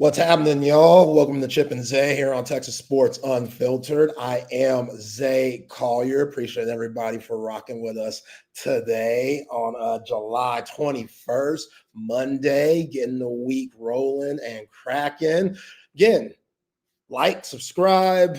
What's happening, y'all? Welcome to Chip and Zay here on Texas Sports Unfiltered. I am Zay Collier. Appreciate everybody for rocking with us today on July 21st, Monday, getting the week rolling and cracking. Again, like, subscribe,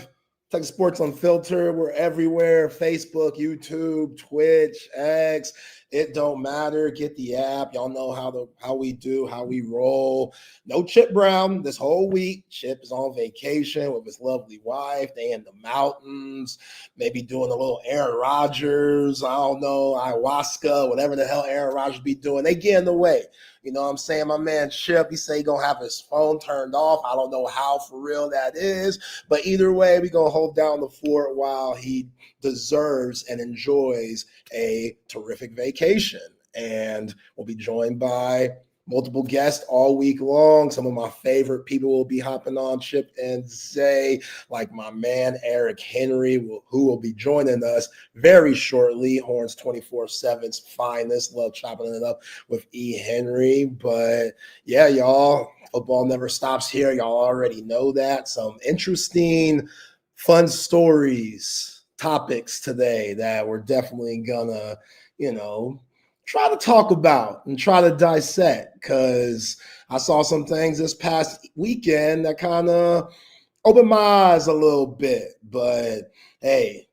Texas Sports Unfiltered. We're everywhere. Facebook, YouTube, Twitch, X. It don't matter. Get the app. Y'all know how we do, how we roll. No Chip Brown this whole week. Chip is on vacation with his lovely wife. They in the mountains, maybe doing a little Aaron Rodgers. I don't know, ayahuasca, whatever the hell Aaron Rodgers be doing. They get in the way. You know what I'm saying? My man Chip, he say he going to have his phone turned off. I don't know how for real that is. But either way, we going to hold down the fort while he deserves and enjoys a terrific vacation. And we'll be joined by multiple guests all week long. Some of my favorite people will be hopping on Chip and Zay, like my man Eric Henry, who will be joining us very shortly. Horns 24/7's finest. Love chopping it up with E. Henry. But yeah, y'all, football never stops here. Y'all already know that. Some interesting, fun stories, topics today that we're definitely gonna, try to talk about and try to dissect, because I saw some things this past weekend that kind of opened my eyes a little bit. But hey,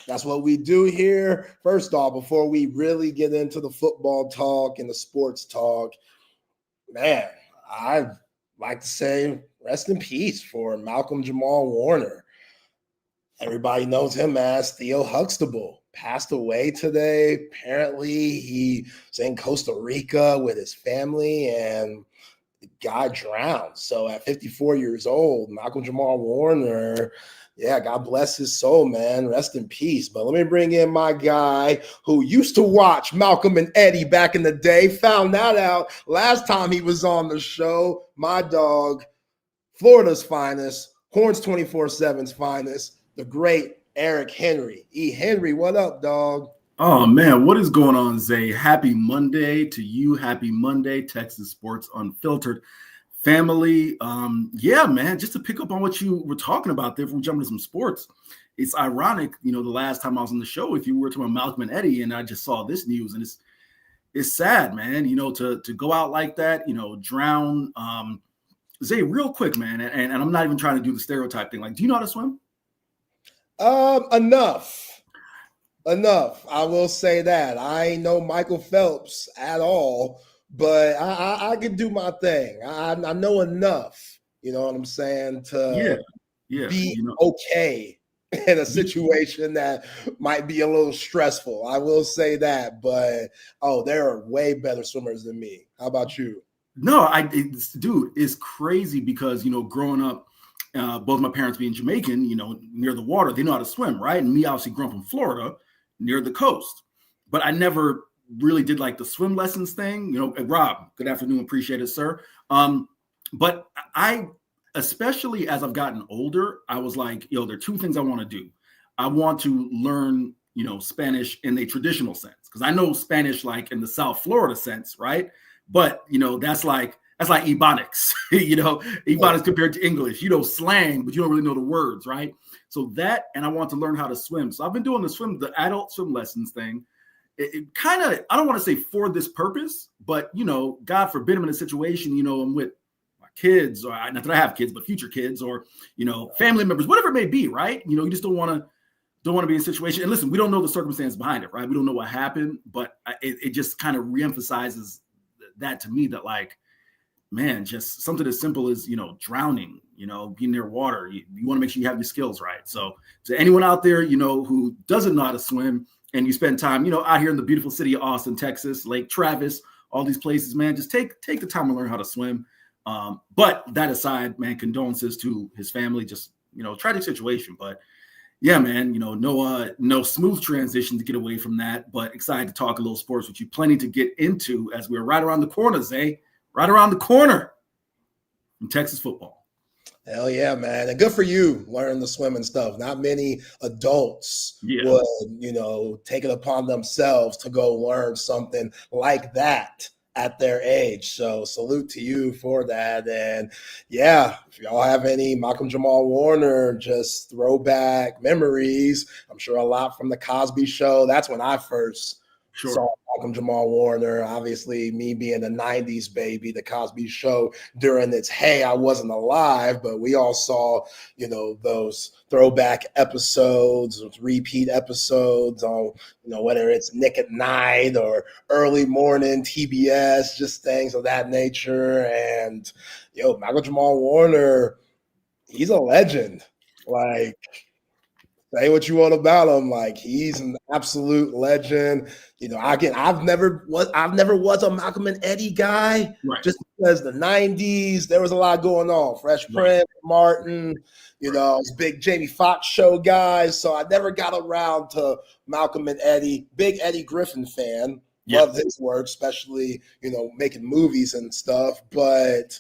that's what we do here. First off, before we really get into the football talk and the sports talk, man, I'd like to say rest in peace for Malcolm Jamal Warner. Everybody knows him as Theo Huxtable. Passed away today. Apparently, he was in Costa Rica with his family and the guy drowned. So at 54 years old, Malcolm Jamal Warner, yeah, God bless his soul, man. Rest in peace. But let me bring in my guy who used to watch Malcolm and Eddie back in the day. Found that out last time he was on the show. My dog, Florida's finest, Horns 24/7's finest, the great Eric Henry. E. Henry, what up, dog? Oh, man, what is going on, Zay? Happy Monday to you. Happy Monday, Texas Sports Unfiltered family. Yeah, man, just to pick up on what you were talking about there, if we jump into some sports, it's ironic, the last time I was on the show, if you were talking about Malcolm and Eddie, and I just saw this news, and it's sad, man, to go out like that, drown. Zay, real quick, man, and I'm not even trying to do the stereotype thing. Like, do you know how to swim? Enough. I will say that. I ain't no Michael Phelps at all, but I can do my thing. I know enough, you know what I'm saying, to be okay in a situation that might be a little stressful. I will say that, but there are way better swimmers than me. How about you? No, dude, it's crazy because, growing up, both my parents being Jamaican, near the water, they know how to swim, right? And me obviously growing from Florida, near the coast. But I never really did like the swim lessons thing. Rob, good afternoon, appreciate it, sir. But I, especially as I've gotten older, I was like, there are two things I want to do. I want to learn, Spanish in a traditional sense, because I know Spanish like in the South Florida sense, right? But, that's like Ebonics, Ebonics compared to English, slang, but you don't really know the words, right? So that, and I want to learn how to swim. So I've been doing the adult swim lessons thing. It kind of, I don't want to say for this purpose, but, God forbid I'm in a situation, I'm with my kids, or not that I have kids, but future kids, or, family members, whatever it may be, right? You just don't want to be in a situation. And listen, we don't know the circumstance behind it, right? We don't know what happened, but it just kind of reemphasizes that to me, that like, man, just something as simple as, drowning, being near water. You want to make sure you have your skills right. So to anyone out there, who doesn't know how to swim, and you spend time, out here in the beautiful city of Austin, Texas, Lake Travis, all these places, man, just take the time to learn how to swim. But that aside, man, condolences to his family, just, tragic situation. But yeah, man, no smooth transition to get away from that, but excited to talk a little sports with you. Plenty to get into as we're right around the corner, Zay. Right around the corner from Texas football. Hell yeah, man. And good for you learning the swimming stuff. Not many adults would, take it upon themselves to go learn something like that at their age. So salute to you for that. And yeah, if y'all have any Malcolm Jamal Warner, just throwback memories, I'm sure a lot from the Cosby Show. That's when I first saw Malcolm Jamal Warner. Obviously, me being a 90s baby, the Cosby Show during its hey, I wasn't alive, but we all saw, those throwback episodes, repeat episodes on, whether it's Nick at Night or early morning TBS, just things of that nature. And, Malcolm Jamal Warner, he's a legend. Like, say what you want about him. Like, he's an absolute legend. I've never was a Malcolm and Eddie guy, right. Just because the 90s, there was a lot going on. Fresh Prince, Martin, big Jamie Foxx show guys. So I never got around to Malcolm and Eddie. Big Eddie Griffin fan. Loved his work, especially, making movies and stuff. But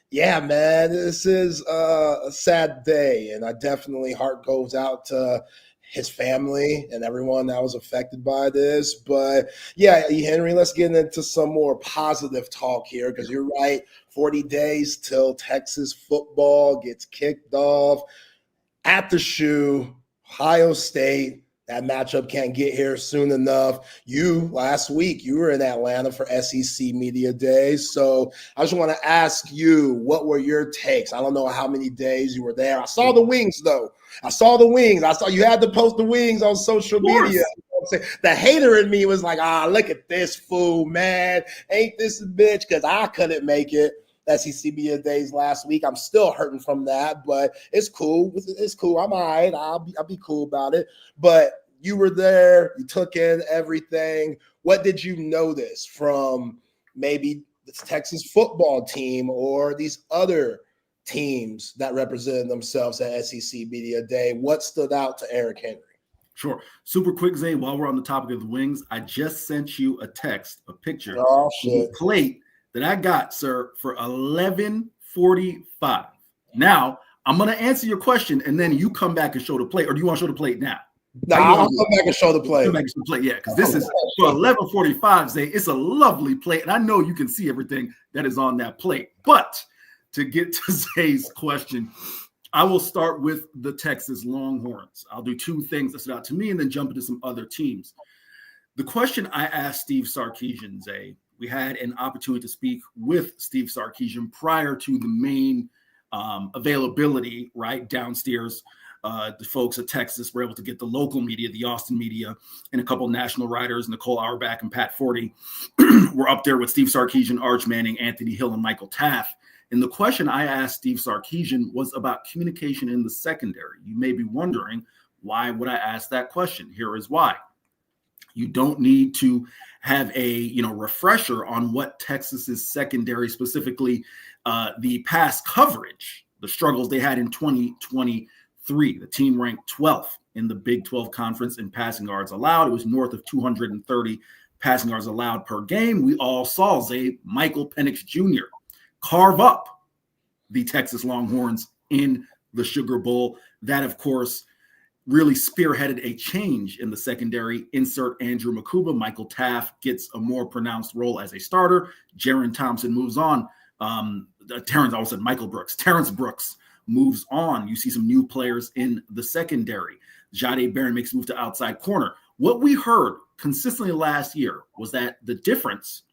yeah, man, this is a sad day, and I definitely heart goes out to his family and everyone that was affected by this. But yeah, E. Henry, let's get into some more positive talk here, because you're right, 40 days till Texas football gets kicked off at the Shoe, Ohio State. That matchup can't get here soon enough. Last week, you were in Atlanta for SEC Media Days. So I just want to ask you, what were your takes? I don't know how many days you were there. I saw the wings, though. I saw you had to post the wings on social media. The hater in me was like, look at this fool, man. Ain't this a bitch? Because I couldn't make it. SEC Media Days last week. I'm still hurting from that, but it's cool. It's cool. I'm all right. I'll be cool about it. But you were there. You took in everything. What did you notice from maybe the Texas football team or these other teams that represented themselves at SEC Media Day? What stood out to Eric Henry? Sure. Super quick, Zay, while we're on the topic of the wings, I just sent you a picture. Oh, shit. The plate that I got, sir, for $11.45. Now, I'm going to answer your question, and then you come back and show the plate. Or do you want to show the plate now? No, I'll come back and show the plate. Come back and show the plate, yeah, because this is for $11.45, Zay. It's a lovely plate, and I know you can see everything that is on that plate. But to get to Zay's question, I will start with the Texas Longhorns. I'll do two things that stood out to me and then jump into some other teams. The question I asked Steve Sarkisian, Zay, we had an opportunity to speak with Steve Sarkisian prior to the main availability, right, downstairs. The folks at Texas were able to get the local media, the Austin media, and a couple of national writers, Nicole Auerbach and Pat Forty, were up there with Steve Sarkisian, Arch Manning, Anthony Hill, and Michael Taft. And the question I asked Steve Sarkisian was about communication in the secondary. You may be wondering, why would I ask that question? Here is why. You don't need to have a refresher on what Texas's secondary, specifically the pass coverage, the struggles they had in 2023. The team ranked 12th in the Big 12 Conference in passing yards allowed. It was north of 230 passing yards allowed per game. We all saw Michael Penix Jr. carve up the Texas Longhorns in the Sugar Bowl. That, of course, really spearheaded a change in the secondary. Insert Andrew Makuba. Michael Taft gets a more pronounced role as a starter. Jaron Thompson moves on. Terrence Brooks moves on. You see some new players in the secondary. Jahdae Barron makes a move to outside corner. What we heard consistently last year was that the difference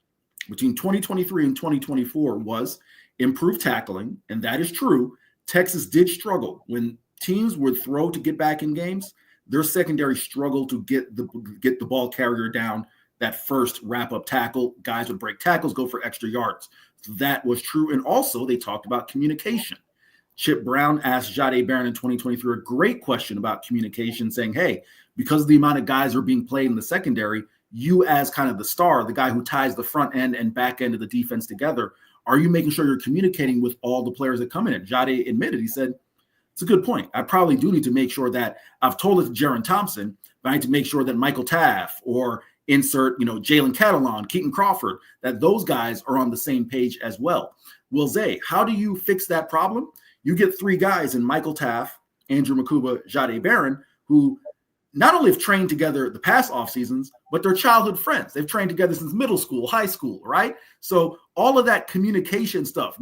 between 2023 and 2024 was improved tackling, and that is true. Texas did struggle when teams would throw to get back in games. Their secondary struggled to get the ball carrier down. That first wrap-up tackle, guys would break tackles, go for extra yards. So that was true. And also, they talked about communication. Chip Brown asked Jahdae Barron in 2023 a great question about communication, saying, hey, because of the amount of guys are being played in the secondary, you as kind of the star, the guy who ties the front end and back end of the defense together, are you making sure you're communicating with all the players that come in? And Jahdae admitted, he said, it's a good point. I probably do need to make sure that I've told it to Jaron Thompson, but I need to make sure that Michael Taft or insert, Jalen Catalon, Keaton Crawford, that those guys are on the same page as well. Well, Zay, how do you fix that problem? You get three guys in Michael Taft, Andrew Makuba, Jahdae Barron, who not only have trained together the past off seasons, but they're childhood friends. They've trained together since middle school, high school, right? So all of that communication stuff,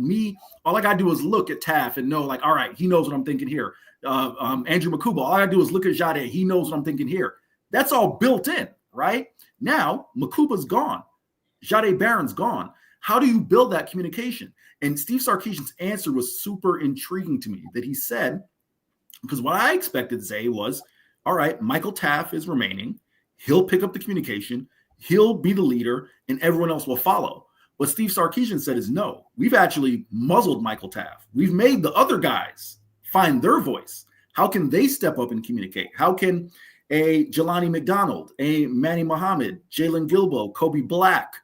all I got to do is look at Taff and know, like, all right, he knows what I'm thinking here. Andrew Makuba, all I got to do is look at Jade. He knows what I'm thinking here. That's all built in, right? Now, Makuba's gone. Jade Barron's gone. How do you build that communication? And Steve Sarkisian's answer was super intriguing to me, that he said, because what I expected to say was, all right, Michael Taff is remaining. He'll pick up the communication. He'll be the leader, and everyone else will follow. What Steve Sarkisian said is, no, we've actually muzzled Michael Taff. We've made the other guys find their voice. How can they step up and communicate? How can a Jelani McDonald, a Manny Muhammad, Jalen Gilbo, Kobe Black,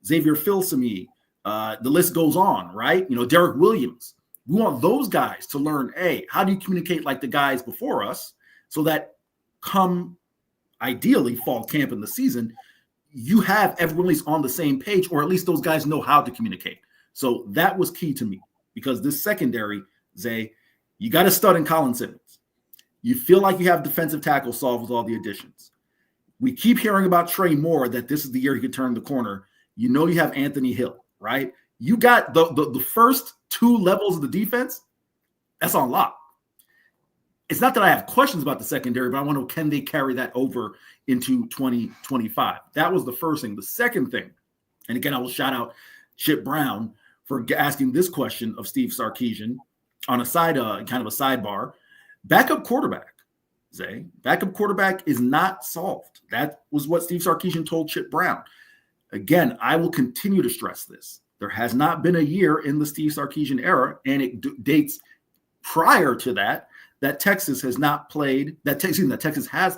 Xavier Filsamy, the list goes on, right? Derek Williams. We want those guys to learn, hey, how do you communicate like the guys before us, so that come ideally fall camp in the season, you have everyone at least on the same page, or at least those guys know how to communicate. So that was key to me, because this secondary, Zay, you got a stud in Colin Simmons. You feel like you have defensive tackle solved with all the additions. We keep hearing about Trey Moore, that this is the year he could turn the corner. You have Anthony Hill, right? You got the first two levels of the defense. That's on lock. It's not that I have questions about the secondary, but I want to know, can they carry that over into 2025? That was the first thing. The second thing, and again, I will shout out Chip Brown for asking this question of Steve Sarkisian on a kind of a sidebar. Backup quarterback, Zay. Backup quarterback is not solved. That was what Steve Sarkisian told Chip Brown. Again, I will continue to stress this. There has not been a year in the Steve Sarkisian era, and it dates prior to that Texas has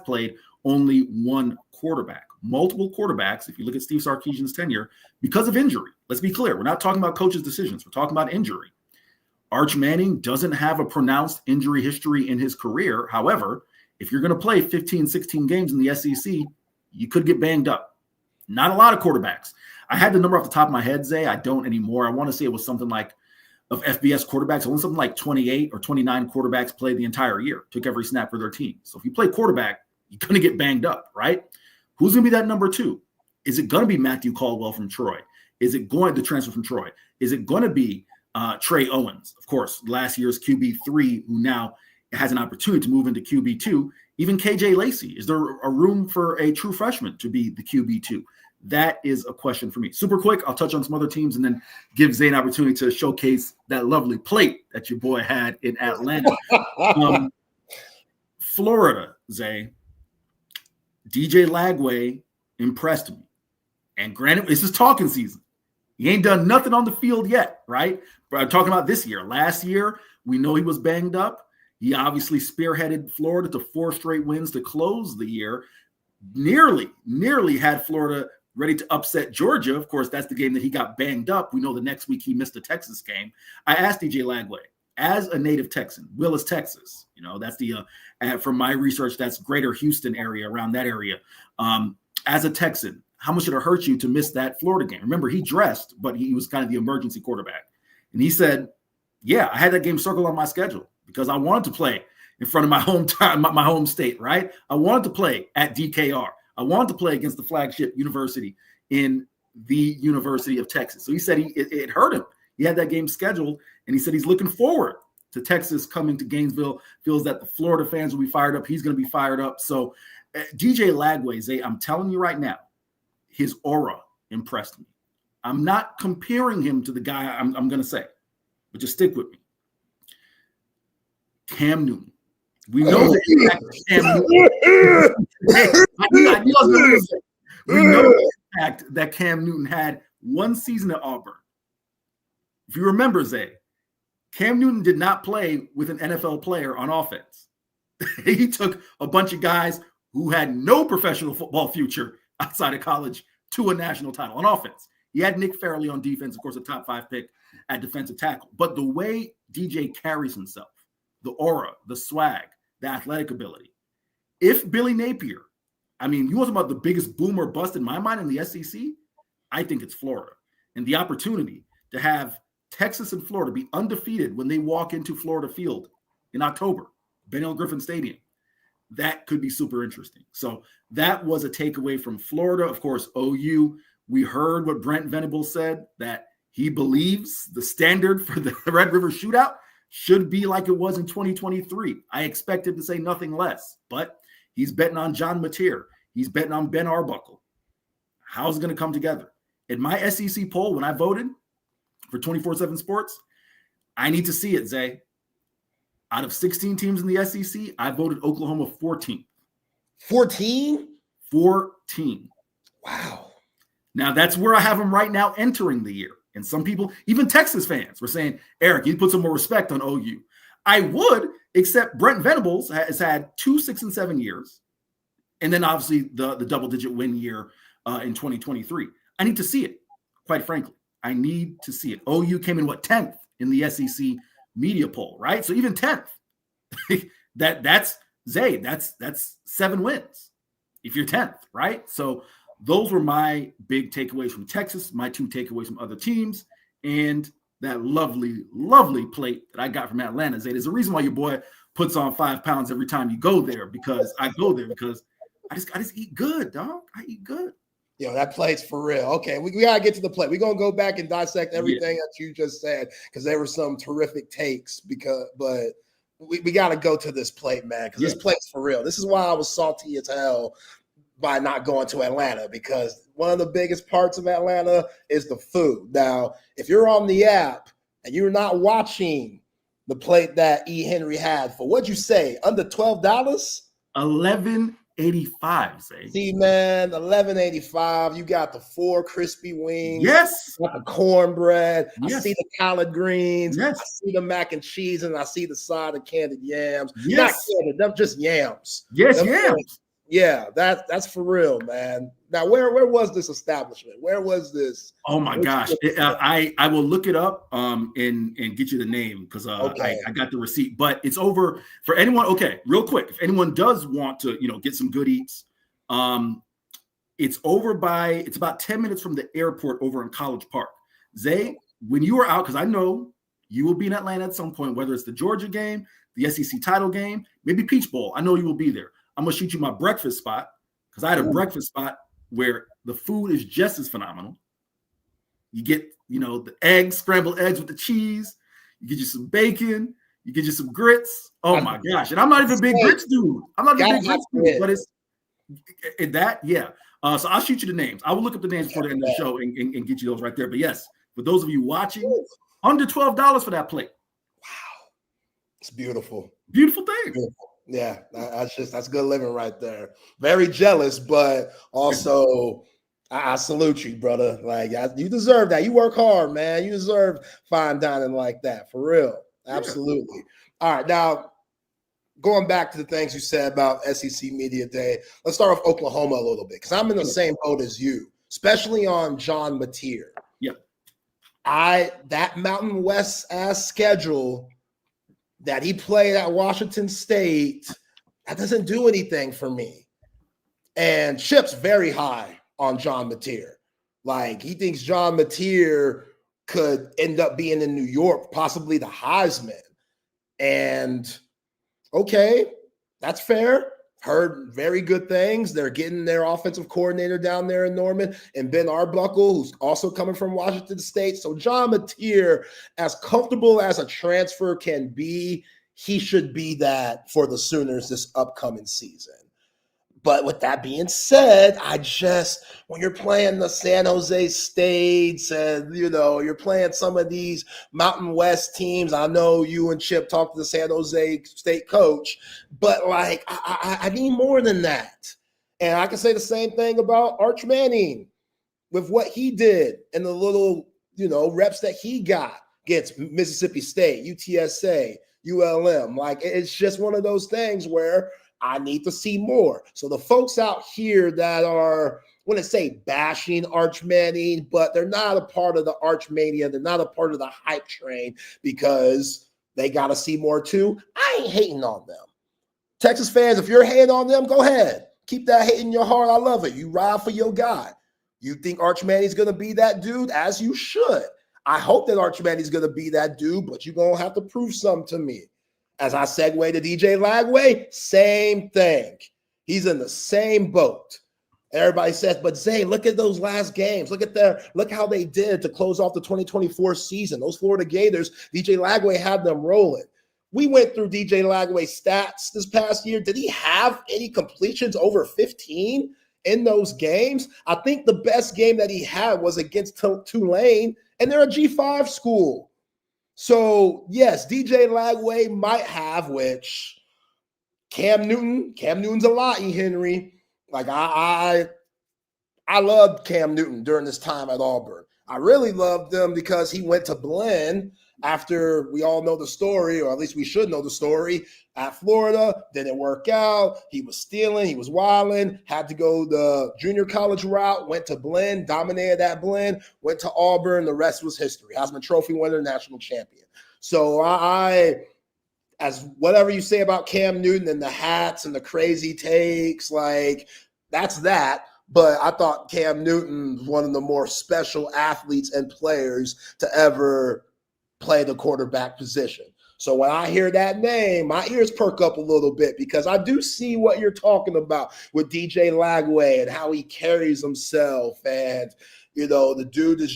played only one quarterback. Multiple quarterbacks, if you look at Steve Sarkisian's tenure, because of injury. Let's be clear. We're not talking about coaches' decisions. We're talking about injury. Arch Manning doesn't have a pronounced injury history in his career. However, if you're going to play 15, 16 games in the SEC, you could get banged up. Not a lot of quarterbacks. I had the number off the top of my head, Zay. I don't anymore. I want to say it was something like, of FBS quarterbacks, only something like 28 or 29 quarterbacks played the entire year, took every snap for their team. So if you play quarterback, you're going to get banged up, right? Who's going to be that number two? Is it going to be Matthew Caldwell from Troy? Is it going to transfer from Troy? Is it going to be Trey Owens, of course, last year's QB3, who now has an opportunity to move into QB2? Even KJ Lacey, is there a room for a true freshman to be the QB2? That is a question for me. Super quick, I'll touch on some other teams and then give Zay an opportunity to showcase that lovely plate that your boy had in Atlanta. Florida, Zay. DJ Lagway impressed me. And granted, this is talking season. He ain't done nothing on the field yet, right? But I'm talking about this year. Last year, we know he was banged up. He obviously spearheaded Florida to 4 straight wins to close the year. Nearly had Florida ready to upset Georgia. Of course, that's the game that he got banged up. We know the next week he missed the Texas game. I asked DJ Lagway, as a native Texan, Willis, Texas, that's from my research, that's greater Houston area, around that area. As a Texan, how much did it hurt you to miss that Florida game? Remember, he dressed, but he was kind of the emergency quarterback. And he said, yeah, I had that game circled on my schedule because I wanted to play in front of my home state, right? I wanted to play at DKR. I wanted to play against the flagship university in the University of Texas. So he said it hurt him. He had that game scheduled, and he said he's looking forward to Texas coming to Gainesville, feels that the Florida fans will be fired up. He's going to be fired up. So DJ Lagway, Zay, I'm telling you right now, his aura impressed me. I'm not comparing him to the guy I'm going to say, but just stick with me. Cam Newton. We know the impact of Cam Newton. We know the impact that Cam Newton had one season at Auburn. If you remember, Zay, Cam Newton did not play with an NFL player on offense. He took a bunch of guys who had no professional football future outside of college to a national title on offense. He had Nick Fairley on defense, of course, a top 5 pick at defensive tackle. But the way DJ carries himself, the aura, the swag, the athletic ability. If Billy Napier, you want to talk about the biggest boom or bust in my mind in the SEC, I think it's Florida. And the opportunity to have Texas and Florida be undefeated when they walk into Florida Field in October, Benil Griffin Stadium. that could be super interesting. So that was a takeaway from Florida. Of course, OU, we heard what Brent Venables said, that he believes the standard for the Red River Shootout should be like it was in 2023. I expect him to say nothing less, but he's betting on John Mateer. He's betting on Ben Arbuckle. How's it going to come together? In my SEC poll, when I voted for 24/7 Sports, I need to see it, Zay. Out of 16 teams in the SEC, I voted Oklahoma 14th. 14? 14. Wow. Now, that's where I have them right now entering the year. And some people, even Texas fans, were saying, Eric, you put some more respect on OU. I would, except Brent Venables has had 2 6-7 years. And then obviously the double-digit win year in 2023. I need to see it, quite frankly. I need to see it. OU came in, 10th in the SEC media poll, right? So even 10th, that's Zay, that's 7 wins if you're 10th, right? So those were my big takeaways from Texas, my 2 takeaways from other teams, and that lovely, lovely plate that I got from Atlanta. Zay, there's a reason why your boy puts on 5 pounds every time you go there, because I go there because I just eat good, dog. I eat good. Yo, that plate's for real. Okay, we got to get to the plate. We're going to go back and dissect everything that you just said, because there were some terrific takes, but we got to go to this plate, man, because this plate's for real. This is why I was salty as hell by not going to Atlanta, because one of the biggest parts of Atlanta is the food. Now, if you're on the app and you're not watching the plate that E. Henry had for, what'd you say, under $12? $11.85, say. See, man, $11.85. You got the 4 crispy wings. Yes. You got the cornbread. Yes. I see the collard greens. Yes. I see the mac and cheese, and I see the side of candied yams. Yes. Not candied, them just yams. Yes, Them yams. Yeah, that's for real, man. Now, where was this establishment? Where was this? Oh my gosh, I will look it up and get you the name, because I got the receipt. But it's over for anyone. Okay, real quick, if anyone does want to get some good eats, it's about 10 minutes from the airport over in College Park. Zay, when you are out, because I know you will be in Atlanta at some point, whether it's the Georgia game, the SEC title game, maybe Peach Bowl. I know you will be there. I'm gonna shoot you my breakfast spot, because I had a breakfast spot where the food is just as phenomenal. You get, the eggs, scrambled eggs with the cheese. You get you some bacon. You get you some grits. Oh my gosh! And I'm not even a big grits dude. But it's that, yeah. So I'll shoot you the names. I will look up the names before the end of the show and get you those right there. But yes, for those of you watching, under $12 for that plate. Wow, it's beautiful. Beautiful thing. Beautiful. Yeah, that's good living right there. Very jealous, but also I salute you, brother. Like, you deserve that. You work hard, man. You deserve fine dining like that, for real. Absolutely. Yeah. All right, now going back to the things you said about SEC Media Day, let's start off Oklahoma a little bit, because I'm in the same boat as you, especially on John Mateer. Yeah, that Mountain West ass schedule that he played at Washington State, that doesn't do anything for me. And Chip's very high on John Mateer. Like, he thinks John Mateer could end up being in New York, possibly the Heisman. And okay, that's fair. Heard very good things. They're getting their offensive coordinator down there in Norman, and Ben Arbuckle, who's also coming from Washington State. So John Mateer, as comfortable as a transfer can be, he should be that for the Sooners this upcoming season. But with that being said, when you're playing the San Jose States and, you're playing some of these Mountain West teams, I know you and Chip talked to the San Jose State coach, but like, I need more than that. And I can say the same thing about Arch Manning with what he did and the little, reps that he got against Mississippi State, UTSA, ULM. Like, it's just one of those things where I need to see more. So the folks out here that are, I wouldn't say bashing Arch Manning, but they're not a part of the Arch Mania. They're not a part of the hype train because they got to see more too. I ain't hating on them. Texas fans, if you're hating on them, go ahead. Keep that hate in your heart. I love it. You ride for your guy. You think Arch Manning's going to be that dude? As you should. I hope that Arch Manning's going to be that dude, but you're going to have to prove something to me. As I segue to DJ Lagway, same thing. He's in the same boat. Everybody says, but Zay, look at those last games. Look how they did to close off the 2024 season. Those Florida Gators, DJ Lagway had them rolling. We went through DJ Lagway's stats this past year. Did he have any completions over 15 in those games? I think the best game that he had was against Tulane, and they're a G5 school. So, yes, DJ Lagway might have, which Cam Newton's a lot, E. Henry. Like, I loved Cam Newton during this time at Auburn. I really loved him because he went to Blinn after we all know the story, or at least we should know the story, at Florida. Didn't work out. He was stealing. He was wilding. Had to go the junior college route. Went to Blinn. Dominated at Blinn. Went to Auburn. The rest was history. Heisman Trophy winner, national champion. So as whatever you say about Cam Newton and the hats and the crazy takes, like, that's that. But I thought Cam Newton was one of the more special athletes and players to ever play the quarterback position. So when I hear that name, my ears perk up a little bit because I do see what you're talking about with DJ Lagway and how he carries himself. And, the dude is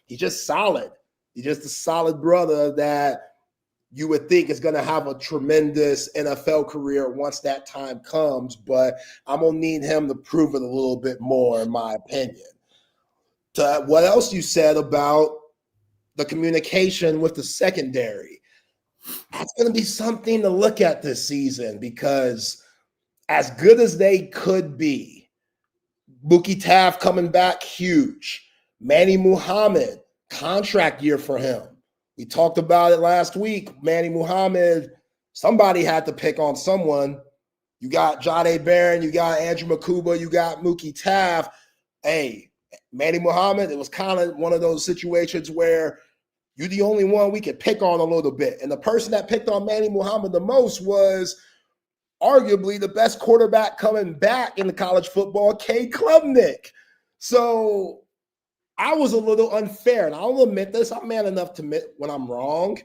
he's just solid. He's just a solid brother that you would think is going to have a tremendous NFL career once that time comes, but I'm going to need him to prove it a little bit more, in my opinion. To what else you said about the communication with the secondary, that's going to be something to look at this season because as good as they could be, Mookie Taft coming back, huge. Manny Muhammad, contract year for him. We talked about it last week. Manny Muhammad, somebody had to pick on someone. You got Jahdae Barron, you got Andrew Makuba, you got Mookie Taft. Hey, Manny Muhammad, it was kind of one of those situations where you're the only one we could pick on a little bit. And the person that picked on Manny Muhammad the most was arguably the best quarterback coming back in the college football, Cade Klubnik. So I was a little unfair, and I'll admit this. I'm man enough to admit when I'm wrong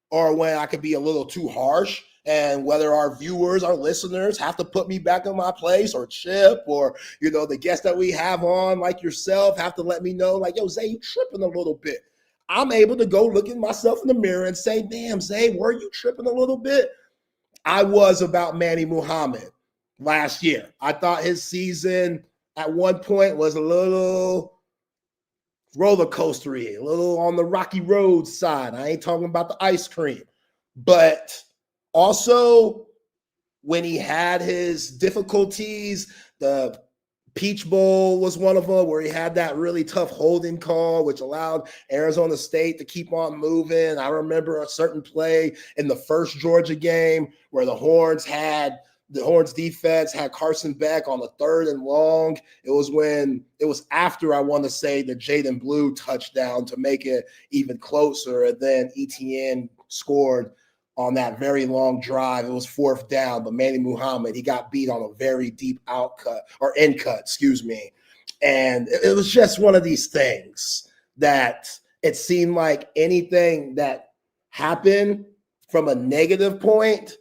or when I could be a little too harsh, and whether our viewers, our listeners have to put me back in my place, or Chip, or, the guests that we have on like yourself have to let me know, like, yo, Zay, you tripping a little bit. I'm able to go look at myself in the mirror and say, damn, Zay, were you tripping a little bit? I was about Manny Muhammad last year. I thought his season at one point was a little roller coastery, a little on the rocky road side. I ain't talking about the ice cream. But also when he had his difficulties, the Peach Bowl was one of them where he had that really tough holding call, which allowed Arizona State to keep on moving. I remember a certain play in the first Georgia game where the Horns defense had Carson Beck on the 3rd and long. It was after, I want to say, the Jaden Blue touchdown to make it even closer. And then ETN scored on that very long drive. It was 4th down, but Manny Muhammad, he got beat on a very deep end cut. And it was just one of these things that it seemed like anything that happened from a negative point,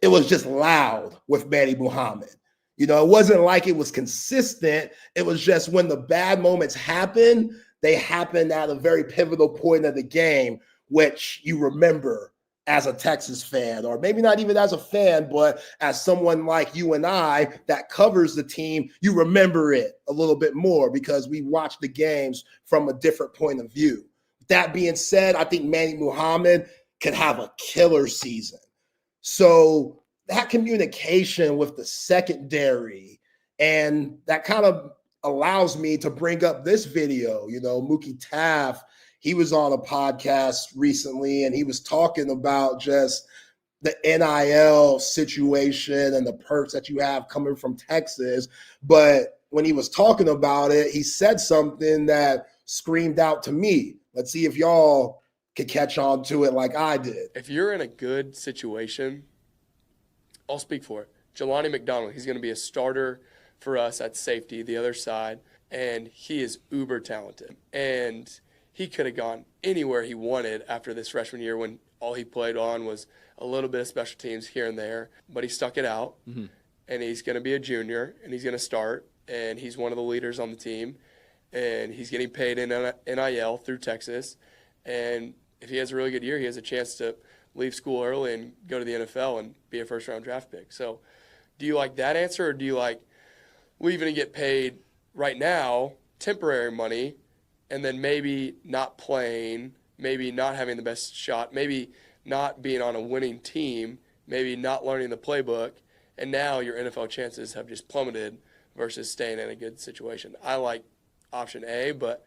it was just loud with Manny Muhammad. It wasn't like it was consistent. It was just when the bad moments happened, they happened at a very pivotal point of the game, which you remember as a Texas fan, or maybe not even as a fan, but as someone like you and I that covers the team, you remember it a little bit more because we watched the games from a different point of view. That being said, I think Manny Muhammad could have a killer season. So that communication with the secondary, and that kind of allows me to bring up this video. Mookie Taft, he was on a podcast recently, and he was talking about just the NIL situation and the perks that you have coming from Texas. But when he was talking about it, he said something that screamed out to me. Let's see if y'all could catch on to it like I did. If you're in a good situation, I'll speak for it. Jelani McDonald, he's going to be a starter for us at safety, the other side, and he is uber talented. And he could have gone anywhere he wanted after this freshman year when all he played on was a little bit of special teams here and there, but he stuck it out. Mm-hmm. And he's going to be a junior, and he's going to start, and he's one of the leaders on the team, and he's getting paid in NIL through Texas. And if he has a really good year, he has a chance to leave school early and go to the NFL and be a first-round draft pick. So do you like that answer, or do you like leaving and get paid right now, temporary money, and then maybe not playing, maybe not having the best shot, maybe not being on a winning team, maybe not learning the playbook, and now your NFL chances have just plummeted versus staying in a good situation? I like option A, but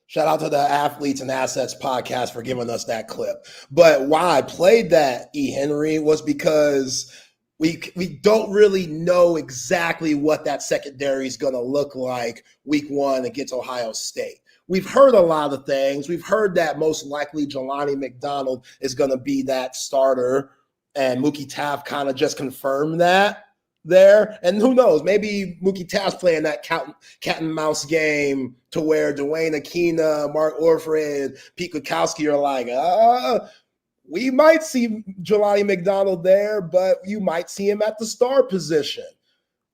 shout out to the Athletes and Assets podcast for giving us that clip. But why I played that, E. Henry, was because we don't really know exactly what that secondary is going to look like week 1 against Ohio State. We've heard a lot of things. We've heard that most likely Jelani McDonald is going to be that starter, and Mookie Taft kind of just confirmed that there. And who knows, maybe Mookie Taft's playing that cat and mouse game to where Dwayne Aquina, Mark Orford, Pete Kwiatkowski are like, we might see Jelani McDonald there, but you might see him at the star position.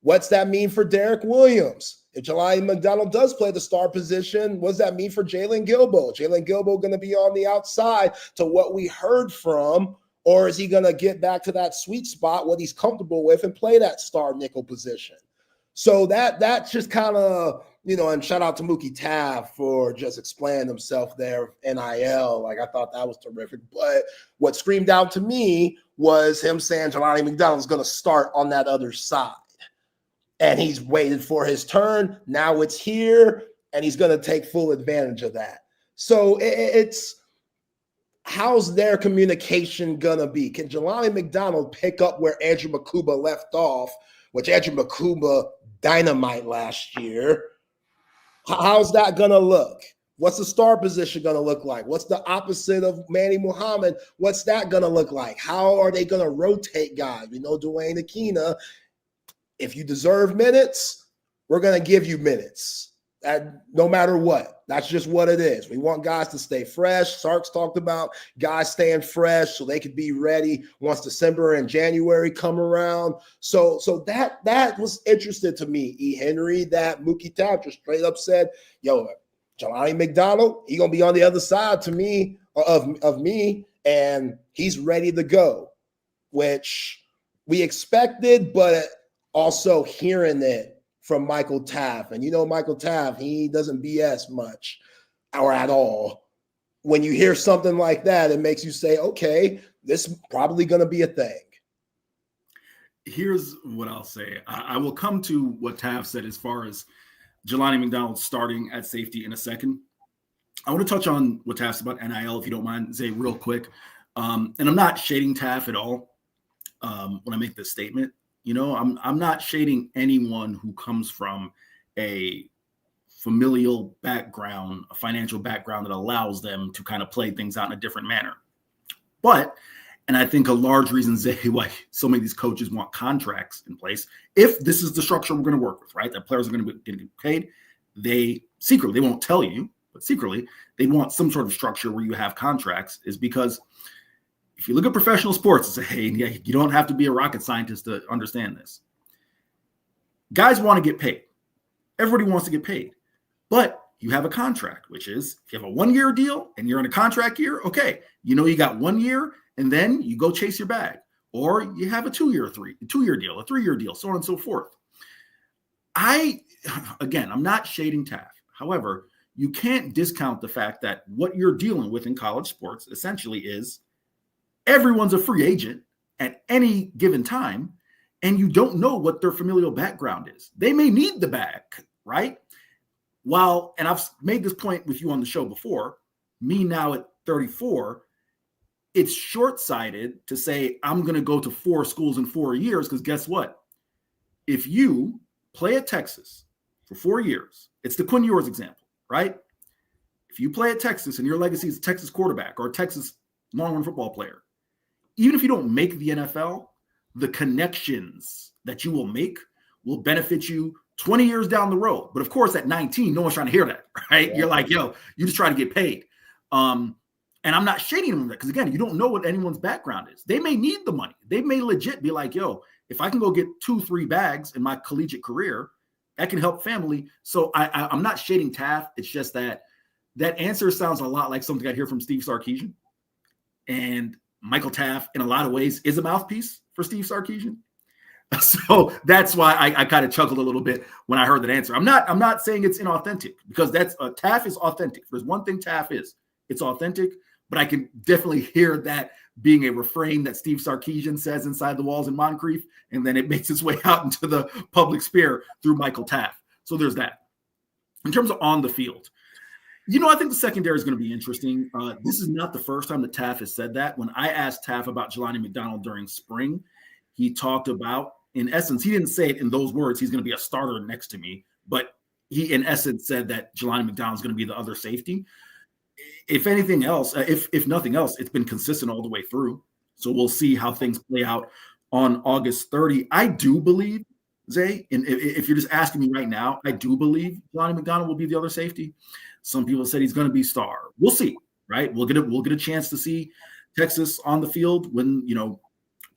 What's that mean for Derek Williams? If Jelani McDonald does play the star position, what does that mean for Jalen Gilbo? Jalen Gilbo going to be on the outside to what we heard from, or is he going to get back to that sweet spot, what he's comfortable with, and play that star nickel position? So that's just kind of, and shout out to Mookie Taft for just explaining himself there, NIL. Like, I thought that was terrific. But what screamed out to me was him saying Jelani McDonald is going to start on that other side. And he's waited for his turn. Now it's here, and he's going to take full advantage of that. So it's how's their communication going to be? Can Jelani McDonald pick up where Andrew Makuba left off, which Andrew Makuba dynamite last year? How's that going to look? What's the star position going to look like? What's the opposite of Manny Muhammad? What's that going to look like? How are they going to rotate guys? We know Dwayne Aquina, if you deserve minutes, we're going to give you minutes. No matter what. That's just what it is. We want guys to stay fresh. Sark's talked about guys staying fresh so they could be ready once December and January come around. So that was interesting to me, E. Henry, that Mookie Taft just straight up said, yo, Jelani McDonald, he's going to be on the other side to me, of me, and he's ready to go, which we expected, but also hearing it from Michael Taft. And Michael Taft, he doesn't BS much or at all. When you hear something like that, it makes you say, okay, this is probably going to be a thing. Here's what I'll say. I will come to what Taft said as far as Jelani McDonald starting at safety in a second. I want to touch on what Taft said about NIL, if you don't mind, Zay, real quick. And I'm not shading Taft at all when I make this statement. I'm not shading anyone who comes from a familial background, a financial background that allows them to kind of play things out in a different manner. But, and I think a large reason, Zay, why so many of these coaches want contracts in place, if this is the structure we're going to work with, right, that players are going to get paid, they secretly, they won't tell you, but secretly, they want some sort of structure where you have contracts, is because if you look at professional sports and say, hey, you don't have to be a rocket scientist to understand this. Guys want to get paid. Everybody wants to get paid. But you have a contract, which is if you have a 1-year deal and you're in a contract year, okay, you got 1 year and then you go chase your bag. Or you have a 2-year deal, a 3-year deal, so on and so forth. Again, I'm not shading Taft. However, you can't discount the fact that what you're dealing with in college sports essentially is everyone's a free agent at any given time, and you don't know what their familial background is. They may need the bag, right? And I've made this point with you on the show before, me now at 34, it's short-sighted to say I'm going to go to 4 schools in 4 years, because guess what? If you play at Texas for 4 years, it's the Quinn Ewers example, right? If you play at Texas and your legacy is a Texas quarterback or a Texas Longhorn football player, even if you don't make the NFL, the connections that you will make will benefit you 20 years down the road. But of course, at 19, no one's trying to hear that, right? Yeah. You're like, yo, you just try to get paid. And And I'm not shading them because, again, you don't know what anyone's background is. They may need the money. They may legit be like, yo, if I can go get 2-3 bags in my collegiate career, that can help family. So I'm not shading Taft. It's just that answer sounds a lot like something I hear from Steve Sarkisian. And Michael Taft, in a lot of ways, is a mouthpiece for Steve Sarkisian. So that's why I kind of chuckled a little bit when I heard that answer. I'm not saying it's inauthentic, because Taft is authentic. If there's one thing Taft is, it's authentic. But I can definitely hear that being a refrain that Steve Sarkisian says inside the walls in Moncrief, and then it makes its way out into the public sphere through Michael Taft. So there's that. In terms of on the field, I think the secondary is going to be interesting. This is not the first time that Taft has said that. When I asked Taft about Jelani McDonald during spring, he talked about, in essence, he didn't say it in those words, he's going to be a starter next to me, but he, in essence, said that Jelani McDonald is going to be the other safety. If anything else, if nothing else, it's been consistent all the way through. So we'll see how things play out on August 30. I do believe, Zay, and if you're just asking me right now, I do believe Jelani McDonald will be the other safety. Some people said he's going to be star. We'll see, right? We'll get a chance to see Texas on the field when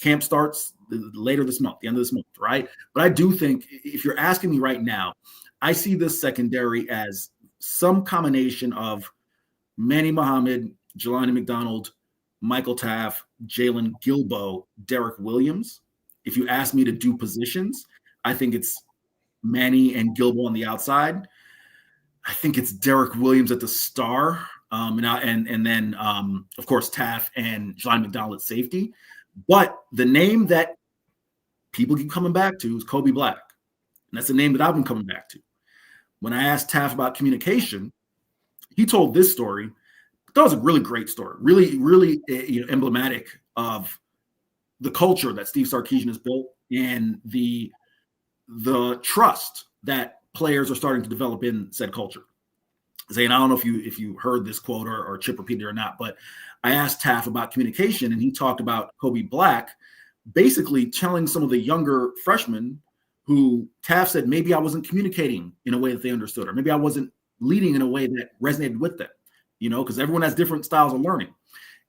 camp starts later this month, the end of this month, right? But I do think, if you're asking me right now, I see this secondary as some combination of Manny Muhammad, Jelani McDonald, Michael Taft, Jalen Gilbo, Derek Williams. If you ask me to do positions, I think it's Manny and Gilbo on the outside. I think it's Derek Williams at the star, and then of course Taft and Jelani McDonald at safety. But the name that people keep coming back to is Kobe Black, and that's the name that I've been coming back to. When I asked Taft about communication, he told this story. That was a really great story, really, really emblematic of the culture that Steve Sarkisian has built and the trust that players are starting to develop in said culture. Zane, I don't know if you heard this quote or Chip repeated it or not, but I asked Taft about communication, and he talked about Kobe Black basically telling some of the younger freshmen who Taft said, maybe I wasn't communicating in a way that they understood, or maybe I wasn't leading in a way that resonated with them, because everyone has different styles of learning.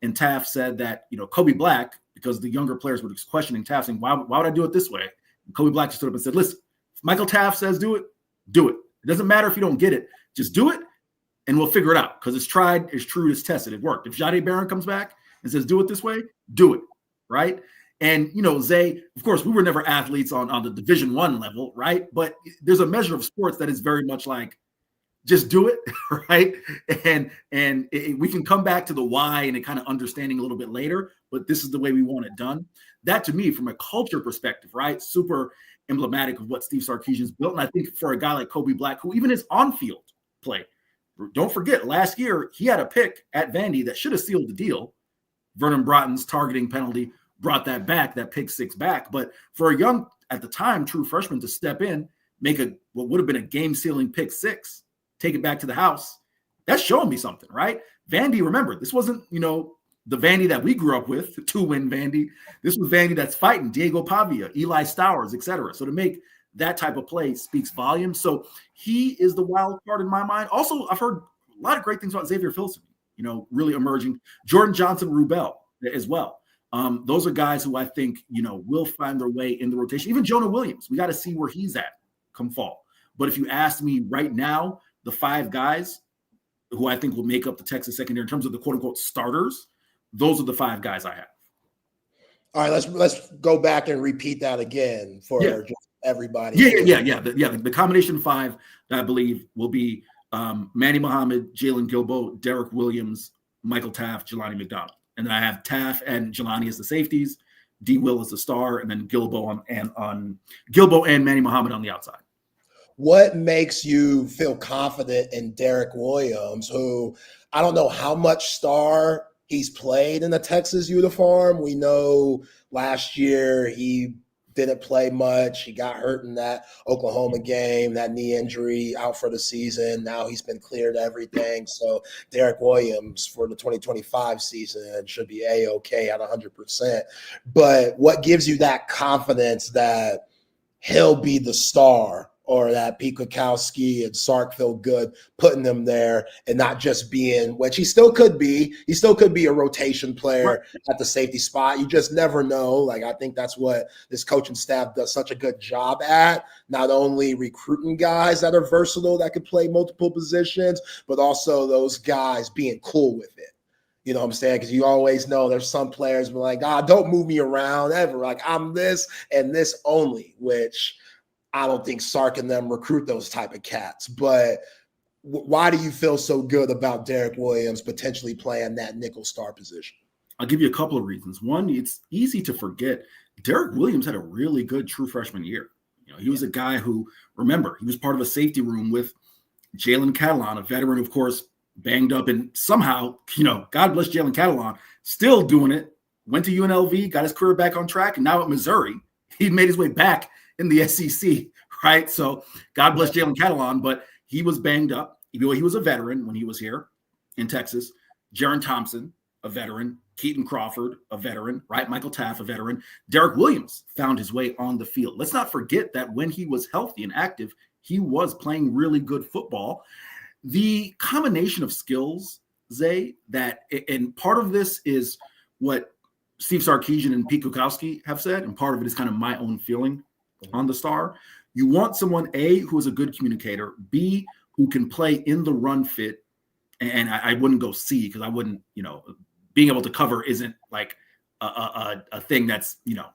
And Taft said that, Kobe Black, because the younger players were questioning Taft, saying, why would I do it this way? And Kobe Black just stood up and said, listen, if Michael Taft says do it, do it. It doesn't matter if you don't get it. Just do it, and we'll figure it out, because it's tried, it's true, it's tested, it worked. If Jade Barron comes back and says do it this way, do it, right? And, Zay, of course, we were never athletes on the Division I level, right? But there's a measure of sports that is very much like, just do it, right? And we can come back to the why and kind of understanding a little bit later, but this is the way we want it done. That, to me, from a culture perspective, right, super emblematic of what Steve Sarkisian's built. And I think for a guy like Kobe Black, who even his on-field play, don't forget, last year he had a pick at Vandy that should have sealed the deal. Vernon Broughton's targeting penalty brought that back, that pick six back. But for a young, at the time, true freshman to step in, make what would have been a game-sealing pick six, take it back to the house, that's showing me something, right? Vandy, remember, this wasn't, the Vandy that we grew up with, the 2-win Vandy. This was Vandy that's fighting Diego Pavia, Eli Stowers, et cetera. So to make that type of play speaks volumes. So he is the wild card in my mind. Also, I've heard a lot of great things about Xavier Filson, really emerging. Jordan Johnson-Rubel as well. Those are guys who I think, will find their way in the rotation. Even Jonah Williams, we got to see where he's at come fall. But if you ask me right now, the 5 guys who I think will make up the Texas secondary in terms of the quote-unquote starters, those are the 5 guys I have. All right, let's go back and repeat that again for just everybody. Yeah. The combination 5 that I believe will be Manny Muhammad, Jalen Gilbo, Derek Williams, Michael Taft, Jelani McDonald. And then I have Taft and Jelani as the safeties, D. Will as the star, and then Gilbo and Manny Muhammad on the outside. What makes you feel confident in Derek Williams, who I don't know how much star he's played in the Texas uniform? We know last year he didn't play much. He got hurt in that Oklahoma game, that knee injury, out for the season. Now he's been cleared everything. So Derek Williams for the 2025 season should be A-OK at 100%. But what gives you that confidence that he'll be the star or that Pete Kwiatkowski and Sark feel good putting them there and not just being, which he still could be a rotation player at the safety spot. You just never know. Like, I think that's what this coaching staff does such a good job at, not only recruiting guys that are versatile that could play multiple positions, but also those guys being cool with it. You know what I'm saying? Because you always know there's some players who are like, don't move me around ever. Like, I'm this and this only, which I don't think Sark and them recruit those type of cats. But why do you feel so good about Derek Williams potentially playing that nickel star position? I'll give you a couple of reasons. One, it's easy to forget Derek Williams had a really good true freshman year. You know, he was a guy who, remember, he was part of a safety room with Jalen Catalon, a veteran, of course, banged up, and somehow, you know, God bless Jalen Catalon, still doing it, went to UNLV, got his career back on track, and now at Missouri, he made his way back in the SEC, right? So God bless Jalen Catalon, but he was banged up. He was a veteran when he was here in Texas. Jaron Thompson, a veteran. Keaton Crawford, a veteran, right? Michael Taff, a veteran. Derek Williams found his way on the field. Let's not forget that when he was healthy and active, he was playing really good football. The combination of skills, Zay, and part of this is what Steve Sarkisian and Pete Kwiatkowski have said, and part of it is kind of my own feeling on the star. You want someone, A, who is a good communicator, B, who can play in the run fit, and I wouldn't go C because I wouldn't, you know, being able to cover isn't like a thing that's, you know,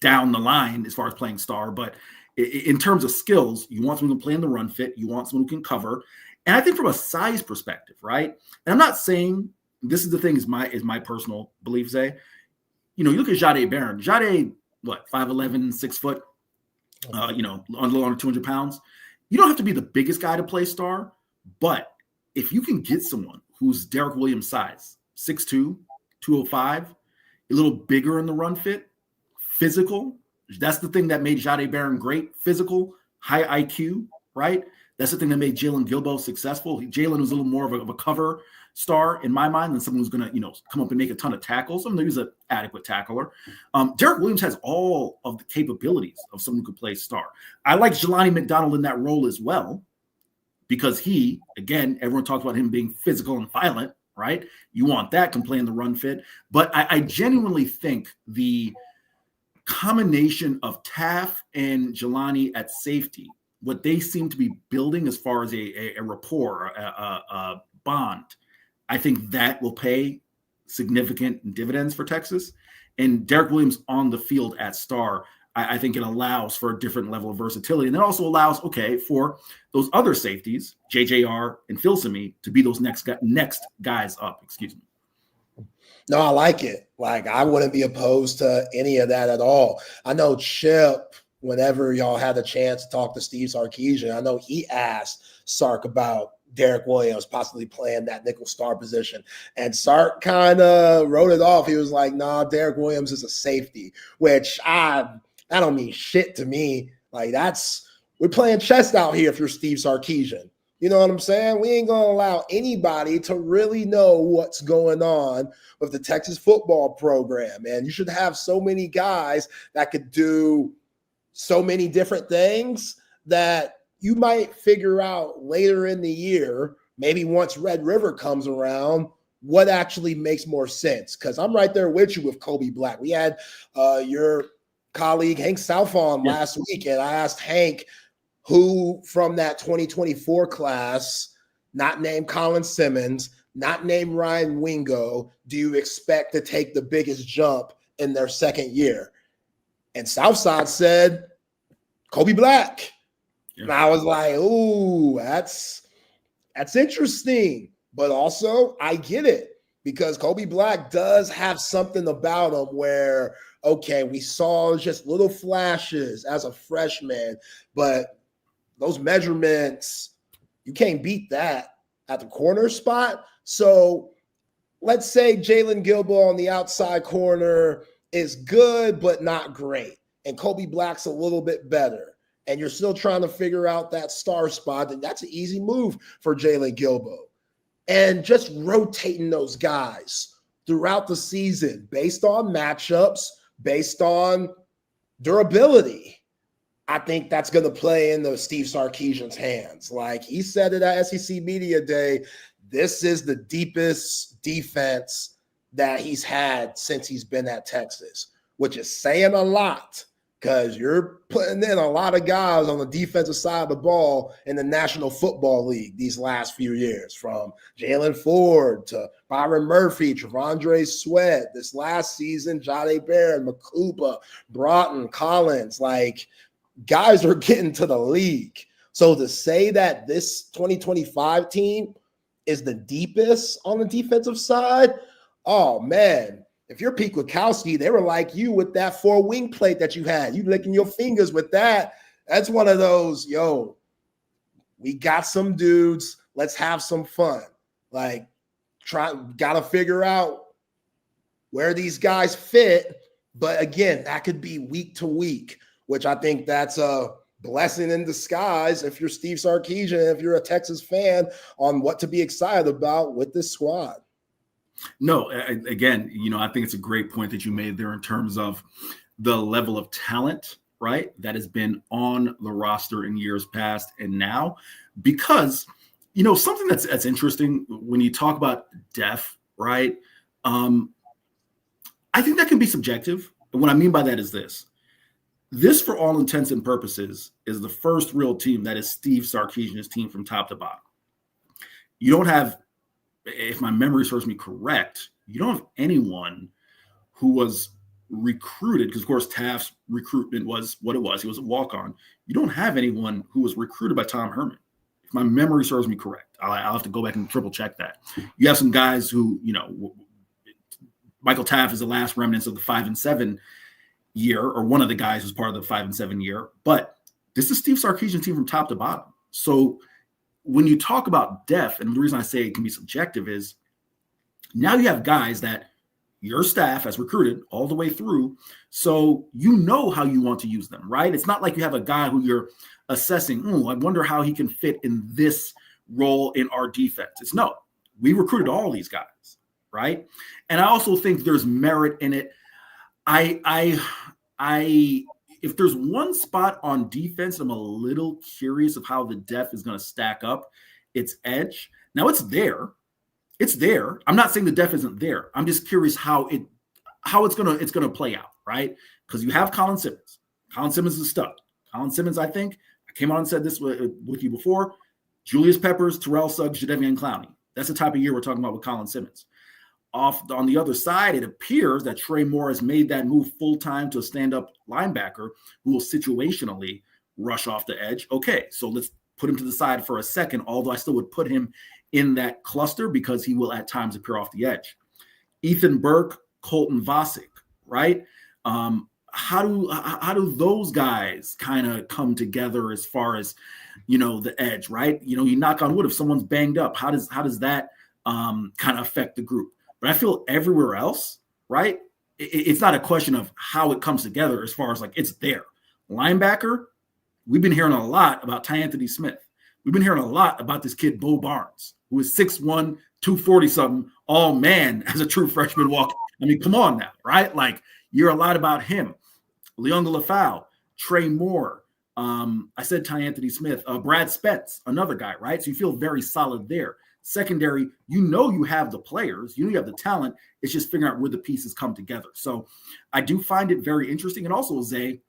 down the line as far as playing star. But in terms of skills, you want someone who can play in the run fit. You want someone who can cover. And I think from a size perspective, right? And I'm not saying this is the thing is my personal belief, Zay. You know, you look at Jahdae Barron. Jahdae, what, 5'11", 6 foot, you know, a little under 200 pounds. You don't have to be the biggest guy to play star, but if you can get someone who's Derek Williams' size, 6'2", 205, a little bigger in the run fit, physical. That's the thing that made Jahdae Barron great. Physical, high IQ, right? That's the thing that made Jalen Gilbo successful. Jalen was a little more of a cover star in my mind than someone who's going to, you know, come up and make a ton of tackles. I mean, he's an adequate tackler. Derek Williams has all of the capabilities of someone who could play star. I like Jelani McDonald in that role as well because he, again, everyone talks about him being physical and violent, right? You want that, can play in the run fit. But I genuinely think the combination of Taff and Jelani at safety, what they seem to be building as far as a rapport, a bond, I think that will pay significant dividends for Texas. And Derek Williams on the field at star, I think it allows for a different level of versatility. And it also allows, for those other safeties, JJR and Filsaime, to be those next guys up, No, I like it. Like, I wouldn't be opposed to any of that at all. I know Chip, whenever y'all had a chance to talk to Steve Sarkisian, I know he asked Sark about Derek Williams possibly playing that nickel star position. And Sark kind of wrote it off. He was like, nah, Derek Williams is a safety, which that don't mean shit to me. Like, we're playing chess out here if you're Steve Sarkisian. You know what I'm saying? We ain't going to allow anybody to really know what's going on with the Texas football program. And you should have so many guys that could do so many different things that you might figure out later in the year, maybe once Red River comes around, what actually makes more sense. Because I'm right there with you with Kobe Black. We had your colleague Hank South on last week, and I asked Hank who from that 2024 class, not named Colin Simmons, not named Ryan Wingo, do you expect to take the biggest jump in their second year? And Southside said Kobe Black. Yeah. And I was like, ooh, that's interesting. But also, I get it because Kobe Black does have something about him where, okay, we saw just little flashes as a freshman, but those measurements, you can't beat that at the corner spot. So let's say Jalen Gilbo on the outside corner is good, but not great. And Kobe Black's a little bit better. And you're still trying to figure out that star spot, and that's an easy move for Jalen Gilbo. And just rotating those guys throughout the season based on matchups, based on durability. I think that's going to play into Steve Sarkisian's hands. Like he said it at SEC Media Day, this is the deepest defense that he's had since he's been at Texas, which is saying a lot because you're putting in a lot of guys on the defensive side of the ball in the National Football League these last few years, from Jalen Ford to Byron Murphy, Trevondre Sweat, this last season, Jade Barron, Makuba, Broughton, Collins, like guys are getting to the league. So to say that this 2025 team is the deepest on the defensive side, oh man, if you're Pete Kwiatkowski, they were like you with that 4-wing plate that you had. You licking your fingers with that. That's one of those, yo, we got some dudes. Let's have some fun. Like, got to figure out where these guys fit. But again, that could be week to week, which I think that's a blessing in disguise if you're Steve Sarkisian, if you're a Texas fan, on what to be excited about with this squad. No, again, I think it's a great point that you made there in terms of the level of talent, right, that has been on the roster in years past and now. Because, something that's interesting when you talk about depth, right, I think that can be subjective. And what I mean by that is this. This, for all intents and purposes, is the first real team that is Steve Sarkisian's team from top to bottom. You don't have, if my memory serves me correct, you don't have anyone who was recruited, because, of course, Taft's recruitment was what it was. He was a walk-on. You don't have anyone who was recruited by Tom Herman, if my memory serves me correct. I'll have to go back and triple-check that. You have some guys who, Michael Taft is the last remnants of the 5-7 year, or one of the guys who's part of the 5-7 year. But this is Steve Sarkisian's team from top to bottom. So when you talk about depth, and the reason I say it can be subjective is now you have guys that your staff has recruited all the way through. So you know how you want to use them, right? It's not like you have a guy who you're assessing, I wonder how he can fit in this role in our defense. It's no, we recruited all these guys, right? And I also think there's merit in it. If there's one spot on defense, I'm a little curious of how the depth is going to stack up. It's edge. Now it's there. It's there. I'm not saying the depth isn't there. I'm just curious how it's going to play out, right? Because you have Colin Simmons. Colin Simmons is a stud. Colin Simmons, I think, I came on and said this with you before. Julius Peppers, Terrell Suggs, Jadeveon Clowney. That's the type of year we're talking about with Colin Simmons. On the other side, it appears that Trey Moore has made that move full-time to a stand-up linebacker who will situationally rush off the edge. Okay, so let's put him to the side for a second, although I still would put him in that cluster because he will at times appear off the edge. Ethan Burke, Colton Vasek, right? How do those guys kind of come together as far as, the edge, right? You knock on wood, if someone's banged up, how does that kind of affect the group? But I feel everywhere else, right, it's not a question of how it comes together as far as like it's there. Linebacker, we've been hearing a lot about Tyanthony Smith. We've been hearing a lot about this kid, Bo Barnes, who is 6'1", 240-something, all man as a true freshman walk. I mean, come on now, right? Like, you hear a lot about him. Leon Lafau, Trey Moore. I said Tyanthony Smith. Brad Spence, another guy, right? So you feel very solid there. Secondary, you have the players, you have the talent. It's just figuring out where the pieces come together. So I do find it very interesting. And also, Zay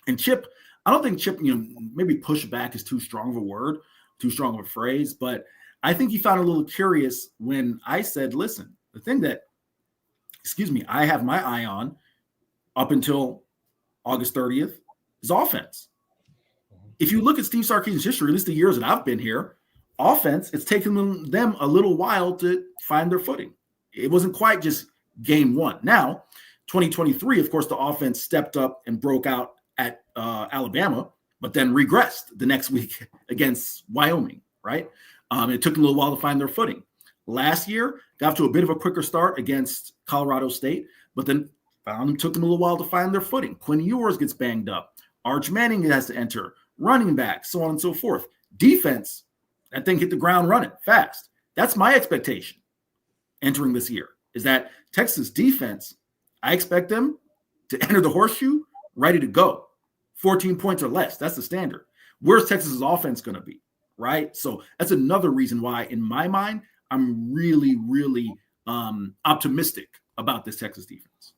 and Chip, I don't think Chip, maybe push back is too strong of a word, too strong of a phrase, but I think he found a little curious when I said, listen, the thing that, I have my eye on up until August 30th is offense. If you look at Steve Sarkisian's history, at least the years that I've been here, offense, it's taken them a little while to find their footing. It wasn't quite just game one. Now, 2023, of course, the offense stepped up and broke out at Alabama, but then regressed the next week against Wyoming, right? It took them a little while to find their footing. Last year, got to a bit of a quicker start against Colorado State, but then took them a little while to find their footing. Quinn Ewers gets banged up. Arch Manning has to enter. Running back, so on and so forth. Defense, that thing hit the ground running fast. That's my expectation entering this year, is that Texas defense, I expect them to enter the horseshoe ready to go 14 points or less. That's the standard. Where's Texas's offense going to be, right? So that's another reason why, in my mind, I'm really, really optimistic about this Texas defense.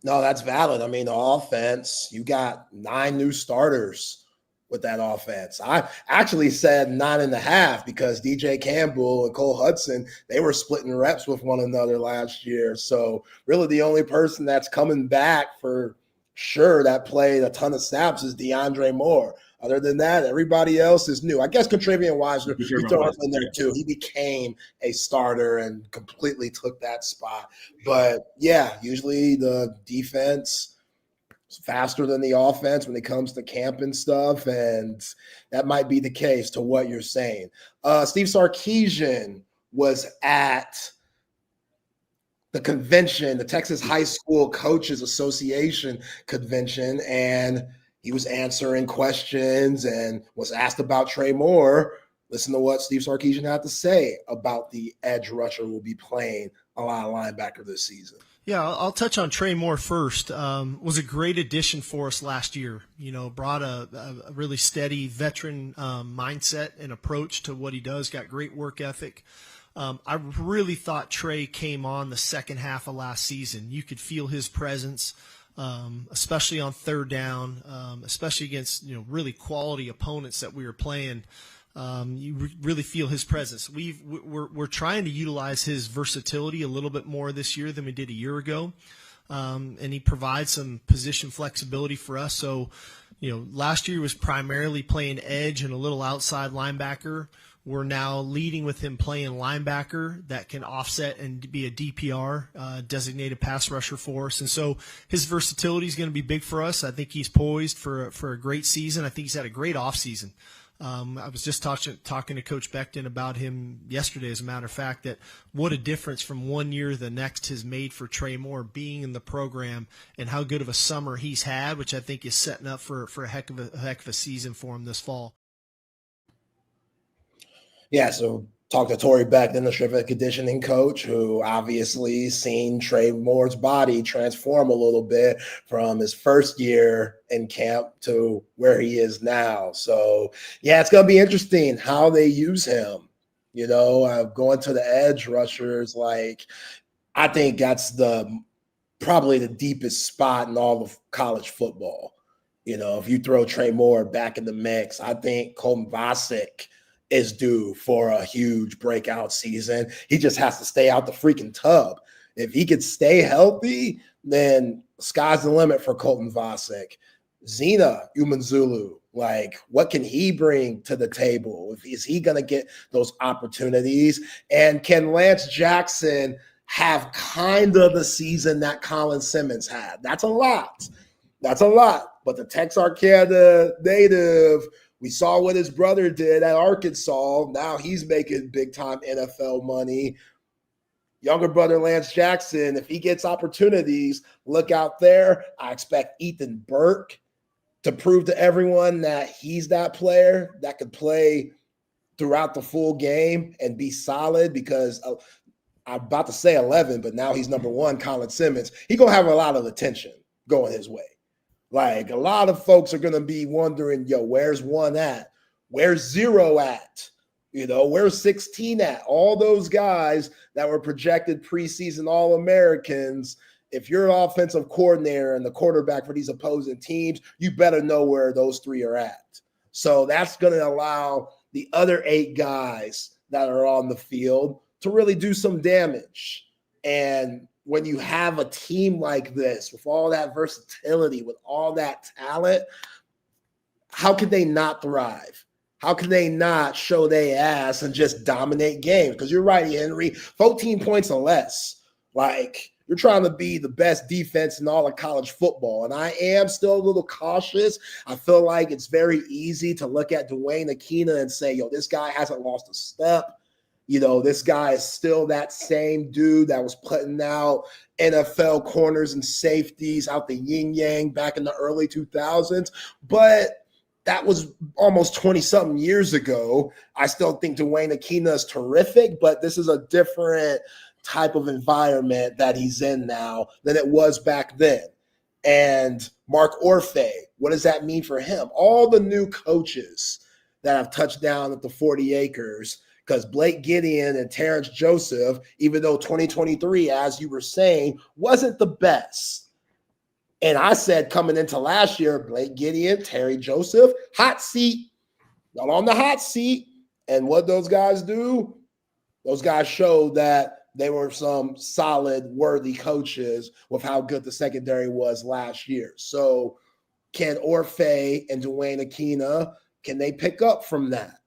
No, that's valid. I mean, the offense, you got 9 new starters with that offense. I actually said 9.5 because DJ Campbell and Cole Hudson, they were splitting reps with one another last year. So really the only person that's coming back for sure that played a ton of snaps is DeAndre Moore. Other than that, everybody else is new. I guess Contravian Wisener, you throw him in there too. He became a starter and completely took that spot. But yeah, usually the defense is faster than the offense when it comes to camp and stuff, and that might be the case to what you're saying. Steve Sarkisian was at the convention, the Texas High School Coaches Association convention, and he was answering questions and was asked about Trey Moore. Listen to what Steve Sarkisian had to say about the edge rusher who will be playing a lot of linebacker this season. Yeah, I'll touch on Trey Moore first. Was a great addition for us last year. You know, brought a really steady veteran mindset and approach to what he does, got great work ethic. I really thought Trey came on the second half of last season. You could feel his presence, especially on third down, especially against, you know, really quality opponents that we were playing. You really feel his presence. We're trying to utilize his versatility a little bit more this year than we did a year ago, and he provides some position flexibility for us. So, you know, last year was primarily playing edge and a little outside linebacker. We're now leading with him playing linebacker that can offset and be a DPR, designated pass rusher for us. And so his versatility is going to be big for us. I think he's poised for a great season. I think he's had a great offseason. I was just talking to Coach Becton about him yesterday, as a matter of fact, that what a difference from one year to the next has made for Trey Moore being in the program and how good of a summer he's had, which I think is setting up for a heck of a season for him this fall. Yeah, so talked to Torrey Becton, the strength and conditioning coach, who obviously seen Trey Moore's body transform a little bit from his first year in camp to where he is now. So, yeah, it's going to be interesting how they use him. You know, going to the edge rushers, like, I think that's probably the deepest spot in all of college football. You know, if you throw Trey Moore back in the mix, I think Colton Vasek is due for a huge breakout season. He just has to stay out the freaking tub. If he could stay healthy, then sky's the limit for Colton Vasek. Zena Umanzulu, like, what can he bring to the table? Is he going to get those opportunities? And can Lance Jackson have kind of the season that Colin Simmons had? That's a lot. That's a lot. But the Texarkana native, we saw what his brother did at Arkansas. Now he's making big-time NFL money. Younger brother Lance Jackson, if he gets opportunities, look out there. I expect Ethan Burke to prove to everyone that he's that player that could play throughout the full game and be solid, because I'm about to say 11, but now he's number 1, Colin Simmons. He's going to have a lot of attention going his way. Like, a lot of folks are going to be wondering, yo, where's 1 at? Where's 0 at? You know, where's 16 at? All those guys that were projected preseason All-Americans, if you're an offensive coordinator and the quarterback for these opposing teams, you better know where those 3 are at. So that's going to allow the other 8 guys that are on the field to really do some damage. And when you have a team like this, with all that versatility, with all that talent, how can they not thrive? How can they not show their ass and just dominate games? Because you're right, Henry, 14 points or less. Like, you're trying to be the best defense in all of college football. And I am still a little cautious. I feel like it's very easy to look at Dwayne Aquina and say, yo, this guy hasn't lost a step. You know, this guy is still that same dude that was putting out NFL corners and safeties out the yin-yang back in the early 2000s. But that was almost 20-something years ago. I still think Dwayne Aquina is terrific, but this is a different type of environment that he's in now than it was back then. And Mark Orfe, What does that mean for him? All the new coaches that have touched down at the 40 acres, because Blake Gideon and Terrence Joseph, even though 2023, as you were saying, wasn't the best. And I said coming into last year, Blake Gideon, Terry Joseph, hot seat, not on the hot seat. And what those guys do? Those guys showed that they were some solid, worthy coaches with how good the secondary was last year. So can Orfe and Dwayne Aquina, can they pick up from that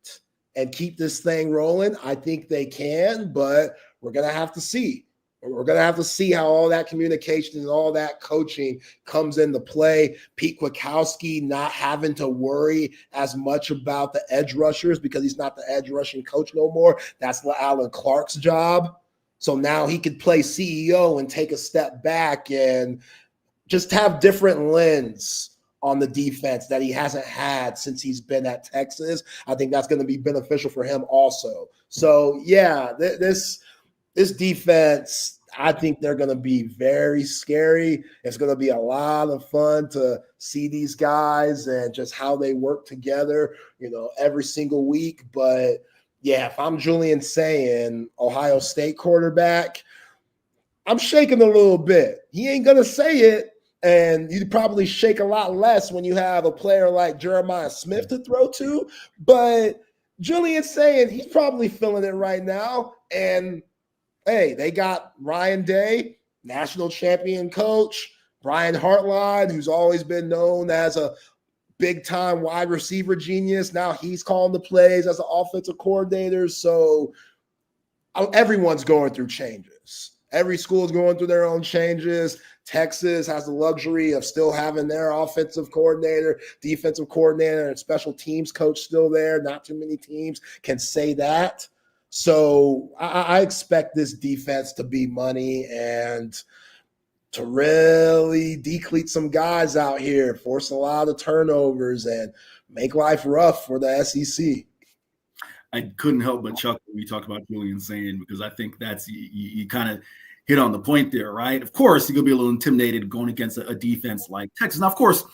and keep this thing rolling? I think they can, but we're going to have to see. We're going to have to see how all that communication and all that coaching comes into play. Pete Kwiatkowski not having to worry as much about the edge rushers because he's not the edge rushing coach no more. That's Alan Clark's job. So now he could play CEO and take a step back and just have different lens on the defense that he hasn't had since he's been at Texas. I think that's going to be beneficial for him also. So, yeah, this defense, I think they're going to be very scary. It's going to be a lot of fun to see these guys and just how they work together, every single week. But, yeah, if I'm Julian saying Ohio State quarterback, I'm shaking a little bit. He ain't going to say it. And you'd probably shake a lot less when you have a player like Jeremiah Smith to throw to. But Julian's saying he's probably feeling it right now. And, hey, they got Ryan Day, national champion coach, Brian Hartline, who's always been known as a big-time wide receiver genius. Now he's calling the plays as an offensive coordinator. So everyone's going through changes. Every school is going through their own changes. Texas has the luxury of still having their offensive coordinator, defensive coordinator, and special teams coach still there. Not too many teams can say that. So I expect this defense to be money and to really decleat some guys out here, force a lot of turnovers, and make life rough for the SEC. I couldn't help but chuckle when you talk about Julian saying, because I think that's you kind of hit on the point there, right? Of course, you're going to be a little intimidated going against a defense like Texas. Now, of course,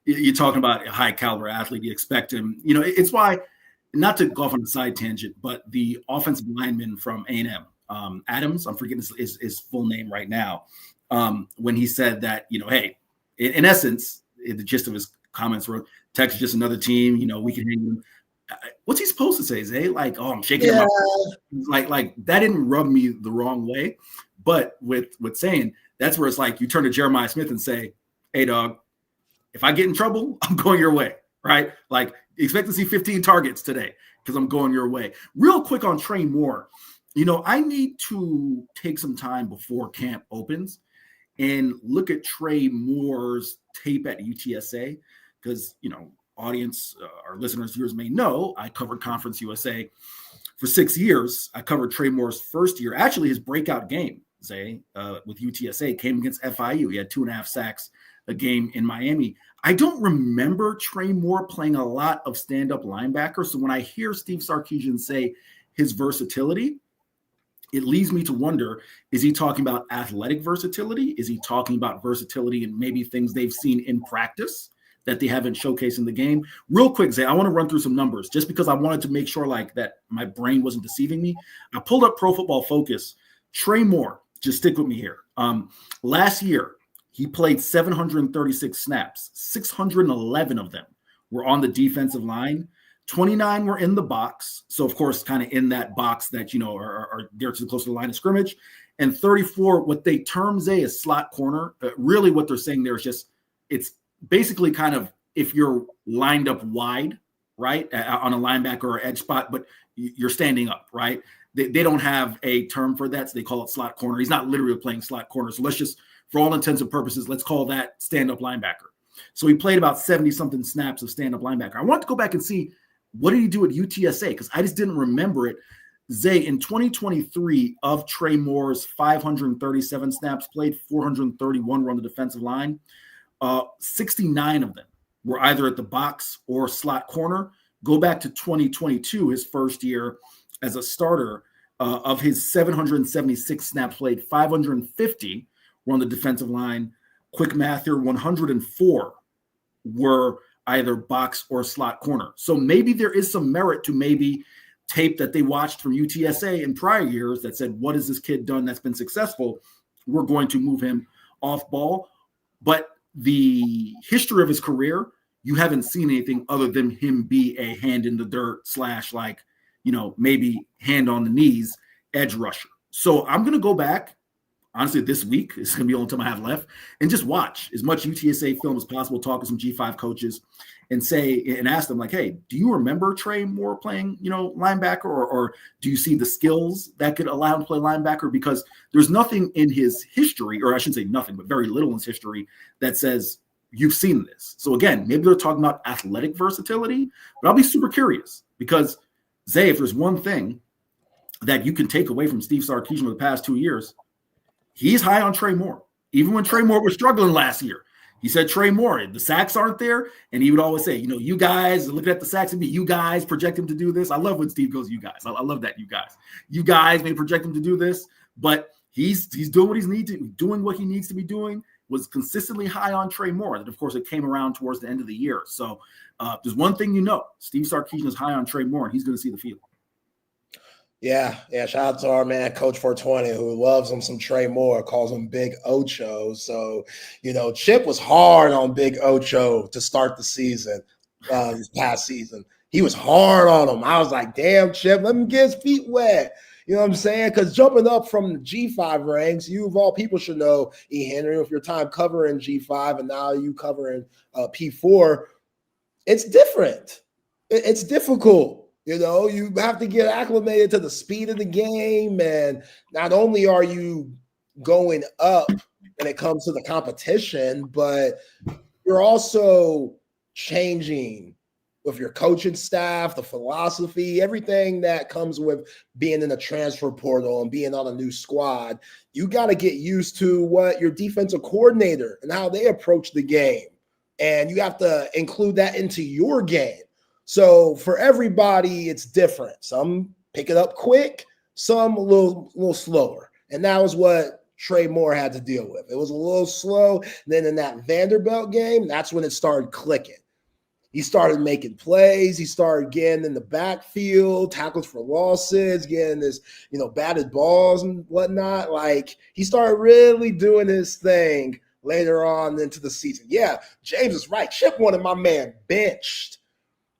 you're talking about a high-caliber athlete. You expect him. It's why, not to go off on a side tangent, but the offensive lineman from A&M, Adams, I'm forgetting his full name right now, when he said that, hey, in essence, the gist of his comments were, Texas is just another team, we can hang them. What's he supposed to say? Zay? Like, I'm shaking him up. Like that didn't rub me the wrong way. But with saying, that's where it's like you turn to Jeremiah Smith and say, hey, dog, if I get in trouble, I'm going your way, right? Like, expect to see 15 targets today because I'm going your way. Real quick on Trey Moore, I need to take some time before camp opens and look at Trey Moore's tape at UTSA because, audience, our listeners, viewers may know, I covered Conference USA for 6 years. I covered Trey Moore's first year. Actually, his breakout game, Zay, with UTSA came against FIU. He had 2.5 sacks a game in Miami. I don't remember Trey Moore playing a lot of stand-up linebacker. So when I hear Steve Sarkisian say his versatility, it leads me to wonder, is he talking about athletic versatility? Is he talking about versatility and maybe things they've seen in practice that they haven't showcased in the game? Real quick, Zay, I want to run through some numbers just because I wanted to make sure that my brain wasn't deceiving me. I pulled up Pro Football Focus. Trey Moore, just stick with me here. Last year, he played 736 snaps. 611 of them were on the defensive line. 29 were in the box. So, of course, kind of in that box that, are there to the close to the line of scrimmage. And 34, what they term, Zay, is slot corner. Really what they're saying there is just, it's basically kind of if you're lined up wide, right, on a linebacker or edge spot, but you're standing up, right? They don't have a term for that, so they call it slot corner. He's not literally playing slot corner. So let's just, for all intents and purposes, let's call that stand-up linebacker. So he played about 70-something snaps of stand-up linebacker. I want to go back and see what did he do at UTSA because I just didn't remember it. Zay, in 2023, of Trey Moore's 537 snaps played, 431 were on the defensive line. 69 of them were either at the box or slot corner. Go back to 2022, his first year as a starter. Of his 776 snaps played, 550 were on the defensive line. Quick math here, 104 were either box or slot corner. So maybe there is some merit to maybe tape that they watched from UTSA in prior years that said, what has this kid done that's been successful? We're going to move him off ball. But the history of his career, you haven't seen anything other than him be a hand in the dirt / maybe hand on the knees edge rusher. So I'm going to go back, honestly, this week. It's going to be the only time I have left, and just watch as much UTSA film as possible, talk to some G5 coaches and ask them, like, hey, do you remember Trey Moore playing, linebacker, or do you see the skills that could allow him to play linebacker? Because there's nothing in his history, or I shouldn't say nothing, but very little in his history that says you've seen this. So again, maybe they're talking about athletic versatility, but I'll be super curious because, Zay, if there's one thing that you can take away from Steve Sarkisian over the past 2 years, he's high on Trey Moore. Even when Trey Moore was struggling last year, he said, Trey Moore, the sacks aren't there. And he would always say, you guys, looking at the sacks, and you guys project him to do this. I love when Steve goes, you guys. I love that, you guys. You guys may project him to do this, but he's doing what he needs to be doing, was consistently high on Trey Moore. And of course, it came around towards the end of the year. So there's one thing Steve Sarkisian is high on Trey Moore, and he's going to see the field. Yeah. Shout out to our man, Coach 420, who loves him some Trey Moore, calls him Big Ocho. So, Chip was hard on Big Ocho to start the season, this past season. He was hard on him. I was like, damn, Chip, let him get his feet wet. You know what I'm saying? Because jumping up from the G5 ranks, you of all people should know, E. Henry, with your time covering G5 and now you covering P4, it's different. It's difficult. You have to get acclimated to the speed of the game. And not only are you going up when it comes to the competition, but you're also changing with your coaching staff, the philosophy, everything that comes with being in the transfer portal and being on a new squad. You got to get used to what your defensive coordinator and how they approach the game. And you have to include that into your game. So for everybody, it's different. Some pick it up quick, some a little slower. And that was what Trey Moore had to deal with. It was a little slow. Then in that Vanderbilt game, that's when it started clicking. He started making plays. He started getting in the backfield, tackles for losses, getting this, batted balls and whatnot. Like, he started really doing his thing later on into the season. Yeah, James is right. Chip wanted my man benched,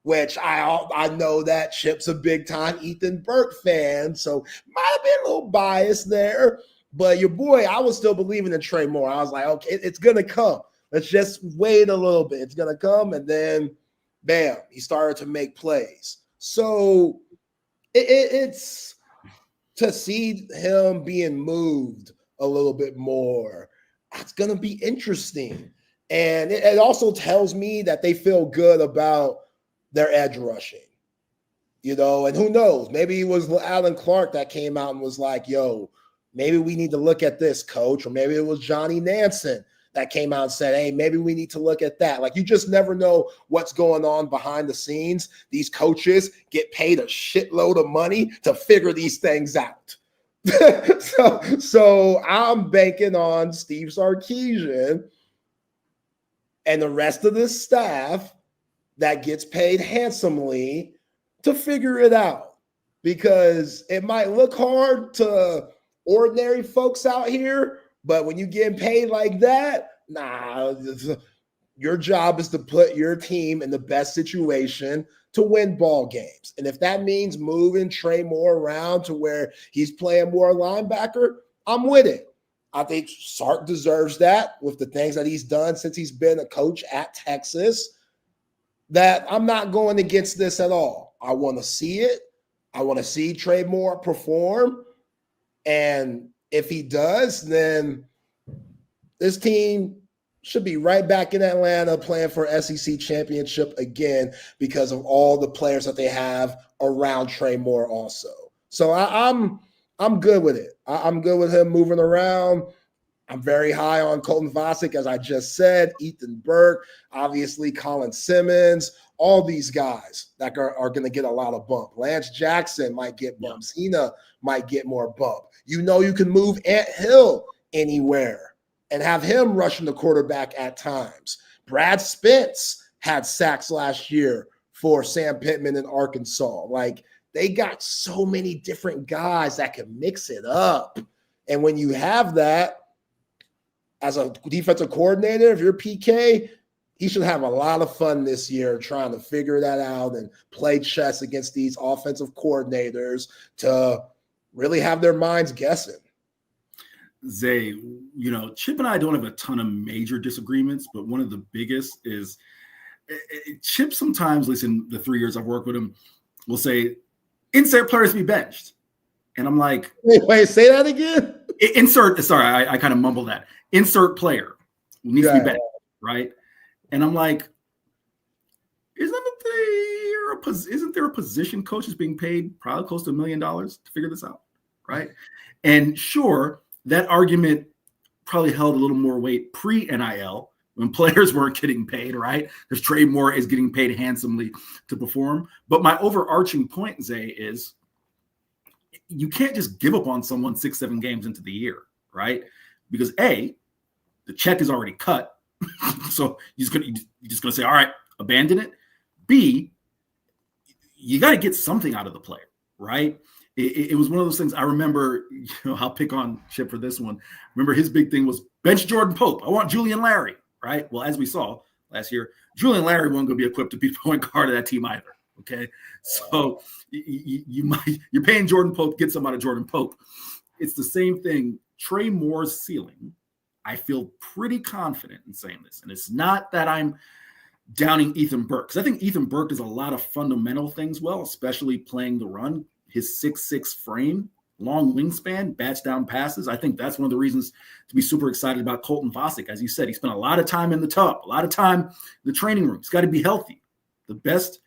which I know that Chip's a big-time Ethan Burke fan, so might have been a little biased there. But your boy, I was still believing in Trey Moore. I was like, okay, it's going to come. Let's just wait a little bit. It's going to come, and then, bam, he started to make plays. So it's to see him being moved a little bit more, that's going to be interesting. And it also tells me that they feel good about their edge rushing, and who knows, maybe it was Alan Clark that came out and was like, yo, maybe we need to look at this, coach. Or maybe it was Johnny Nansen that came out and said, hey, maybe we need to look at that. Like, you just never know what's going on behind the scenes. These coaches get paid a shitload of money to figure these things out. so I'm banking on Steve Sarkisian and the rest of this staff that gets paid handsomely to figure it out, because it might look hard to ordinary folks out here, but when you get paid like that, your job is to put your team in the best situation to win ball games. And if that means moving Trey Moore around to where he's playing more linebacker, I'm with it. I think Sark deserves that with the things that he's done since he's been a coach at Texas. That I'm not going against this at all. I want to see it. I want to see Trey Moore perform. And if he does, then this team should be right back in Atlanta playing for SEC championship again because of all the players that they have around Trey Moore also. So I'm good with it. I'm good with him moving around. I'm very high on Colton Vasek, as I just said, Ethan Burke, obviously Colin Simmons, all these guys that are going to get a lot of bump. Lance Jackson might get bumps. Hina might get more bump. You can move Ant Hill anywhere and have him rushing the quarterback at times Brad Spence had sacks last year for Sam Pittman in Arkansas. Like, they got so many different guys that can mix it up. And when you have that as a defensive coordinator, if you're PK, he should have a lot of fun this year trying to figure that out and play chess against these offensive coordinators to really have their minds guessing. Zay, Chip and I don't have a ton of major disagreements, but one of the biggest is Chip sometimes, listen, the 3 years I've worked with him, will say, insert players to be benched. And I'm like, wait, say that again? I kind of mumbled that. Insert player needs to be benched, right? And I'm like, isn't there a position coach is being paid probably close to $1 million to figure this out, right? And sure, that argument probably held a little more weight pre-NIL when players weren't getting paid, right? Because Trey Moore is getting paid handsomely to perform. But my overarching point, Zay, is you can't just give up on someone 6-7 games into the year, right? Because A, the check is already cut. So you're just gonna say, all right, abandon it. B, you got to get something out of the player, right? It was one of those things. I remember, I'll pick on Chip for this one. Remember, his big thing was bench Jordan Pope. I want Julian Larry, right? Well, as we saw last year, Julian Larry wasn't going to be equipped to be the point guard of that team either. Okay, so you're paying Jordan Pope, get some out of Jordan Pope. It's the same thing. Trey Moore's ceiling, I feel pretty confident in saying this, and it's not that I'm downing Ethan Burke, because I think Ethan Burke does a lot of fundamental things well, especially playing the run. His 6'6" frame, long wingspan, bats down passes. I think that's one of the reasons to be super excited about Colton Vasek. As you said, he spent a lot of time in the tub, a lot of time in the training room. He's got to be healthy. The best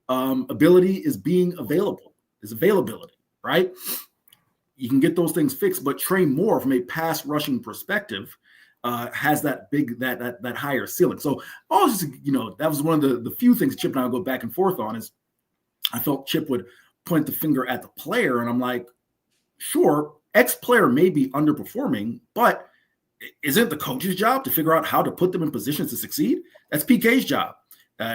ability is availability, right? You can get those things fixed, but Trey Moore, from a pass rushing perspective, has that higher ceiling. So that was one of the few things Chip and I would go back and forth on. Is I felt Chip would point the finger at the player, and I'm like, sure, X player may be underperforming, but isn't the coach's job to figure out how to put them in positions to succeed? That's PK's job.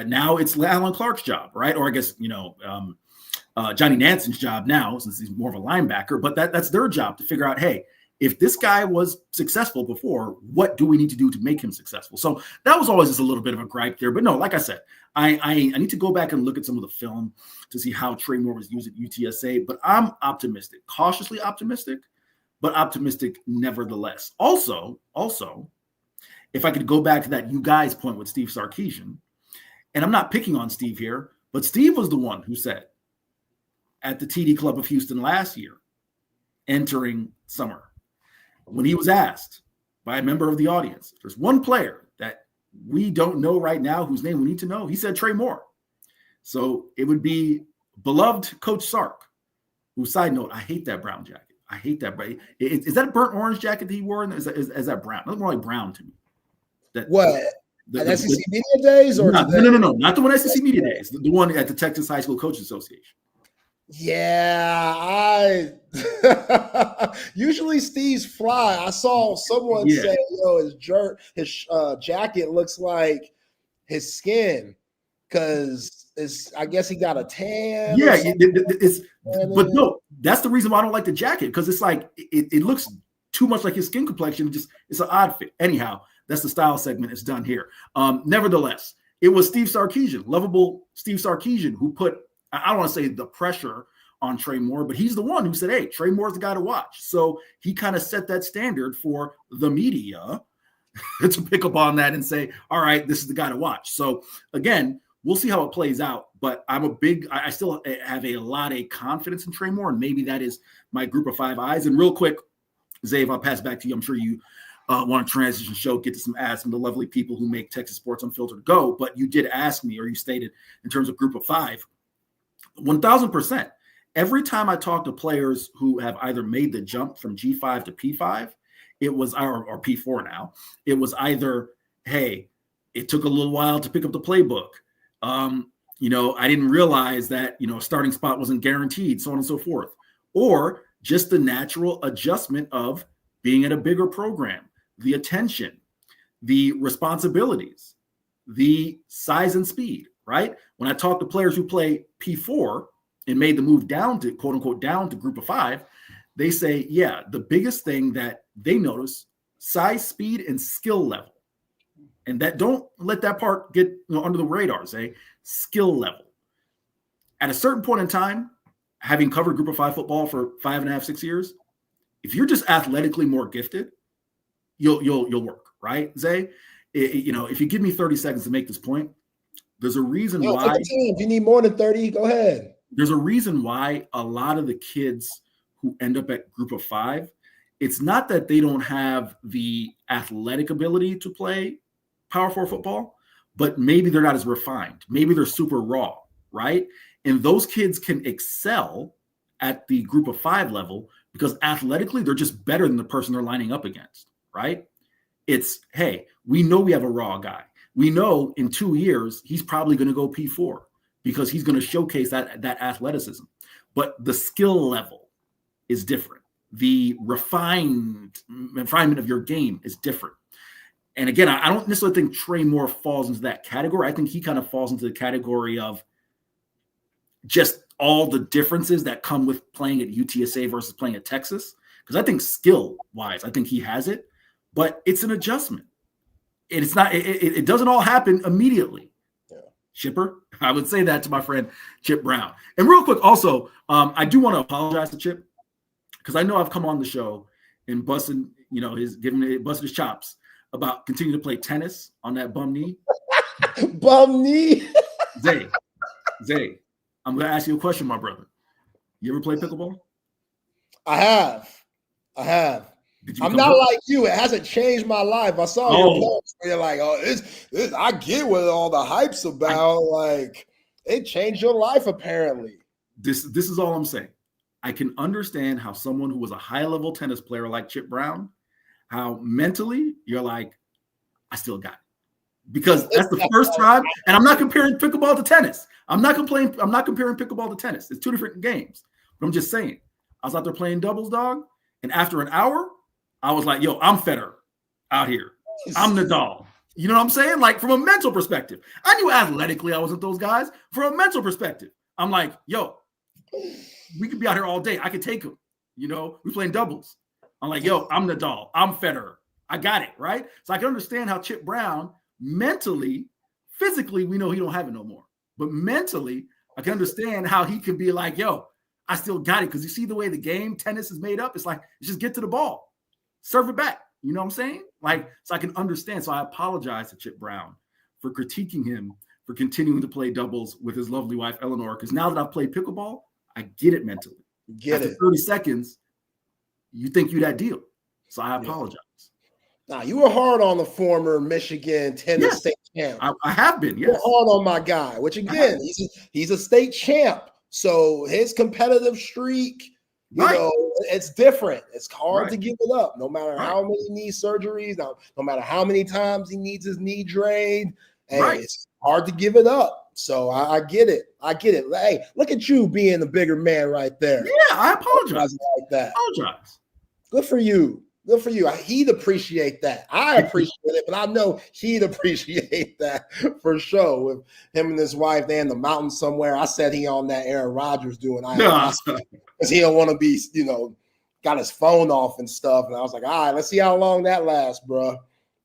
Now it's Alan Clark's job, right? Or I guess Johnny Nanson's job now, since he's more of a linebacker. But that's their job to figure out, hey, if this guy was successful before, what do we need to do to make him successful? So that was always just a little bit of a gripe there. But no, like I said, I need to go back and look at some of the film to see how Trey Moore was used at UTSA. But I'm optimistic, cautiously optimistic, but optimistic nevertheless. Also, if I could go back to that you guys point with Steve Sarkisian, and I'm not picking on Steve here, but Steve was the one who said at the TD Club of Houston last year, entering summer, when he was asked by a member of the audience, there's one player that we don't know right now whose name we need to know. He said Trey Moore. So it would be beloved Coach Sark, who, side note, I hate that brown jacket. I hate that. Is that a burnt orange jacket that he wore? Is that brown? That's more like brown to me. At SEC Media Days? Or no, not the one at SEC Media Days. The one at the Texas High School Coaches Association. Yeah, usually Steve's fly. I saw someone say, his jacket looks like his skin because I guess he got a tan. Yeah, but no, that's the reason why I don't like the jacket, because it's like it looks too much like his skin complexion. It's an odd fit. Anyhow, that's the style segment. It's done here. Nevertheless, it was Steve Sarkisian, lovable Steve Sarkisian, who put, I don't want to say the pressure on Trey Moore, but he's the one who said, hey, Trey Moore's the guy to watch. So he kind of set that standard for the media to pick up on that and say, all right, this is the guy to watch. So again, we'll see how it plays out, but I still have a lot of confidence in Trey Moore, and maybe that is my group of five eyes. And real quick, Zay, I'll pass back to you. I'm sure you want to transition show, get to some ads from the lovely people who make Texas Sports Unfiltered go, but you did ask me, or you stated in terms of group of five, 1,000%. Every time I talk to players who have either made the jump from G5 to P5, it was, or P4 now, it was either, hey, it took a little while to pick up the playbook. I didn't realize that, a starting spot wasn't guaranteed, so on and so forth. Or just the natural adjustment of being at a bigger program, the attention, the responsibilities. the size and speed, right? When I talk to players who play P4 and made the move down to, quote unquote, down to group of 5, they say, yeah, the biggest thing that they notice, size, speed, and skill level. And that, don't let that part get under the radar, say skill level. At a certain point in time, having covered group of 5 football for 5.5, 6 years, if you're just athletically more gifted, you'll work, right, Zay? If you give me 30 seconds to make this point, there's a reason why. If you need more than 30, go ahead. There's a reason why a lot of the kids who end up at group of 5, it's not that they don't have the athletic ability to play Power 4 football, but maybe they're not as refined. Maybe they're super raw, right? And those kids can excel at the group of 5 level because athletically they're just better than the person they're lining up against, right? It's, hey, we know we have a raw guy. We know in 2 years he's probably going to go P4 because he's going to showcase that athleticism. But the skill level is different. The refinement of your game is different. And again, I don't necessarily think Trey Moore falls into that category. I think he kind of falls into the category of just all the differences that come with playing at UTSA versus playing at Texas. Because I think skill-wise, I think he has it, but it's an adjustment. It's not. It doesn't all happen immediately. Yeah. Chipper, I would say that to my friend Chip Brown. And real quick, also, I do want to apologize to Chip because I know I've come on the show and busted his chops about continuing to play tennis on that bum knee. Bum knee. Zay, I'm going to ask you a question, my brother. You ever play pickleball? I have. I'm not like you. It hasn't changed my life. I saw your post where you're like, oh, this, I get what all the hype's about. Like, it changed your life, apparently. This is all I'm saying. I can understand how someone who was a high-level tennis player like Chip Brown, how mentally you're like, I still got it. Because that's the first time, and I'm not comparing pickleball to tennis. I'm not comparing pickleball to tennis. It's 2 different games. But I'm just saying, I was out there playing doubles, dog, and after an hour, I was like, yo, I'm Federer out here. I'm Nadal. You know what I'm saying? Like, from a mental perspective. I knew athletically I wasn't those guys. From a mental perspective, I'm like, yo, we could be out here all day. I could take him. We're playing doubles. I'm like, yo, I'm Nadal. I'm Federer. I got it, right? So I can understand how Chip Brown mentally, physically, we know he don't have it no more. But mentally, I can understand how he can be like, yo, I still got it. Because you see the way the game, tennis is made up. It's like, just get to the ball. Serve it back. You know what I'm saying? Like, so I can understand. So I apologize to Chip Brown for critiquing him for continuing to play doubles with his lovely wife, Eleanor. Because now that I've played pickleball, I get it mentally. After 30 seconds, you think you're that deal. So I apologize. Now, you were hard on the former Michigan tennis state champ. I have been, yes. You're hard on my guy, which again, he's a state champ. So his competitive streak, you know, it's different. It's hard to give it up, no matter how many knee surgeries, no matter how many times he needs his knee drained. Hey, it's hard to give it up. So I get it. Hey, look at you being the bigger man right there. Yeah, I apologize. Like that. Apologize. Good for you. Good for you. He'd appreciate that. I appreciate it, but I know he'd appreciate that for sure. With him and his wife, they're in the mountains somewhere. I said he on that Aaron Rodgers doing because he don't want to be, got his phone off and stuff. And I was like, all right, let's see how long that lasts, bro.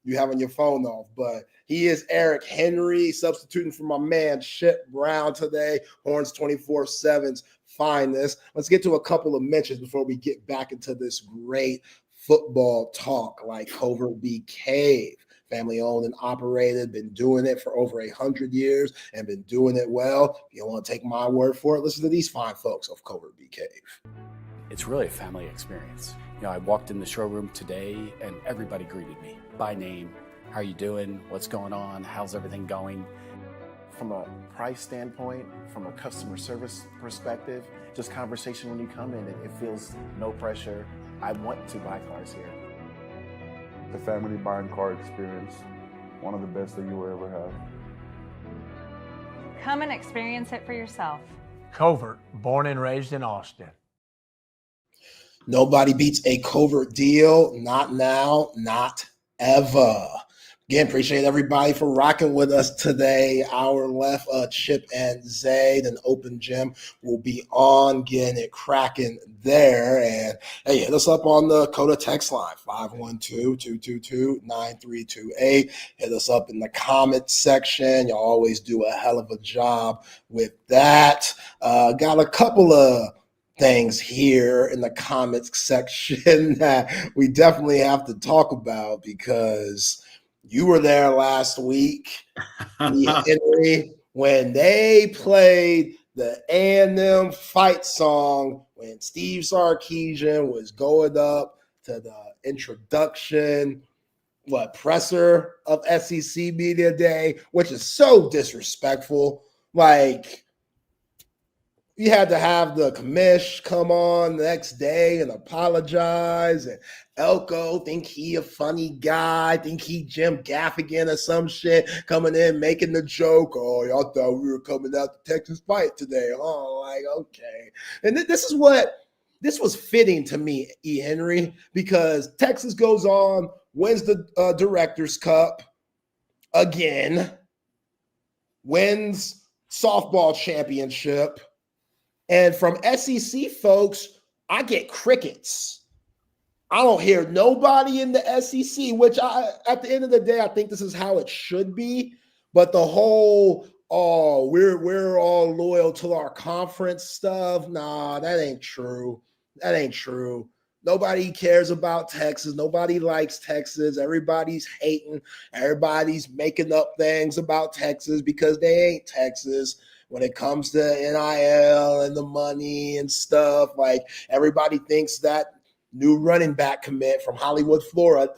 You having your phone off. But he is Eric Henry, substituting for my man Chip Brown today. Horns 24/7's finest. Let's get to a couple of mentions before we get back into this great football talk, like Covert B Cave, family owned and operated, been doing it for over 100 years and been doing it well. If you don't want to take my word for it, listen to these fine folks of Covert B Cave. It's really a family experience. I walked in the showroom today and everybody greeted me by name. How are you doing? What's going on? How's everything going? From a price standpoint, from a customer service perspective, just conversation when you come in, it feels no pressure. I want to buy cars here. The family buying car experience, one of the best that you will ever have. Come and experience it for yourself. Covert, born and raised in Austin. Nobody beats a Covert deal. Not now, not ever. Again, appreciate everybody for rocking with us today. Hour left, Chip and Zay, then Open Gym will be on, getting it cracking there. And hey, hit us up on the Coda text line, 512-222-9328. Hit us up in the comments section. Y'all always do a hell of a job with that. Got a couple of things here in the comments section that we definitely have to talk about, because you were there last week, Henry, when they played the A&M fight song, when Steve Sarkisian was going up to the introduction, presser of SEC Media Day, which is so disrespectful. Like, you had to have the commish come on the next day and apologize. And Elko think he a funny guy, think he Jim Gaffigan or some shit, coming in making the joke. Oh, y'all thought we were coming out to Texas fight today. Oh, like, okay. And this was fitting to me, E. Henry, because Texas goes on, wins the Directors Cup again, wins softball championship. And from SEC folks, I get crickets. I don't hear nobody in the SEC, which at the end of the day, I think this is how it should be. But the whole, oh, we're all loyal to our conference stuff, nah, that ain't true. That ain't true. Nobody cares about Texas. Nobody likes Texas. Everybody's hating. Everybody's making up things about Texas because they ain't Texas. When it comes to NIL and the money and stuff, like, everybody thinks that new running back commit from Hollywood, Florida,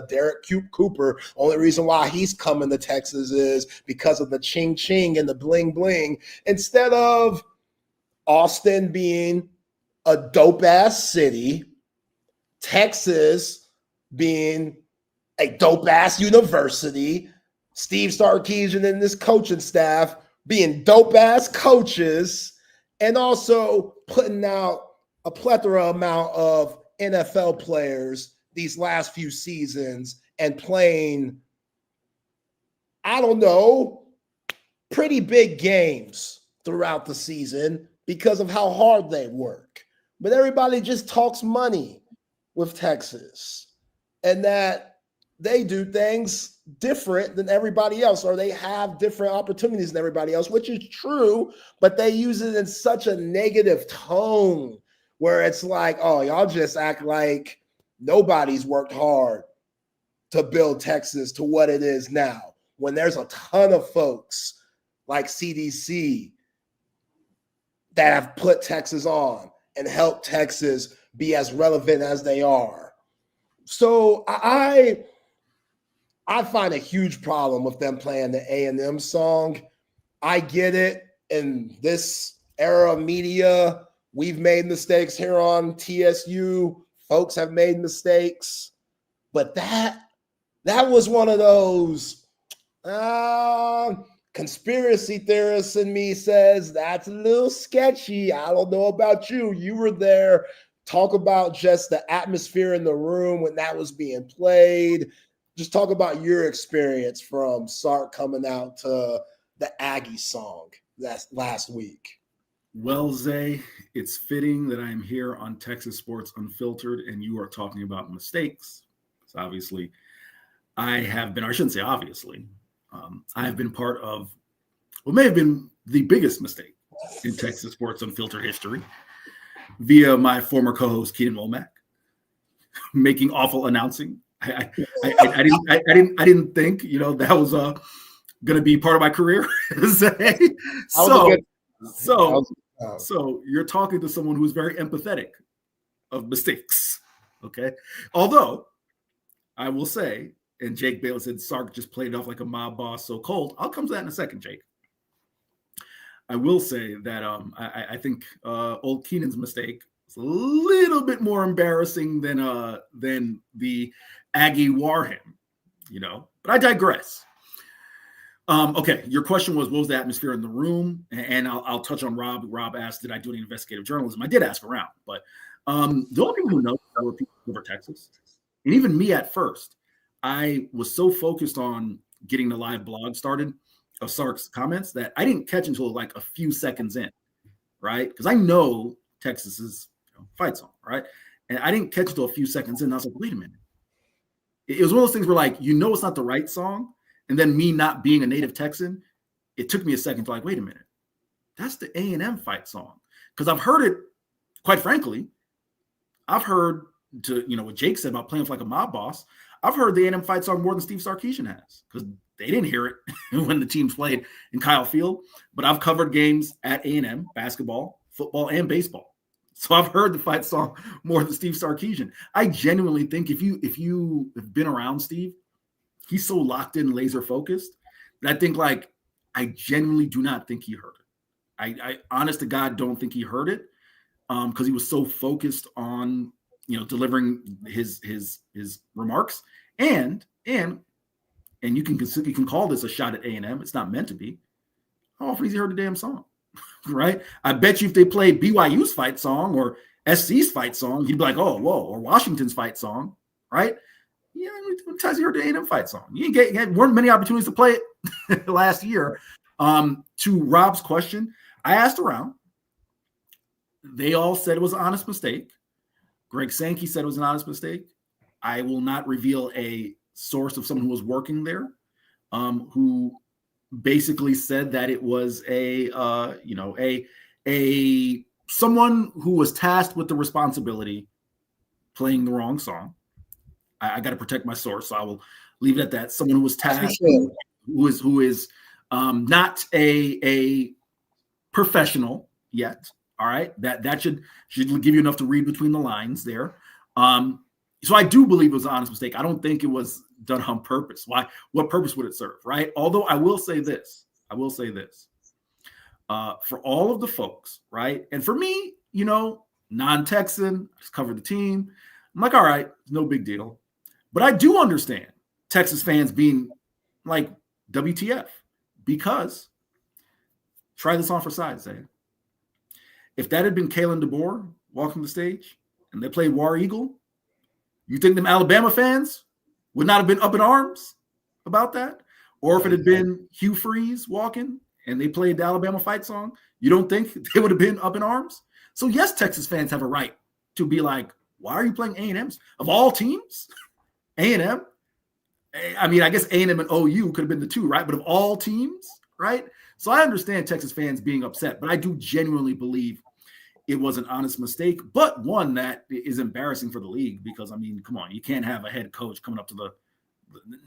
Derrek Cooper, only reason why he's coming to Texas is because of the ching ching and the bling bling, instead of Austin being a dope ass city, Texas being a dope ass university, Steve Sarkisian and this coaching staff being dope-ass coaches, and also putting out a plethora amount of NFL players these last few seasons and playing, I don't know, pretty big games throughout the season because of how hard they work. But everybody just talks money with Texas, and that they do things different than everybody else, or they have different opportunities than everybody else, which is true, but they use it in such a negative tone where it's like, oh, y'all just act like nobody's worked hard to build Texas to what it is now, when there's a ton of folks like CDC that have put Texas on and helped Texas be as relevant as they are. So I find a huge problem with them playing the A&M song. I get it. In this era of media, we've made mistakes here on TSU. Folks have made mistakes. But that was one of those conspiracy theorists in me says that's a little sketchy. I don't know about you. You were there. Talk about just the atmosphere in the room when that was being played. Just talk about your experience from Sark coming out to the Aggie song last week. Well, Zay, it's fitting that I'm here on Texas Sports Unfiltered and you are talking about mistakes. So obviously, I shouldn't say obviously, I have been part of what may have been the biggest mistake in Texas Sports Unfiltered history via my former co-host, Keenan Womack, making awful announcing. I didn't think, that was going to be part of my career. So you're talking to someone who's very empathetic of mistakes. Okay. Although I will say, and Jake Baylor said Sark just played off like a mob boss so cold. I'll come to that in a second, Jake. I will say that I think old Keenan's mistake is a little bit more embarrassing than the Aggie Warham, but I digress. Okay, your question was, what was the atmosphere in the room? And I'll touch on Rob. Rob asked, did I do any investigative journalism? I did ask around, but the only people who know were people over Texas. And even me at first, I was so focused on getting the live blog started of Sark's comments that I didn't catch until like a few seconds in, right? Because I know Texas's fight song, right? And I didn't catch until a few seconds in. And I was like, wait a minute. It was one of those things where, like, it's not the right song. And then me not being a native Texan, it took me a second to like, wait a minute. That's the A&M fight song. Because I've heard it, quite frankly, I've heard what Jake said about playing for like a mob boss. I've heard the A&M fight song more than Steve Sarkisian has because they didn't hear it when the teams played in Kyle Field. But I've covered games at A&M, basketball, football, and baseball. So I've heard the fight song more than Steve Sarkisian. I genuinely think if you have been around Steve, he's so locked in, laser focused, that I think I genuinely do not think he heard it. I honest to God don't think he heard it because he was so focused on delivering his remarks and you can call this a shot at A&M. It's not meant to be. How often has he heard the damn song? Right? I bet you if they played BYU's fight song or SC's fight song, he'd be like, oh, whoa, or Washington's fight song, right? Yeah, times he heard the A&M fight song. Weren't many opportunities to play it last year. To Rob's question, I asked around. They all said it was an honest mistake. Greg Sankey said it was an honest mistake. I will not reveal a source of someone who was working there, who basically said that it was someone who was tasked with the responsibility playing the wrong song. I got to protect my source, so I will leave it at that. Someone who was tasked, who is not a professional yet. All right, that should give you enough to read between the lines there. So I do believe it was an honest mistake. I don't think it was done on purpose. Why? What purpose would it serve, right? Although I will say this. For all of the folks, right? And for me, non-Texan, I just covered the team. I'm like, all right, no big deal. But I do understand Texas fans being like, WTF, because try this on for size, Zay. If that had been Kalen DeBoer walking the stage and they played War Eagle, you think them Alabama fans would not have been up in arms about that? Or if it had been Hugh Freeze walking and they played the Alabama fight song, you don't think they would have been up in arms? So yes, Texas fans have a right to be like, why are you playing A&M's? Of all teams, A&M? I mean, I guess A&M and OU could have been the two, right? But of all teams, right? So I understand Texas fans being upset, but I do genuinely believe it was an honest mistake, but one that is embarrassing for the league because, I mean, come on, you can't have a head coach coming up to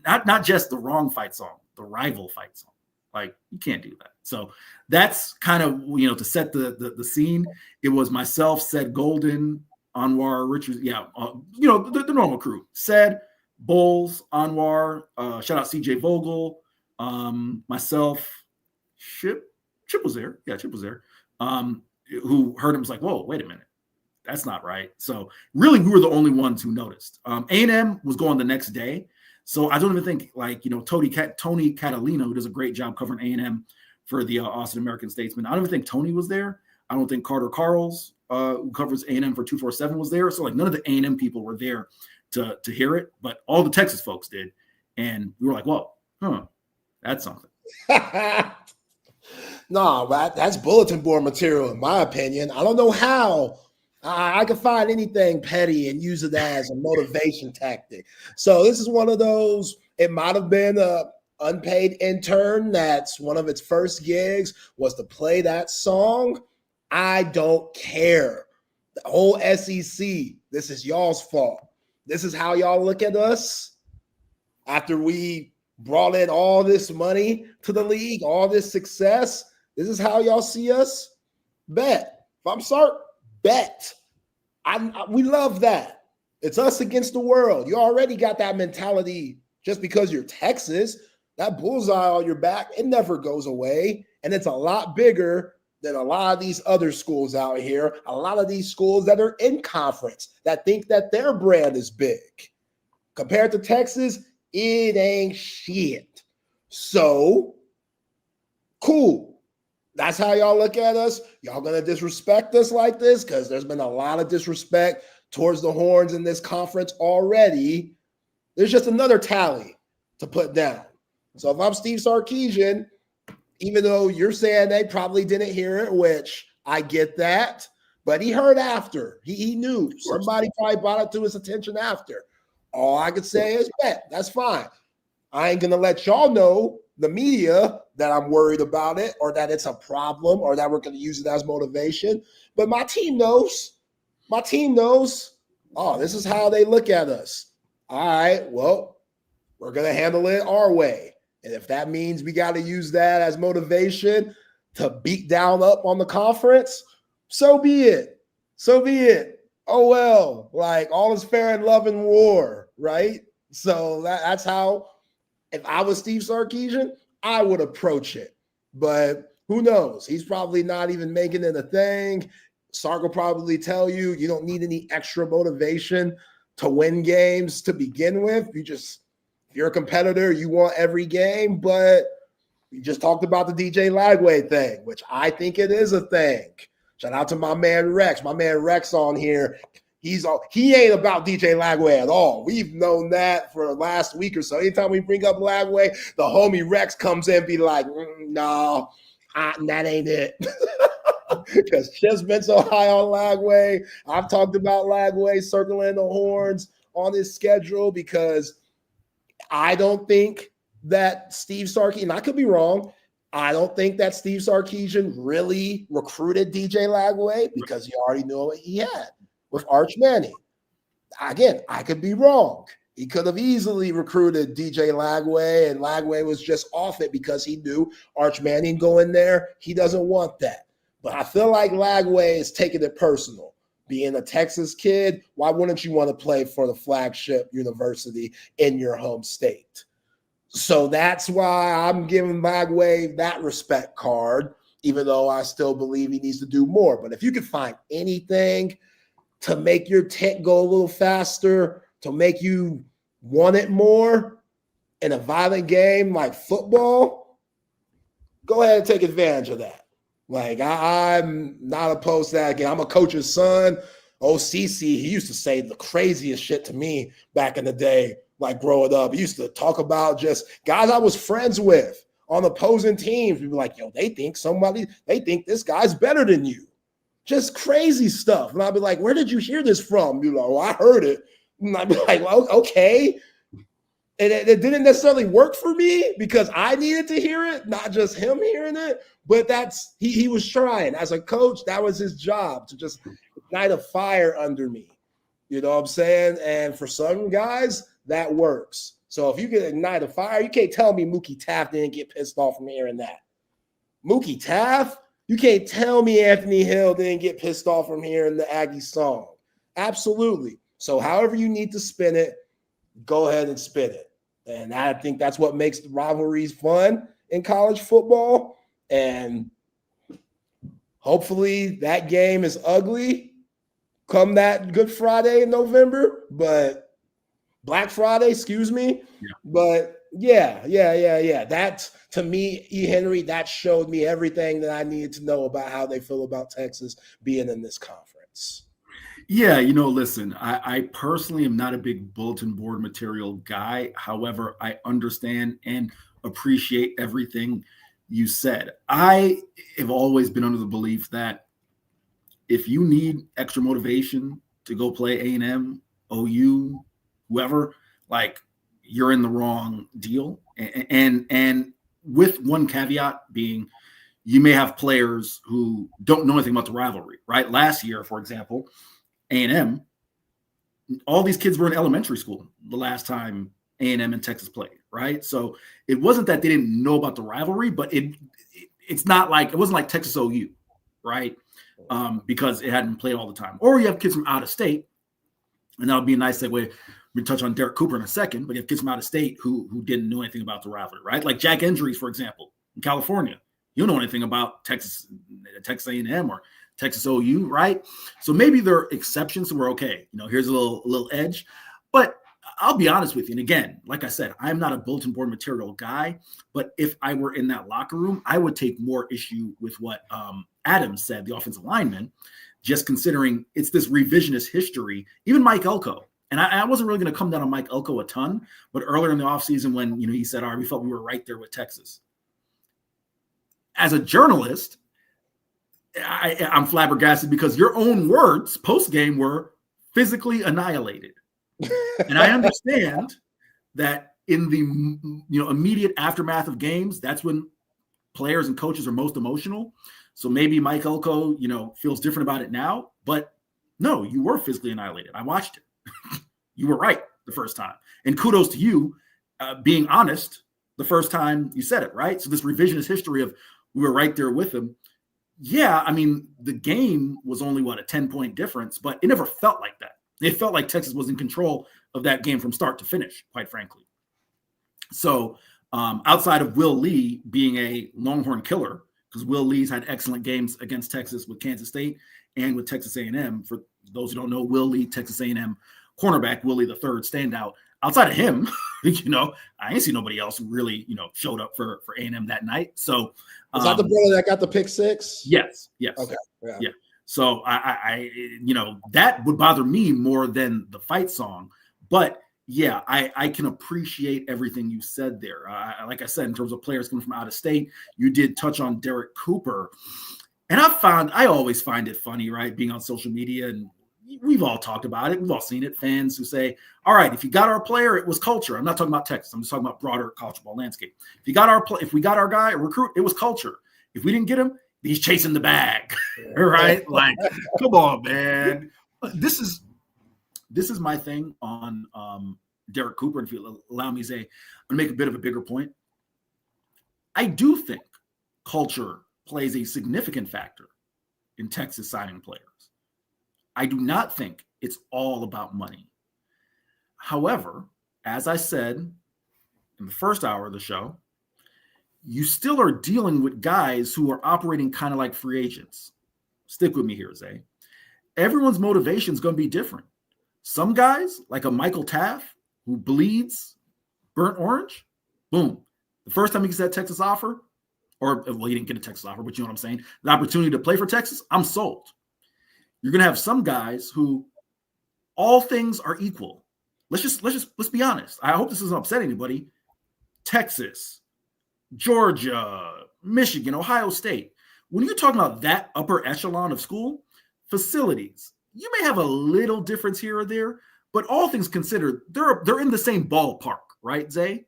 not just the wrong fight song, the rival fight song. Like, you can't do that. So that's kind of, to set the scene. It was myself, Said Golden, Anwar, Richards, the normal crew. Said, Bowles, Anwar, shout out CJ Vogel, myself, Chip was there. Yeah, Chip was there. Who heard him was like, whoa, wait a minute. That's not right. So really, we were the only ones who noticed. A&M was going the next day. So I don't even think Tony Catalino, who does a great job covering A&M for the Austin American Statesman. I don't even think Tony was there. I don't think Carter Carls, who covers A&M for 247, was there. So none of the A&M people were there to hear it, but all the Texas folks did. And we were like, whoa, that's something. No, that's bulletin board material, in my opinion. I don't know how I can find anything petty and use it as a motivation tactic. So this is one of those, it might have been a unpaid intern that's one of its first gigs was to play that song. I don't care. The whole SEC, this is y'all's fault. This is how y'all look at us after we brought in all this money to the league, all this success. This is how y'all see us? Bet. If I'm sorry, bet. We love that. It's us against the world. You already got that mentality just because you're Texas. That bullseye on your back, it never goes away. And it's a lot bigger than a lot of these other schools out here. A lot of these schools that are in conference that think that their brand is big. Compared to Texas, it ain't shit. So, cool. That's how y'all look at us. Y'all going to disrespect us like this? Because there's been a lot of disrespect towards the Horns in this conference already. There's just another tally to put down. So if I'm Steve Sarkisian, even though you're saying they probably didn't hear it, which I get that, but he heard after. He knew. Somebody probably brought it to his attention after. All I could say is, bet, that's fine. I ain't going to let y'all know, the media, that I'm worried about it or that it's a problem or that we're going to use it as motivation. But my team knows. My team knows, oh, this is how they look at us. All right, well, we're going to handle it our way. And if that means we got to use that as motivation to beat down up on the conference, so be it. So be it. Oh, well, like all is fair in love and war, right? So that's how, if I was Steve Sarkisian, I would approach it. But who knows? He's probably not even making it a thing. Sark will probably tell you, you don't need any extra motivation to win games to begin with. If you're a competitor, you want every game. But we just talked about the DJ Lagway thing, which I think it is a thing. Shout out to my man Rex. My man Rex on here. He ain't about DJ Lagway at all. We've known that for the last week or so. Anytime we bring up Lagway, the homie Rex comes in and be like, no, that ain't it. Because Chip's been so high on Lagway. I've talked about Lagway circling the horns on his schedule because I don't think that Steve Sarkisian, and I could be wrong, I don't think that Steve Sarkisian really recruited DJ Lagway because he already knew what he had with Arch Manning. Again, I could be wrong. He could have easily recruited DJ Lagway, and Lagway was just off it because he knew Arch Manning going there. He doesn't want that. But I feel like Lagway is taking it personal. Being a Texas kid, why wouldn't you want to play for the flagship university in your home state? So that's why I'm giving Lagway that respect card, even though I still believe he needs to do more. But if you could find anything to make your tent go a little faster, to make you want it more in a violent game like football, go ahead and take advantage of that. Like, I'm not opposed to that. Again, I'm a coach's son. OCC, he used to say the craziest shit to me back in the day, like growing up. He used to talk about just guys I was friends with on opposing teams. We'd be like, yo, they think this guy's better than you. Just crazy stuff. And I'd be like, where did you hear this from? You're like, well, I heard it. And I'd be like, well, okay. And it didn't necessarily work for me because I needed to hear it, not just him hearing it. But he was trying. As a coach, that was his job, to just ignite a fire under me. You know what I'm saying? And for some guys, that works. So if you can ignite a fire, you can't tell me Mookie Taft didn't get pissed off from hearing that. Mookie Taft? You can't tell me Anthony Hill didn't get pissed off from hearing the Aggie song. Absolutely. So however you need to spin it, go ahead and spin it. And I think that's what makes the rivalries fun in college football. And hopefully that game is ugly come that Good Friday in November, but Black Friday, excuse me. Yeah. But yeah. That, to me, E. Henry, that showed me everything that I needed to know about how they feel about Texas being in this conference. Yeah, listen, I personally am not a big bulletin board material guy. However, I understand and appreciate everything you said. I have always been under the belief that if you need extra motivation to go play A&M, OU, whoever, like, you're in the wrong deal. And with one caveat being, you may have players who don't know anything about the rivalry, right? Last year, for example, A&M, all these kids were in elementary school the last time A&M and Texas played, right? So it wasn't that they didn't know about the rivalry, but it's not like, it wasn't like Texas OU, right? Because it hadn't played all the time. Or you have kids from out of state, and that'll be a nice segue. We'll touch on Derrek Cooper in a second, but you have kids from out of state who didn't know anything about the rivalry, right? Like Jack Endries, for example, in California. You don't know anything about Texas A&M or Texas OU, right? So maybe there are exceptions where, okay, here's a little edge. But I'll be honest with you. And again, like I said, I'm not a bulletin board material guy, but if I were in that locker room, I would take more issue with what Adams said, the offensive lineman, just considering it's this revisionist history. Even Mike Elko, And I wasn't really going to come down on Mike Elko a ton, but earlier in the offseason when, he said, all right, we felt we were right there with Texas. As a journalist, I'm flabbergasted because your own words post-game were physically annihilated. And I understand that in the immediate aftermath of games, that's when players and coaches are most emotional. So maybe Mike Elko, feels different about it now. But no, you were physically annihilated. I watched it. You were right the first time. And kudos to you being honest the first time you said it, right? So this revisionist history of we were right there with him. Yeah, I mean, the game was only, a 10-point difference, but it never felt like that. It felt like Texas was in control of that game from start to finish, quite frankly. So outside of Will Lee being a Longhorn killer, because Will Lee's had excellent games against Texas with Kansas State and with Texas A&M. For those who don't know, Will Lee, Texas A&M cornerback, Will Lee the third standout. Outside of him, I ain't see nobody else who really, showed up for A&M that night. So is that the brother that got the pick six? Yes. Okay. Yeah. So I that would bother me more than the fight song. But yeah, I can appreciate everything you said there. Like I said, in terms of players coming from out of state, you did touch on Derrek Cooper. And I always find it funny, right? Being on social media, and we've all talked about it. We've all seen it. Fans who say, all right, if you got our player, it was culture. I'm not talking about Texas. I'm just talking about broader college ball landscape. If we got our guy, a recruit, it was culture. If we didn't get him, he's chasing the bag, right? Like, come on, man. This is my thing on Derrek Cooper. And if you allow me to say, I'm going to make a bit of a bigger point. I do think culture plays a significant factor in Texas signing players. I do not think it's all about money. However, as I said in the first hour of the show, you still are dealing with guys who are operating kind of like free agents. Stick with me here, Zay. Everyone's motivation is going to be different. Some guys, like a Michael Taft, who bleeds burnt orange, boom. The first time he gets that Texas offer, he didn't get a Texas offer, but you know what I'm saying? The opportunity to play for Texas, I'm sold. You're going to have some guys who all things are equal. Let's be honest. I hope this doesn't upset anybody. Texas, Georgia, Michigan, Ohio State. When you're talking about that upper echelon of school, facilities, you may have a little difference here or there, but all things considered, they're in the same ballpark, right, Zay?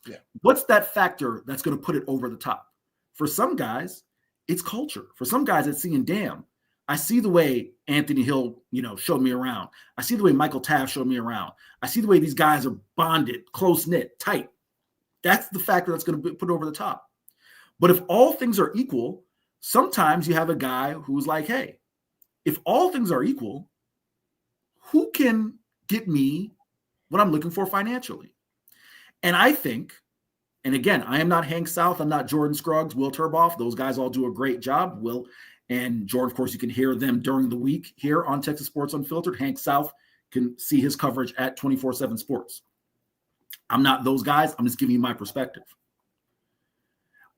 Yeah. What's that factor that's going to put it over the top? For some guys, it's culture. For some guys, it's seeing, damn, I see the way Anthony Hill, showed me around. I see the way Michael Taft showed me around. I see the way these guys are bonded, close-knit, tight. That's the factor that's going to put it over the top. But if all things are equal, sometimes you have a guy who's like, hey, if all things are equal, who can get me what I'm looking for financially? And I think, and again, I am not Hank South. I'm not Jordan Scruggs, Will Turboff. Those guys all do a great job. Will and Jordan, of course, you can hear them during the week here on Texas Sports Unfiltered. Hank South can see his coverage at 24/7 Sports. I'm not those guys. I'm just giving you my perspective.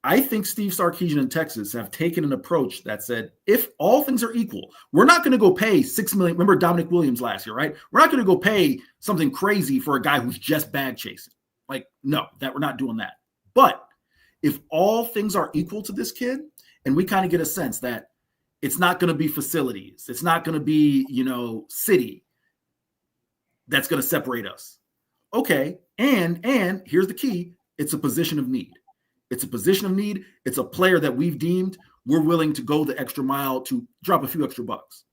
I think Steve Sarkisian and Texas have taken an approach that said, if all things are equal, we're not going to go pay $6 million. Remember Dominic Williams last year, right? We're not going to go pay something crazy for a guy who's just bag chasing. Like, no, that we're not doing that. But if all things are equal to this kid, and we kind of get a sense that it's not going to be facilities, it's not going to be, city that's going to separate us. Okay. And here's the key. It's a position of need. It's a position of need. It's a player that we've deemed we're willing to go the extra mile to drop a few extra bucks.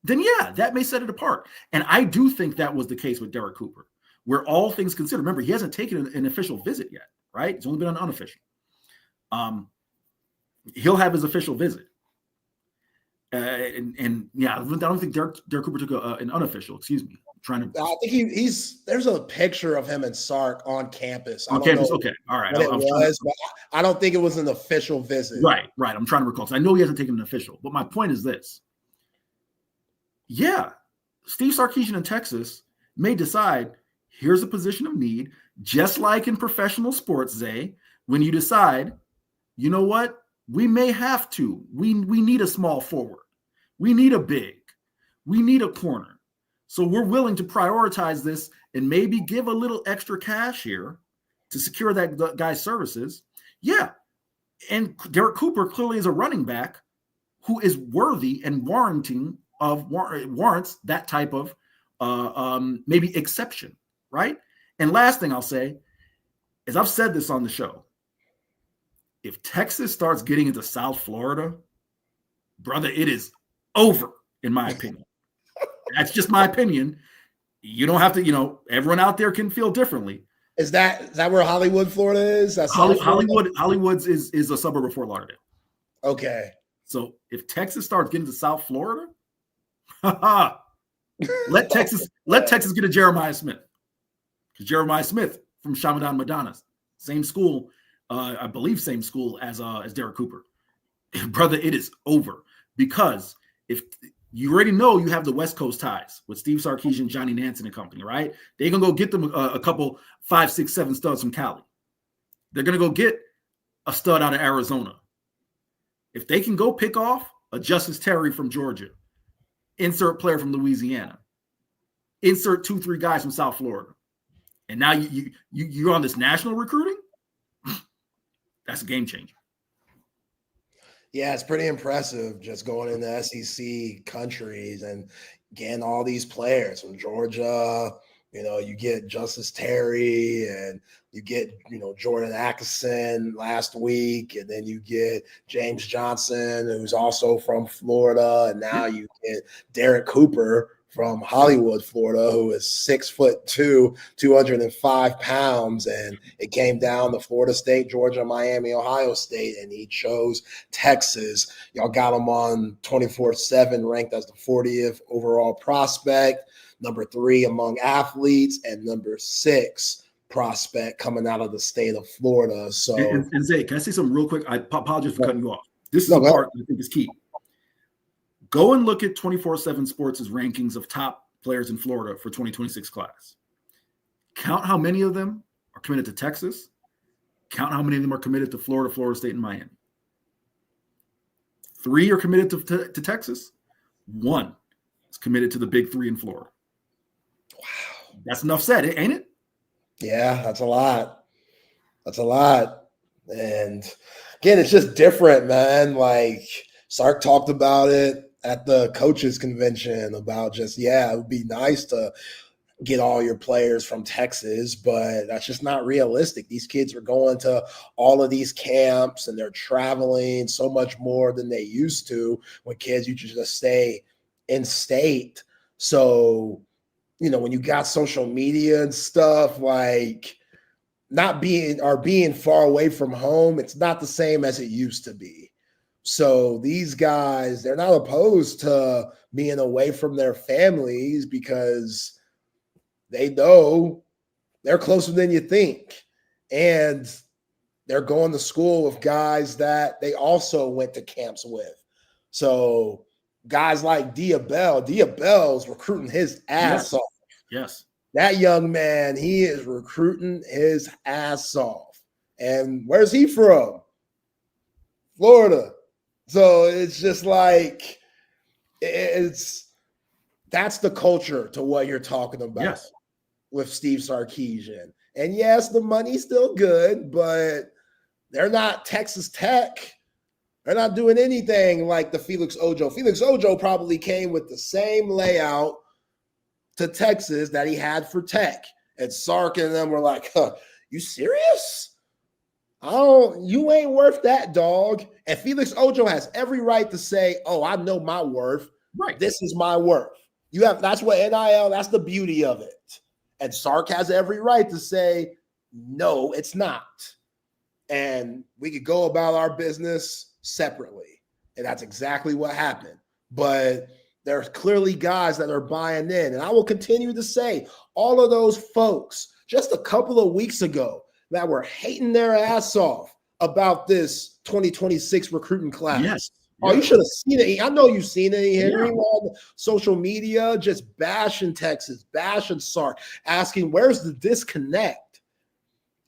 Then yeah, that may set it apart. And I do think that was the case with Derrek Cooper, where all things considered, remember, he hasn't taken an official visit yet, right? It's only been an unofficial. He'll have his official visit. And yeah, I don't think Derrek Cooper took an unofficial, excuse me. I think there's a picture of him and Sark on campus. On campus, okay. All right. But I don't think it was an official visit. Right. I'm trying to recall. I know he hasn't taken an official, but my point is this. Yeah, Steve Sarkisian in Texas may decide, here's a position of need, just like in professional sports, Zay, when you decide, you know what? We may have to. We need a small forward. We need a big. We need a corner. So we're willing to prioritize this and maybe give a little extra cash here to secure that guy's services. Yeah. And Derrek Cooper clearly is a running back who is worthy and warrants that type of maybe exception, right? And last thing I'll say is, I've said this on the show, if Texas starts getting into South Florida, brother, it is over, in my opinion. That's just my opinion. You don't have to, everyone out there can feel differently. Is that where Hollywood, Florida is? That's Hollywood's is a suburb of Fort Lauderdale. Okay. So if Texas starts getting to South Florida, let Texas get a Jeremiah Smith. Because Jeremiah Smith from Shamadan Madonna, same school, I believe same school as Derrek Cooper. Brother, it is over. Because if you already know you have the West Coast ties with Steve Sarkisian, Johnny Nansen and company, right? They're going to go get them a couple 5, 6, 7 studs from Cali. They're going to go get a stud out of Arizona. If they can go pick off a Justice Terry from Georgia, insert player from Louisiana, insert 2, 3 guys from South Florida, and now you're on this national recruiting, that's a game changer. Yeah, it's pretty impressive just going into SEC countries and getting all these players from Georgia. You get Justice Terry and you get, Jordan Atkinson last week. And then you get James Johnson, who's also from Florida. And now you get Derrek Cooper from Hollywood, Florida, who is 6'2", 205 pounds. And it came down to Florida State, Georgia, Miami, Ohio State, and he chose Texas. Y'all got him on 24/7, ranked as the 40th overall prospect, number 3 among athletes, and number 6 prospect coming out of the state of Florida. So, and Zay, can I say something real quick? I apologize for cutting you off. This is the part I think is key. Go and look at 24/7 Sports' rankings of top players in Florida for 2026 class. Count how many of them are committed to Texas. Count how many of them are committed to Florida, Florida State, and Miami. 3 are committed to Texas. 1 is committed to the big 3 in Florida. Wow. That's enough said, ain't it? Yeah, that's a lot. That's a lot. And again, it's just different, man. Like Sark talked about it at the coaches convention about just, it would be nice to get all your players from Texas, but that's just not realistic. These kids are going to all of these camps and they're traveling so much more than they used to when kids used to just stay in state. So, when you got social media and stuff, like being far away from home, it's not the same as it used to be. So these guys, they're not opposed to being away from their families because they know they're closer than you think. And they're going to school with guys that they also went to camps with. So guys like Diabell's recruiting his ass off. Yes. That young man, he is recruiting his ass off. And where's he from? Florida. So it's just like that's the culture to what you're talking about with Steve Sarkisian. And yes, the money's still good, but they're not Texas Tech. They're not doing anything like the Felix Ojo. Felix Ojo probably came with the same layout to Texas that he had for Tech. And Sark and them were like, you serious? You ain't worth that, dog. And Felix Ojo has every right to say, I know my worth. Right. This is my worth. That's what NIL, that's the beauty of it. And Sark has every right to say, no, it's not. And we could go about our business separately. And that's exactly what happened. But there's clearly guys that are buying in. And I will continue to say, all of those folks just a couple of weeks ago that were hating their ass off about this 2026 recruiting class. Yes. Oh, you should have seen it. I know you've seen it, Henry, Yeah. on social media, just bashing Texas, bashing Sark, asking where's the disconnect.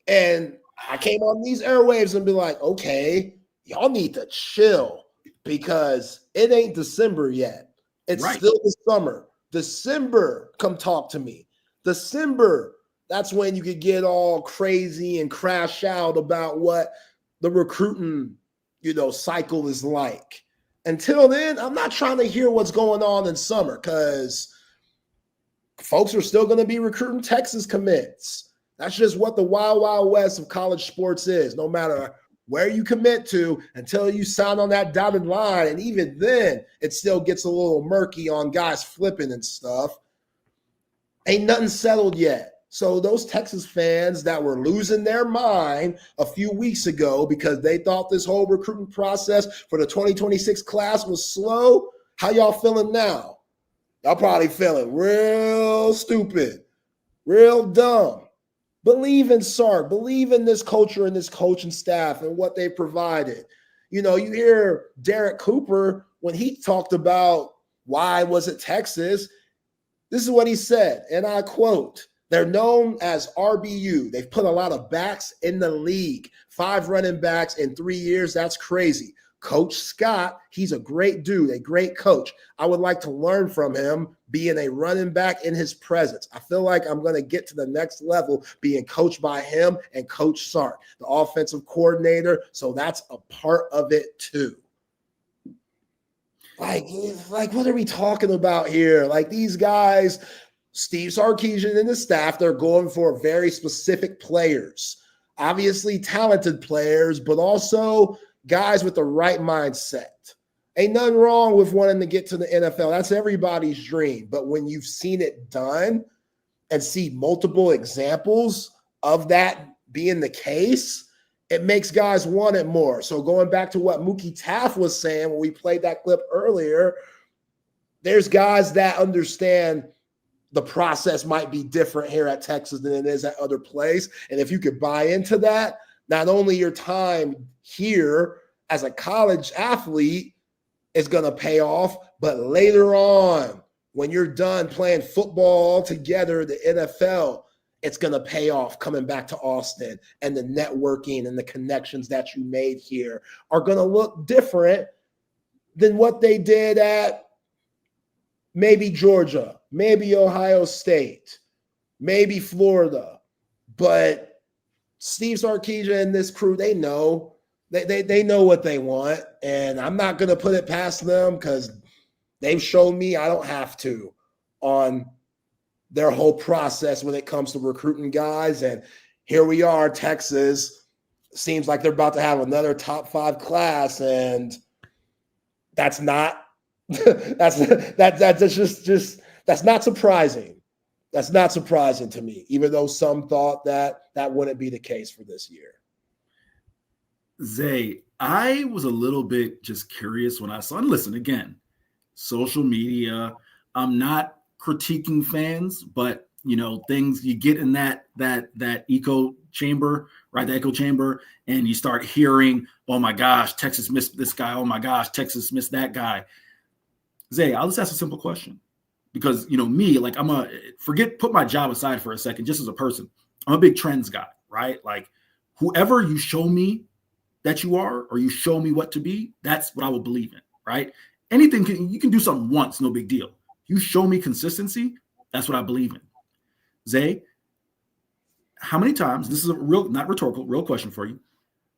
And I came on these airwaves and be like, okay, y'all need to chill because it ain't December yet. It's still the summer. December, come talk to me. December, that's when you could get all crazy and crash out about what the recruiting, cycle is like. Until then, I'm not trying to hear what's going on in summer because folks are still going to be recruiting Texas commits. That's just what the wild, wild west of college sports is. No matter where you commit to until you sign on that dotted line. And even then, it still gets a little murky on guys flipping and stuff. Ain't nothing settled yet. So those Texas fans that were losing their mind a few weeks ago because they thought this whole recruiting process for the 2026 class was slow, how y'all feeling now? Y'all probably feeling real stupid, real dumb. Believe in Sark. Believe in this culture and this coaching staff and what they provided. You hear Derrek Cooper when he talked about why was it Texas. This is what he said, and I quote, "They're known as RBU. They've put a lot of backs in the league. 5 running backs in 3 years. That's crazy. Coach Scott, he's a great dude, a great coach. I would like to learn from him being a running back in his presence. I feel like I'm going to get to the next level being coached by him and Coach Sark, the offensive coordinator. So that's a part of it too." Like, what are we talking about here? Like these guys, Steve Sarkisian and the staff, they're going for very specific players, obviously talented players, but also guys with the right mindset. Ain't nothing wrong with wanting to get to the NFL. That's everybody's dream. But when you've seen it done and see multiple examples of that being the case, it makes guys want it more. So going back to what Mookie Taft was saying when we played that clip earlier, there's guys that understand the process might be different here at Texas than it is at other places. And if you could buy into that, not only your time here as a college athlete is going to pay off, but later on, when you're done playing football together, the NFL, it's going to pay off coming back to Austin, and the networking and the connections that you made here are going to look different than what they did at maybe Georgia, maybe Ohio State, maybe Florida. But Steve Sarkisian and this crew, they know. They know what they want, and I'm not going to put it past them because they've shown me I don't have to on their whole process when it comes to recruiting guys. And here we are, Texas. Seems like they're about to have another top 5 class, and that's not that's not surprising. That's not surprising to me, even though some thought that wouldn't be the case for this year. Zay, I was a little bit just curious when I saw, and listen, again, social media, I'm not critiquing fans, but things you get in that echo chamber, right? The echo chamber, and you start hearing, oh my gosh, Texas missed this guy. Oh my gosh, Texas missed that guy. Zay, I'll just ask a simple question. Because me, like put my job aside for a second, just as a person. I'm a big trends guy, right? Like whoever you show me that you are, or you show me what to be, that's what I will believe in, right? You can do something once, no big deal. You show me consistency, that's what I believe in. Zay, how many times, this is a real, not rhetorical, real question for you.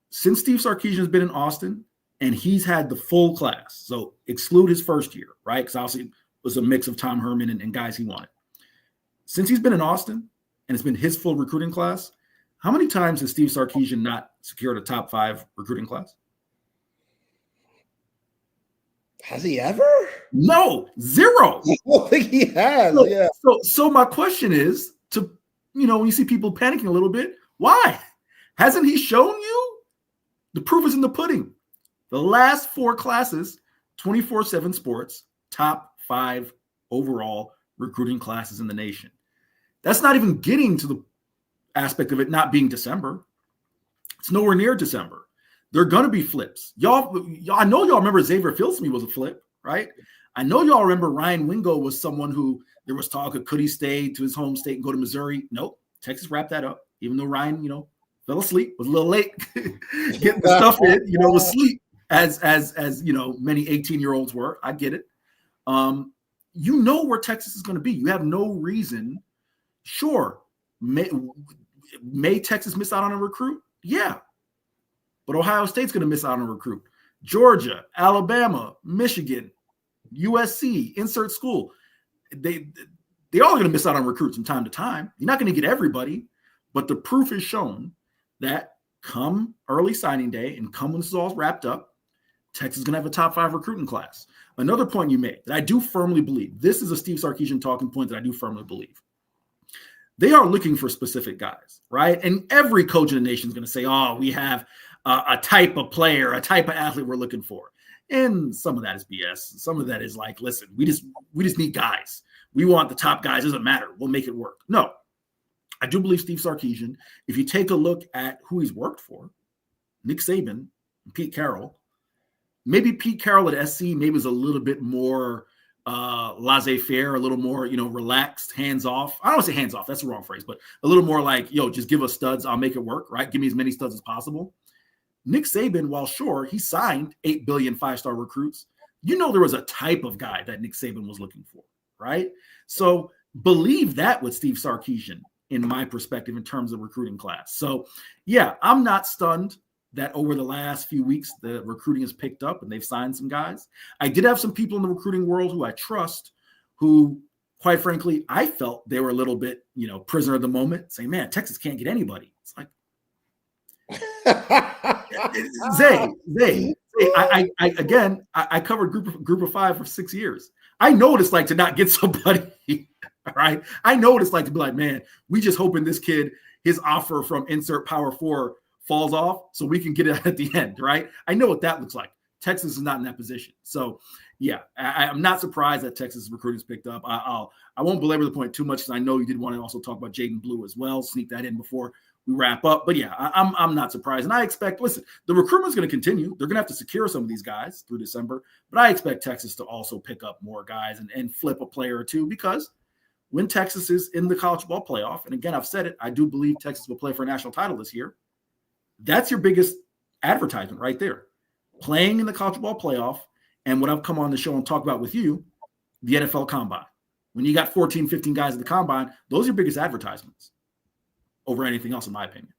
Since Steve Sarkisian has been in Austin and he's had the full class, so exclude his first year, right? Because obviously it was a mix of Tom Herman and guys he wanted. Since he's been in Austin and it's been his full recruiting class, how many times has Steve Sarkisian not secured a top 5 recruiting class? Has he ever? No, 0. I don't think he has. Yeah. So my question is, when you see people panicking a little bit, why? Hasn't he shown you? The proof is in the pudding. The last 4 classes, 24/7 Sports, top 5 overall recruiting classes in the nation. That's not even getting to the aspect of it not being December. It's nowhere near December. There are going to be flips. Y'all, I know y'all remember Xavier Filsme was a flip, right? I know y'all remember Ryan Wingo was someone who there was talk of could he stay to his home state and go to Missouri? Nope. Texas wrapped that up, even though Ryan, fell asleep, was a little late getting the stuff in, was asleep as many 18-year-olds were. I get it. you know where Texas is going to be. You have no reason. Sure, may Texas miss out on a recruit? Yeah. But Ohio State's going to miss out on a recruit. Georgia, Alabama, Michigan, USC, insert school. They all are going to miss out on recruits from time to time. You're not going to get everybody, but the proof is shown that come early signing day and come when this is all wrapped up, Texas is going to have a top 5 recruiting class. Another point you made that I do firmly believe, this is a Steve Sarkisian talking point that I do firmly believe. They are looking for specific guys, right? And every coach in the nation is going to say, oh, we have a type of player, a type of athlete we're looking for. And some of that is BS. Some of that is like, listen, we just need guys. We want the top guys. It doesn't matter. We'll make it work. No, I do believe Steve Sarkisian, if you take a look at who he's worked for, Nick Saban, Pete Carroll, maybe Pete Carroll at SC maybe was a little bit more laissez-faire, a little more, relaxed, hands-off. I don't want to say hands-off. That's the wrong phrase, but a little more like, just give us studs. I'll make it work, right? Give me as many studs as possible. Nick Saban, while sure, he signed 8 billion 5-star recruits. There was a type of guy that Nick Saban was looking for, right? So believe that with Steve Sarkisian, in my perspective, in terms of recruiting class. So, yeah, I'm not stunned that over the last few weeks, the recruiting has picked up and they've signed some guys. I did have some people in the recruiting world who I trust who, quite frankly, I felt they were a little bit, prisoner of the moment, saying, man, Texas can't get anybody. It's like, Zay, I covered group of 5 for 6 years. I know what it's like to not get somebody, all right? I know what it's like to be like, man, we just hoping this kid, his offer from insert power 4 falls off so we can get it at the end, right? I know what that looks like. Texas is not in that position. So, yeah, I'm not surprised that Texas recruiting's picked up. I won't belabor the point too much because I know you did want to also talk about Jaden Blue as well. Sneak that in before we wrap up. But, yeah, I'm not surprised. And I expect, listen, the recruitment's going to continue. They're going to have to secure some of these guys through December. But I expect Texas to also pick up more guys and flip a player or two because when Texas is in the college football playoff, and, again, I've said it, I do believe Texas will play for a national title this year. That's your biggest advertisement right there. Playing in the college football playoff and what I've come on the show and talk about with you, the NFL Combine. When you got 14, 15 guys at the Combine, those are your biggest advertisements over anything else, in my opinion.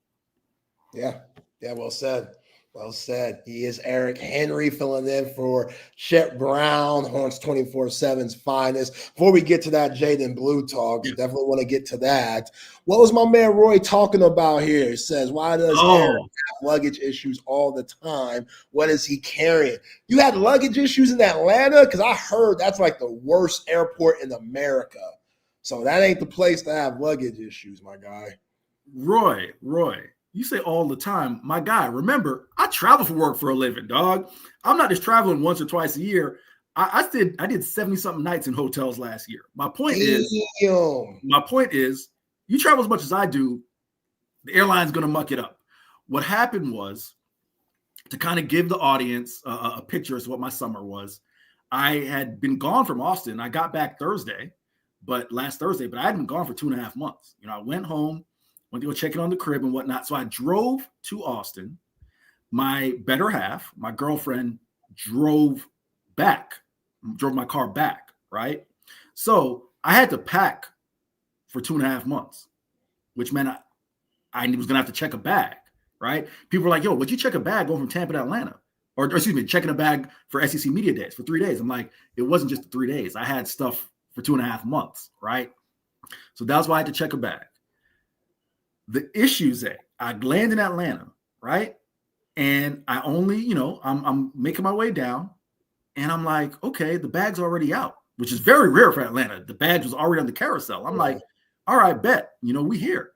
Yeah, well said. Well said. He is Eric Henry filling in for Chet Brown, Horns 24/7's finest. Before we get to that Jaden Blue talk, definitely want to get to that. What was my man Roy talking about here? He says, why does Eric have luggage issues all the time? What is he carrying? You had luggage issues in Atlanta? Because I heard that's like the worst airport in America. So that ain't the place to have luggage issues, my guy. Roy. You say all the time, my guy, remember, I travel for work for a living, dog. I'm not just traveling once or twice a year. I did 70-something nights in hotels last year. My point is, you travel as much as I do, the airline's going to muck it up. What happened was, to kind of give the audience a picture as to what my summer was, I had been gone from Austin. I got back last Thursday, but I hadn't been gone for 2.5 months. I went home, went to go check in on the crib and whatnot. So I drove to Austin. My better half, my girlfriend, drove my car back, right? So I had to pack for 2.5 months, which meant I was going to have to check a bag, right? People were like, yo, would you check a bag going from Tampa to Atlanta? Or excuse me, checking a bag for SEC Media Days for 3 days. I'm like, it wasn't just 3 days. I had stuff for 2.5 months, right? So that's why I had to check a bag. The issues that I land in Atlanta, right? And I only, I'm making my way down and I'm like, okay, the bag's already out, which is very rare for Atlanta. The badge was already on the carousel. I'm like, all right, bet, we here.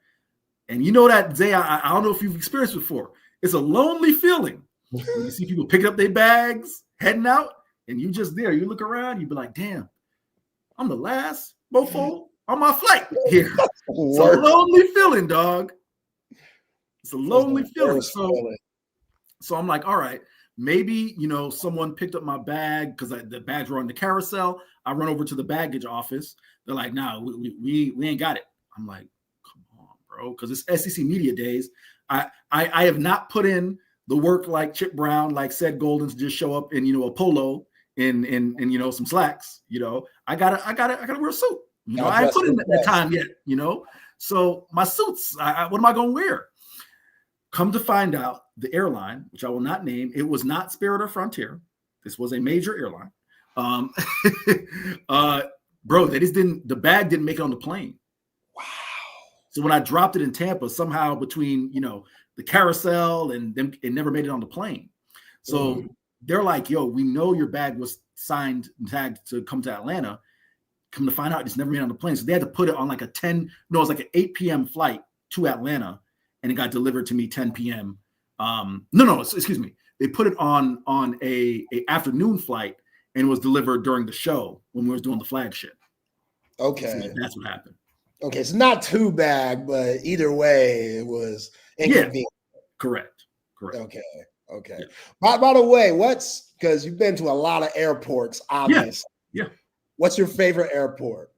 And that, Zay, I don't know if you've experienced before. It's a lonely feeling when you see people picking up their bags, heading out, and you just there. You look around, you be like, damn, I'm the last mofo on my flight here. It's a lonely feeling, dog. It's a lonely feeling. So I'm like, all right, maybe, someone picked up my bag because the bags were on the carousel. I run over to the baggage office. They're like, no, we ain't got it. I'm like, come on, bro, because it's SEC Media Days. I have not put in the work like Chip Brown, like said Golden, to just show up in, a polo in you know, some slacks. You know, I gotta wear a suit. You know, I ain't Dress put in for that the time yet. You know, so my suits. What am I gonna wear? Come to find out, the airline, which I will not name, it was not Spirit or Frontier. This was a major airline. Bro, the bag didn't make it on the plane. Wow. So when I dropped it in Tampa, somehow between, you know, the carousel and them, it never made it on the plane. So they're like, yo, we know your bag was tagged to come to Atlanta. Come to find out, it's never made it on the plane. So they had to put it on like it was like an 8 p.m. flight to Atlanta, and it got delivered to me 10 p.m. Excuse me. They put it on a afternoon flight, and it was delivered during the show when we was doing the flagship. Okay. So that's what happened. Okay, it's not too bad, but either way, it was inconvenient. Yeah, correct. Okay. Yeah. By the way, because you've been to a lot of airports, obviously. Yeah. What's your favorite airport?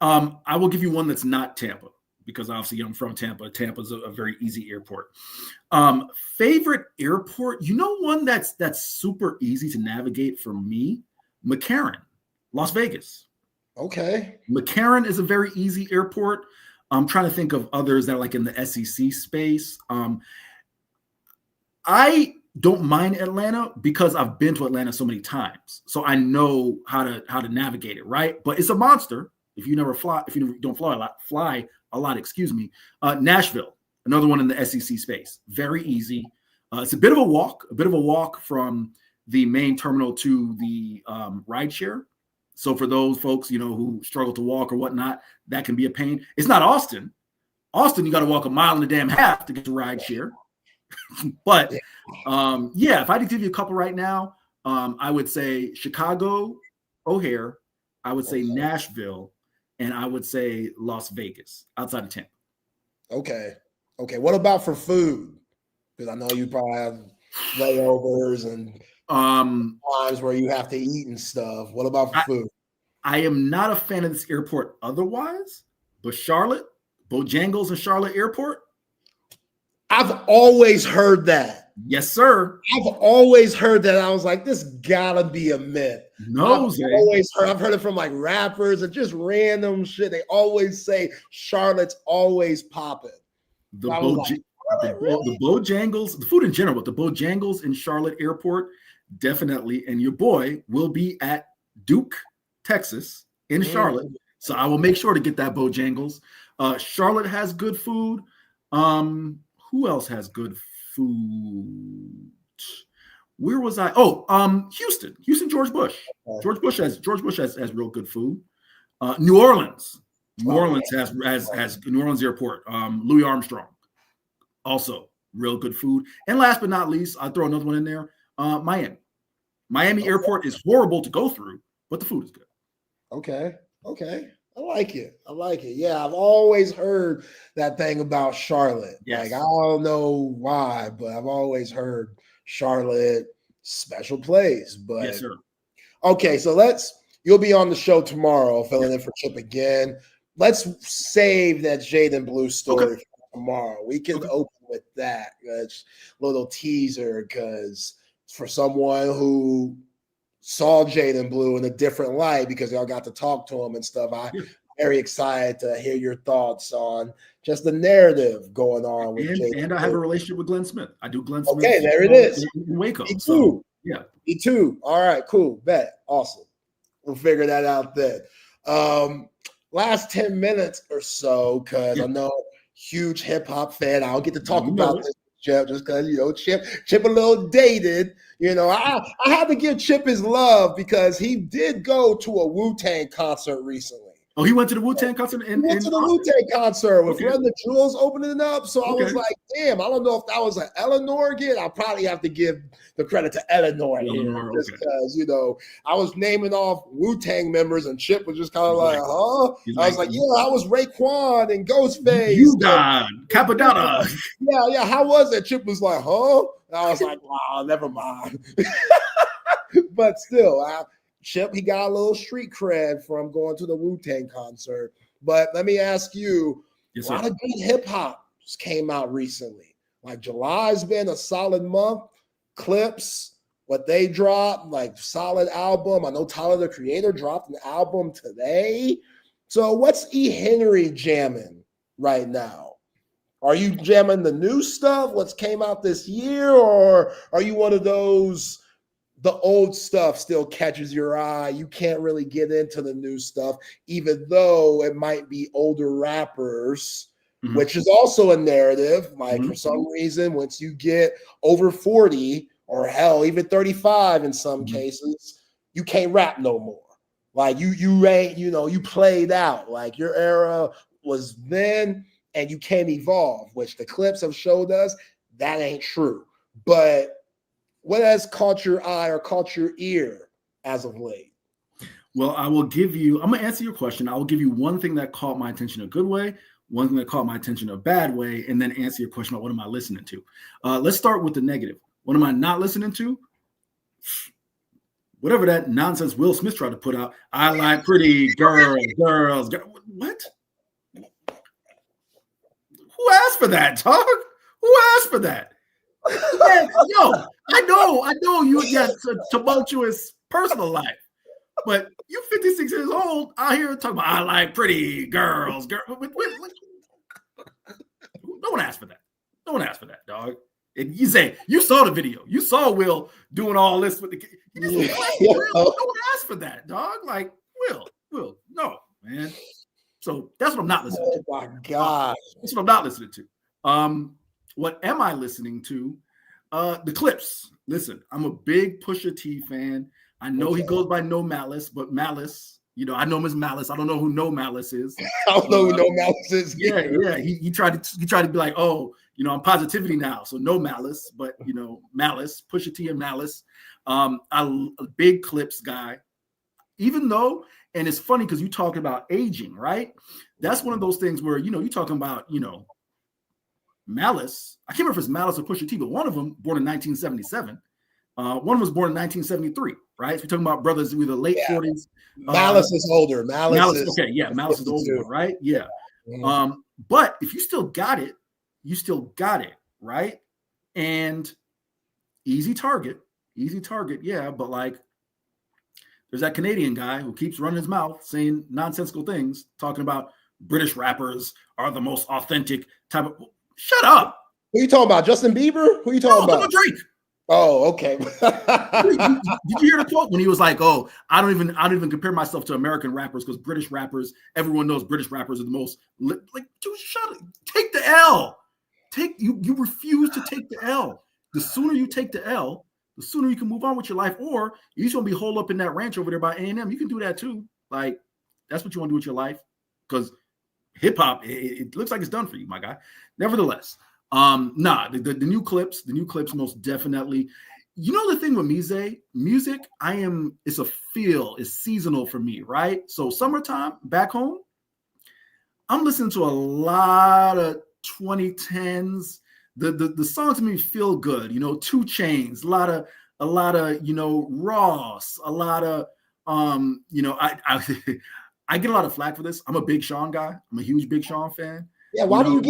I will give you one that's not Tampa, because obviously I'm from Tampa. Tampa's a very easy airport. Favorite airport, you know, one that's super easy to navigate for me, McCarran, Las Vegas. Okay. McCarran is a very easy airport. I'm trying to think of others that are like in the SEC space. I don't mind Atlanta because I've been to Atlanta so many times, so I know how to navigate it, right? But it's a monster if you don't fly a lot. Excuse me. Nashville, another one in the SEC space, very easy. It's a bit of a walk from the main terminal to the rideshare. So for those folks, you know, who struggle to walk or whatnot, that can be a pain. It's not Austin. Austin, you got to walk a mile and a damn half to get to rideshare. But yeah, if I had to give you a couple right now, I would say Chicago, O'Hare, I would say Nashville, and I would say Las Vegas outside of Tampa. Okay. What about for food? Because I know you probably have layovers and times where you have to eat and stuff. What about for food? I am not a fan of this airport otherwise, but Charlotte, Bojangles and Charlotte Airport. I've always heard that. Yes, sir. I've always heard that. I was like, this gotta be a myth. No, I've heard it from like rappers and just random shit. They always say Charlotte's always popping. The Bojangles, the food in general, but the Bojangles in Charlotte Airport, definitely. And your boy will be at Duke, Texas, in Charlotte. So I will make sure to get that Bojangles. Charlotte has good food. Who else has good food? Where was I? Houston, George Bush. George Bush has real good food. New Orleans has New Orleans Airport. Louis Armstrong, also real good food. And last but not least, I'll throw another one in there. Miami Airport is horrible to go through, but the food is good. Okay. I like it. Yeah, I've always heard that thing about Charlotte. Yes. Like, I don't know why, but I've always heard Charlotte, special place. But yes, sir. Okay, so you'll be on the show tomorrow, filling in for Chip again. Let's save that Jaden Blue story for tomorrow. We can open with that. That's a little teaser, because for someone who saw Jaden Blue in a different light, because y'all got to talk to him and stuff, I'm very excited to hear your thoughts on just the narrative going on with Jaden. And I have a relationship with Glenn Smith. I do Glenn Smith. Okay, there it is. In Waco. Me too. So, yeah. Me too. All right, cool. Bet. Awesome. We'll figure that out then. Last 10 minutes or so, because I know huge hip hop fan. I don't get to talk about this, Chip, just because, you know, Chip a little dated. You know, I have to give Chip his love because he did go to a Wu-Tang concert recently. Oh, he went to the Wu-Tang concert? He went to the Wu-Tang concert with Run the Jewels opening it up. So I was like, damn, I don't know if that was an Eleanor gig. I'll probably have to give the credit to Eleanor here, just because, you know, I was naming off Wu-Tang members and Chip was just kind of like, huh? I was like, yeah, I was Raekwon and Ghostface. You got Capadonna. Yeah. How was it? Chip was like, huh? And I was like, wow, never mind. But still, Chip, he got a little street cred from going to the Wu-Tang concert. But let me ask you, a lot of good hip-hop came out recently. Like, July's been a solid month. Clips, what they dropped, like solid album. I know Tyler, the Creator, dropped an album today. So what's E. Henry jamming right now? Are you jamming the new stuff, what's came out this year, or are you one of those, the old stuff still catches your eye? You can't really get into the new stuff, even though it might be older rappers, which is also a narrative. Like for some reason, once you get over 40 or hell, even 35 in some cases, you can't rap no more. Like you ain't, you played out. Like your era was then, and you can't evolve, which the clips have showed us that ain't true. But what has caught your eye or caught your ear as of late? Well, I'm going to answer your question. I will give you one thing that caught my attention in a good way, one thing that caught my attention in a bad way, and then answer your question about what am I listening to. Let's start with the negative. What am I not listening to? Whatever that nonsense Will Smith tried to put out. I like pretty girls. What? Who asked for that, dog? Who asked for that? Man, yo, I know you got a tumultuous personal life, but you 56 years old out here talking about I like pretty girls. No one asked for that. No one asked for that, dog. And you say you saw the video. You saw Will doing all this with the kid. No one asked for that, dog. Like Will, no, man. So that's what I'm not listening to. Oh my God. That's what I'm not listening to. What am I listening to? The clips. Listen, I'm a big Pusha T fan. I know he goes by No Malice, but Malice, I know him as Malice. I don't know who No Malice is. I don't know who No Malice is. Yeah. He tried to be like, oh, I'm positivity now. So No Malice, but Malice, Pusha T and Malice. I'm a big clips guy. Even though, and it's funny because you talking about aging, right? That's one of those things where, you're talking about, Malice. I can't remember if it's Malice or Pusha T, but one of them born in 1977. One was born in 1973, right? So we're talking about brothers in the late 40s. Malice is older. Malice is okay. Yeah, Malice is older, right? Yeah. But if you still got it, right? And easy target. Yeah, but like, there's that Canadian guy who keeps running his mouth saying nonsensical things, talking about British rappers are the most authentic type of. Shut up. Who are you talking about? Justin Bieber? Who are you talking about? Drake. Oh, okay. Did you hear the quote when he was like, "Oh, I don't even compare myself to American rappers because British rappers, everyone knows British rappers are the most like." Dude, shut up. Take the L. You refuse to take the L. The sooner you take the L, the sooner you can move on with your life. Or you're just gonna be holed up in that ranch over there by A&M. You can do that too. Like that's what you want to do with your life because hip hop, it looks like it's done for you, my guy. Nevertheless. The new clips most definitely. The thing with me, Zay, music, it's seasonal for me, right? So summertime back home, I'm listening to a lot of 2010s. The songs make me feel good, 2 Chainz, a lot of Ross, a lot of I get a lot of flack for this. I'm a Big Sean guy. I'm a huge Big Sean fan. Yeah, why do you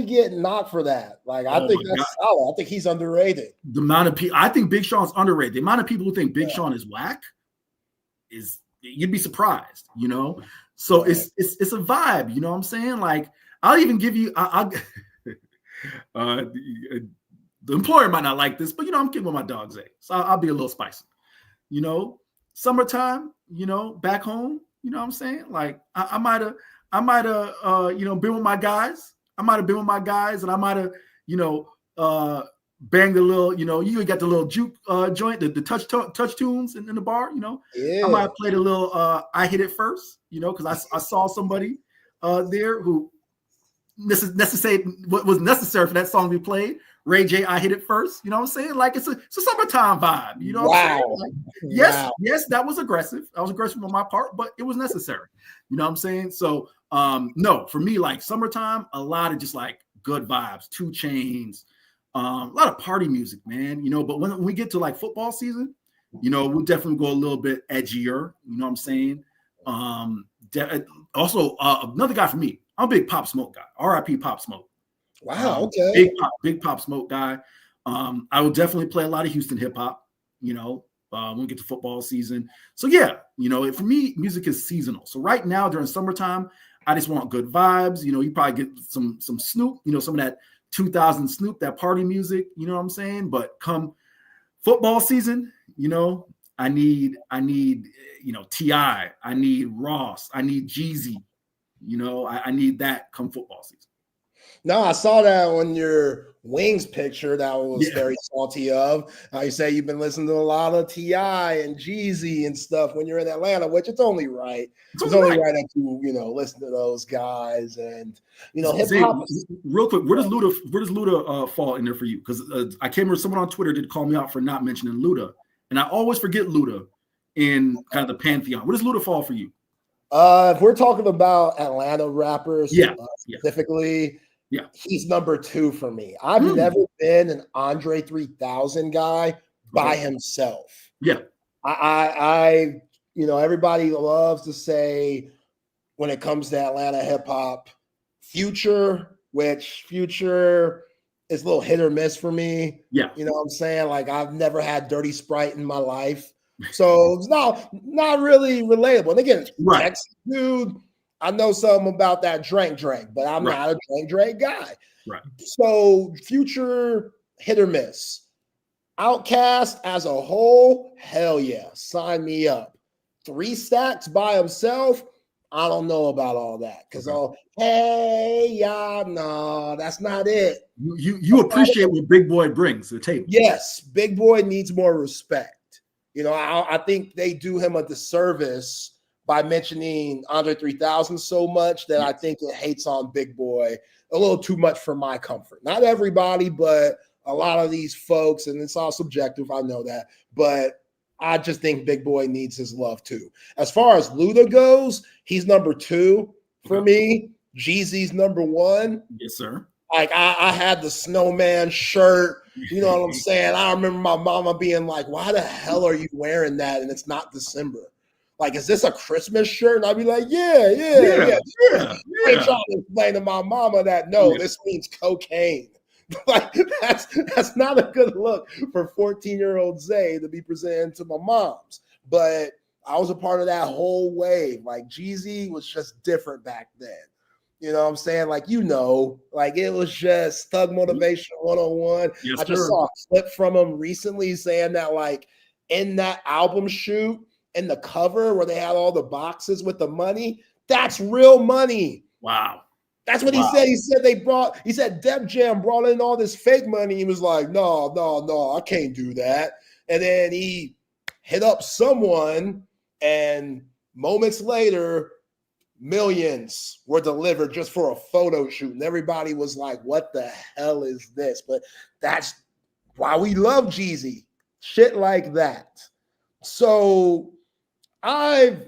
get knocked for that? Like, I think that's solid. I think he's underrated. The amount of people, I think Big Sean's underrated. The amount of people who think Big Sean is whack is, you'd be surprised, So it's a vibe, you know what I'm saying? Like, I'll even give you, the employer might not like this, but I'm kidding with my dog's age, so I'll be a little spicy. Summertime, back home, you know what I'm saying? Like, I might have been with my guys. And I might have, banged a little, you got the little juke joint, the touch tunes in the bar, Yeah. I might have played a little I Hit It First, because I saw somebody there who what was necessary for that song to be played. Ray J, I Hit It First, you know what I'm saying? Like it's a summertime vibe, you know what I'm saying? Like, yes, that was aggressive. I was aggressive on my part, but it was necessary. You know what I'm saying? So no, for me, like summertime, a lot of just like good vibes, 2 Chainz, a lot of party music, man. But when we get to like football season, we'll definitely go a little bit edgier, you know what I'm saying? Also, another guy for me, I'm a big Pop Smoke guy. R.I.P. Pop Smoke. Wow, okay. Big Pop Smoke guy. I will definitely play a lot of Houston hip hop. When we get to football season. So yeah, for me, music is seasonal. So right now during summertime, I just want good vibes. You probably get some Snoop, some of that 2000 Snoop, that party music, you know what I'm saying? But come football season, I need T.I., I need Ross, I need Jeezy, I need that come football season. No, I saw that on your Wings picture that I was very salty of. You say you've been listening to a lot of T.I. and Jeezy and stuff when you're in Atlanta, which it's only right. It's only right that you, listen to those guys and, hip hop. Real quick, where does Luda fall in there for you? Because I came here, someone on Twitter did call me out for not mentioning Luda. And I always forget Luda in kind of the pantheon. Where does Luda fall for you? If we're talking about Atlanta rappers specifically, he's number 2 for me. I've never been an Andre 3000 guy by himself. Yeah. I everybody loves to say when it comes to Atlanta hip hop, Future, which Future is a little hit or miss for me. Yeah. You know what I'm saying? Like I've never had Dirty Sprite in my life. So it's not really relatable. And again, Texas dude, I know something about that drink, but I'm not a drink guy. Right. So Future, hit or miss. Outkast as a whole, hell yeah, sign me up. 3 Stacks by himself, I don't know about all that because hey y'all, no, that's not it. You appreciate what Big Boy brings to the table. Yes, Big Boy needs more respect. I think they do him a disservice by mentioning Andre 3000 so much that I think it hates on Big Boy a little too much for my comfort. Not everybody, but a lot of these folks, and it's all subjective, I know that, but I just think Big Boy needs his love too. As far as Luda goes, he's number 2 for me. Jeezy's number 1. Yes, sir. Like I had the snowman shirt, you know what I'm saying? I remember my mama being like, why the hell are you wearing that? And it's not December. Like, is this a Christmas shirt? And I'd be like, yeah. I'm trying to explain to my mama that this means cocaine. Like that's not a good look for 14-year-old Zay to be presenting to my moms. But I was a part of that whole wave. Like Jeezy was just different back then. You know what I'm saying? Like, like it was just Thug Motivation 101. Yes, I just saw a clip from him recently saying that like in that album shoot, in the cover where they had all the boxes with the money, that's real money. Wow. That's what he said. He said Def Jam brought in all this fake money. He was like, no, I can't do that. And then he hit up someone and moments later, millions were delivered just for a photo shoot. And everybody was like, what the hell is this? But that's why we love Jeezy. Shit like that. So I've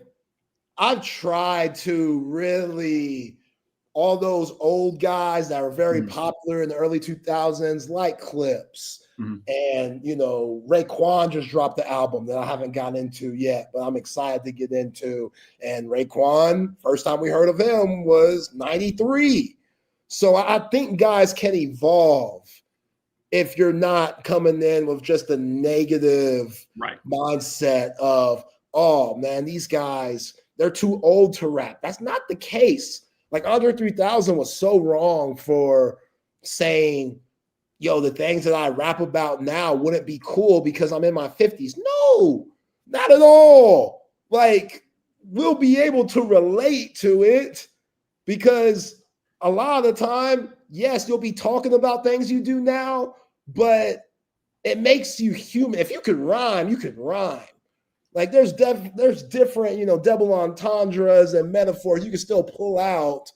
tried to really, all those old guys that were very popular in the early 2000s, like Clips. And, Raekwon just dropped the album that I haven't gotten into yet, but I'm excited to get into. And Raekwon, first time we heard of him was 93. So I think guys can evolve if you're not coming in with just a negative mindset of, oh, man, these guys, they're too old to rap. That's not the case. Like Andre 3000 was so wrong for saying, the things that I rap about now wouldn't be cool because I'm in my 50s. No, not at all. Like, we'll be able to relate to it because a lot of the time, yes, you'll be talking about things you do now, but it makes you human. If you can rhyme, you can rhyme. Like there's different, double entendres and metaphors you can still pull out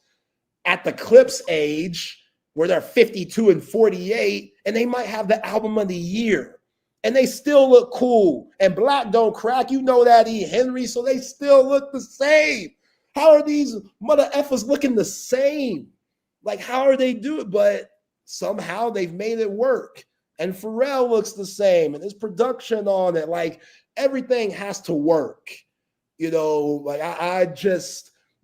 at the Clips age where they're 52 and 48, and they might have the album of the year, and they still look cool. And Black Don't Crack, that E. Henry, so they still look the same. How are these mother effers looking the same? Like, how are they doing? But somehow they've made it work. And Pharrell looks the same, and there's production on it. Like, everything has to work. Like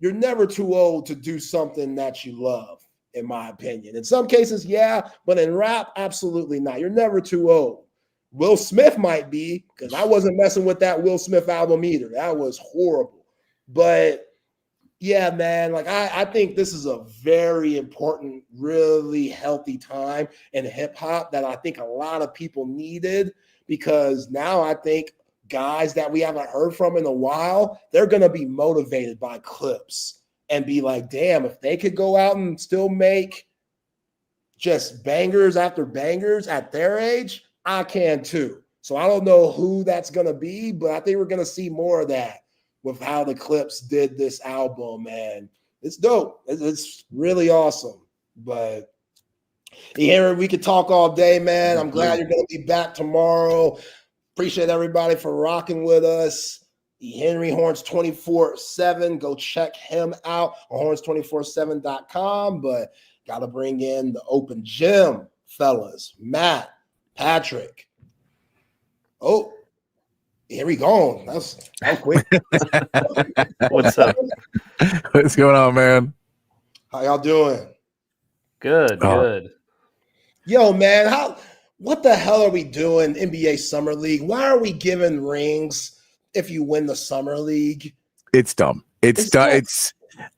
you're never too old to do something that you love. In my opinion, in some cases, yeah, but in rap, absolutely not. You're never too old. Will Smith might be, because I wasn't messing with that Will Smith album either. That was horrible. But yeah, man, like I think this is a very important, really healthy time in hip hop that I think a lot of people needed, because now I think guys that we haven't heard from in a while, they're going to be motivated by clips and be like, damn, if they could go out and still make just bangers after bangers at their age, I can too. So I don't know who that's going to be, but I think we're going to see more of that with how the Clips did this album, and it's dope. It's really awesome. But Henry, we could talk all day, man. I'm glad you're going to be back tomorrow. Appreciate everybody for rocking with us. Henry Horns 24/7. Go check him out on horns247.com. But got to bring in the open gym, fellas. Matt, Patrick. Oh, here we go. That's quick. What's up? What's going on, man? How y'all doing? Good. Yo, man, what the hell are we doing, NBA Summer League? Why are we giving rings if you win the Summer League? It's dumb. It's dumb.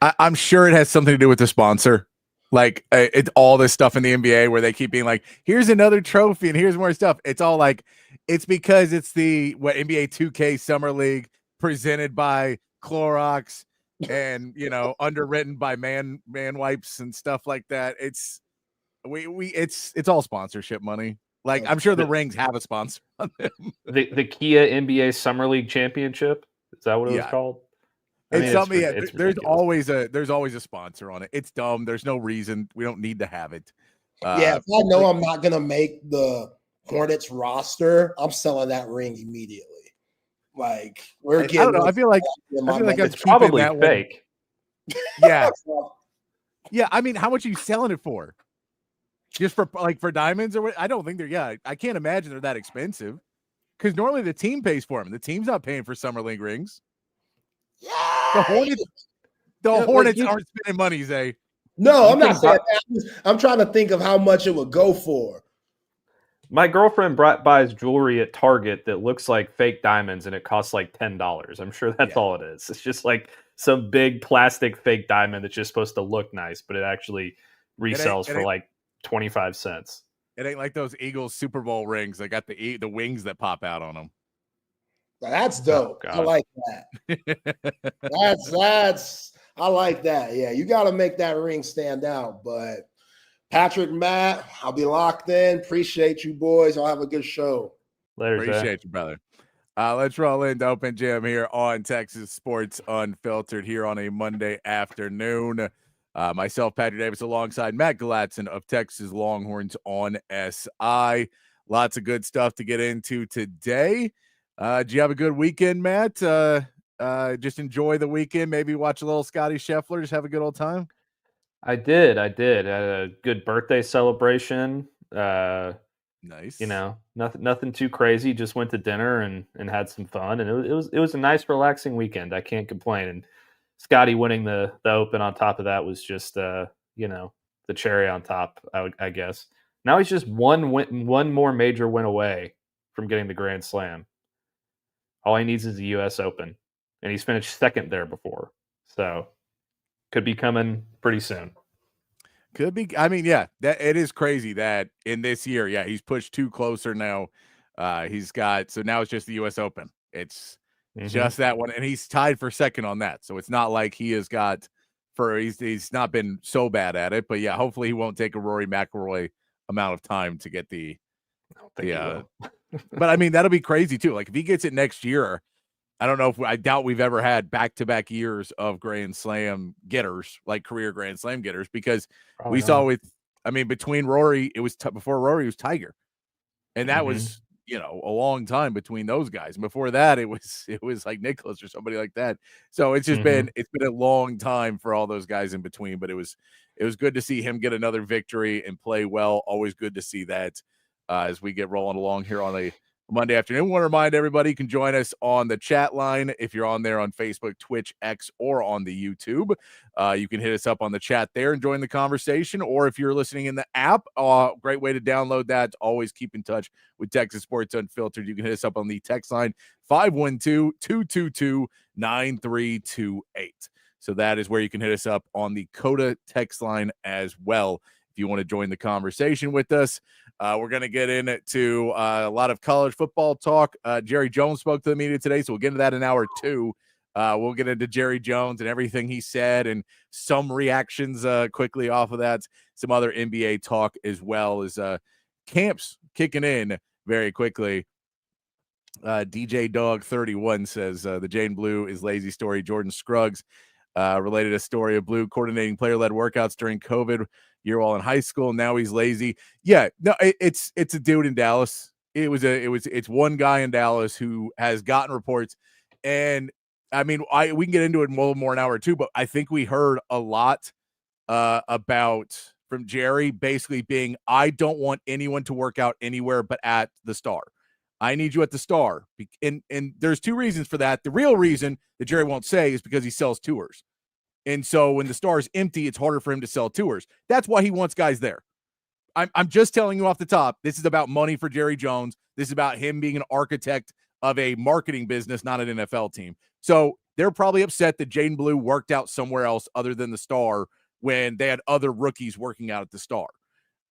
I'm sure it has something to do with the sponsor. Like it's all this stuff in the NBA where they keep being like, here's another trophy and here's more stuff. It's all like, it's because it's the NBA 2K Summer League presented by Clorox and, underwritten by man wipes and stuff like that. It's all sponsorship money. Like, I'm sure the rings have a sponsor on them. The Kia NBA Summer League Championship, is that what it was called? It's something. There's always a sponsor on it. It's dumb. There's no reason. We don't need to have it. If I know I'm not gonna make the Hornets roster, I'm selling that ring immediately. Like we're getting. I don't know. I feel like it's probably fake. Yeah. Yeah. I mean, how much are you selling it for? Just for diamonds or what? I don't think they're. Yeah, I can't imagine they're that expensive. Because normally the team pays for them. The team's not paying for Summer League rings. Yeah, the Hornets aren't spending money, Zay. No, I'm not saying that. I'm trying to think of how much it would go for. My girlfriend buys jewelry at Target that looks like fake diamonds, and it costs like $10. I'm sure that's all it is. It's just like some big plastic fake diamond that's just supposed to look nice, but it actually resells for like 25 cents. It ain't like those Eagles Super Bowl rings. They got the wings that pop out on them. That's dope. I like that. that's I like that. Yeah, you got to make that ring stand out. But Patrick, Matt, I'll be locked in. Appreciate you boys. I'll have a good show. Later, appreciate you, brother. Let's roll into Open Gym here on Texas Sports Unfiltered here on a Monday afternoon. Myself, Patrick Davis, alongside Matt Galatzan of Texas Longhorns on SI. Lots of good stuff to get into today. Did you have a good weekend, Matt? Just enjoy the weekend. Maybe watch a little Scotty Scheffler. Just have a good old time. I did. I had a good birthday celebration. Nice. Nothing too crazy. Just went to dinner and had some fun. And it was a nice, relaxing weekend. I can't complain. And Scotty winning the Open on top of that was just the cherry on top. I guess. Now he's just one more major win away from getting the Grand Slam. All he needs is the U.S. Open, and he's finished second there before. So could be coming pretty soon. Could be. I mean, yeah, it is crazy that in this year, he's pushed two closer now. He's got, so now it's just the U.S. Open. It's just that one, and he's tied for second on that. So it's not like he has got he's not been so bad at it, but yeah, hopefully he won't take a Rory McIlroy amount of time to get the. But I mean, that'll be crazy too. Like if he gets it next year, I don't know I doubt we've ever had back-to-back years of Grand Slam getters, like career Grand Slam getters, because we saw between Rory, it was before Rory was Tiger. And that was, a long time between those guys. And before that, it was like Nicklaus or somebody like that. So it's just been a long time for all those guys in between, but it was good to see him get another victory and play well. Always good to see that. As we get rolling along here on a Monday afternoon. I want to remind everybody you can join us on the chat line if you're on there on Facebook, Twitch, X, or on the YouTube. You can hit us up on the chat there and join the conversation. Or if you're listening in the app, great way to download that. Always keep in touch with Texas Sports Unfiltered. You can hit us up on the text line 512-222-9328. So that is where you can hit us up on the CODA text line as well if you want to join the conversation with us. We're going to get into a lot of college football talk. Jerry Jones spoke to the media today, so we'll get into that in hour 2. We'll get into Jerry Jones and everything he said and some reactions quickly off of that. Some other NBA talk as well as camps kicking in very quickly. DJ Dog 31 says the Jane Blue is lazy story. Jordan Scruggs related a story of Blue coordinating player-led workouts during COVID year while in high school. Now he's lazy. Yeah, no, it's a dude in Dallas. It's one guy in Dallas who has gotten reports, and I mean, we can get into it in a little more an hour or two, but I think we heard a lot about from Jerry basically being, I don't want anyone to work out anywhere but at the Star. I need you at the Star. And there's 2 reasons for that. The real reason that Jerry won't say is because he sells tours. And so when the Star is empty, it's harder for him to sell tours. That's why he wants guys there. I'm just telling you off the top, this is about money for Jerry Jones. This is about him being an architect of a marketing business, not an NFL team. So they're probably upset that Jaden Blue worked out somewhere else other than the Star when they had other rookies working out at the Star.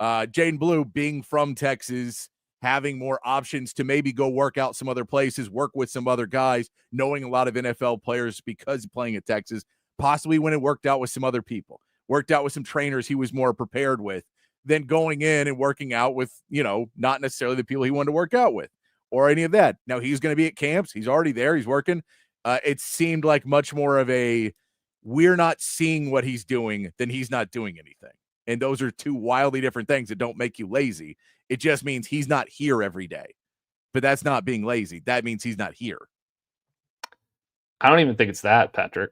Jaden Blue being from Texas, having more options to maybe go work out some other places, work with some other guys, knowing a lot of NFL players because playing at Texas, possibly when it worked out with some other people, worked out with some trainers he was more prepared with, than going in and working out with, not necessarily the people he wanted to work out with or any of that. Now he's going to be at camps. He's already there. He's working. It seemed like much more of a, we're not seeing what he's doing than he's not doing anything. And those are 2 wildly different things that don't make you lazy. It just means he's not here every day. But that's not being lazy. That means he's not here. I don't even think it's that, Patrick.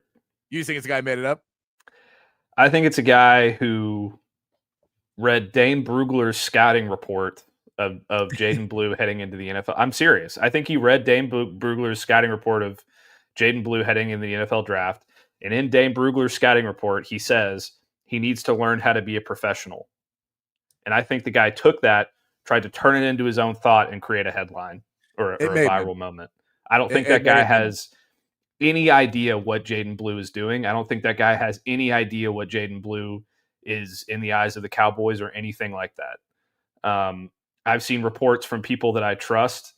You think it's a guy who made it up? I think it's a guy who read Dane Brugler's scouting report of Jaden Blue heading into the NFL. I'm serious. I think he read Dane Brugler's scouting report of Jaden Blue heading into the NFL draft. And in Dane Brugler's scouting report, he says he needs to learn how to be a professional. And I think the guy took that, tried to turn it into his own thought and create a headline or a viral moment. I don't think that guy has any idea what Jaden Blue is doing. I don't think that guy has any idea what Jaden Blue is in the eyes of the Cowboys or anything like that. I've seen reports from people that I trust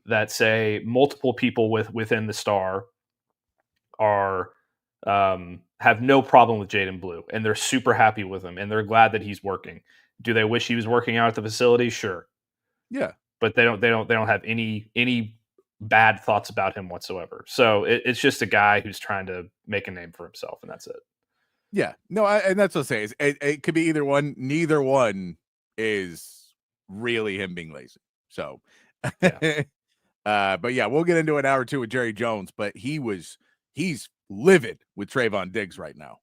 that say multiple people within the Star are have no problem with Jaden Blue, and they're super happy with him, and they're glad that he's working. Do they wish he was working out at the facility? Sure. Yeah. But they don't have any bad thoughts about him whatsoever. So it's just a guy who's trying to make a name for himself, and that's it. Yeah. No, and that's what I say. It could be either one. Neither one is really him being lazy. So, yeah. But yeah, we'll get into an hour or 2 with Jerry Jones, but he's livid with Trayvon Diggs right now.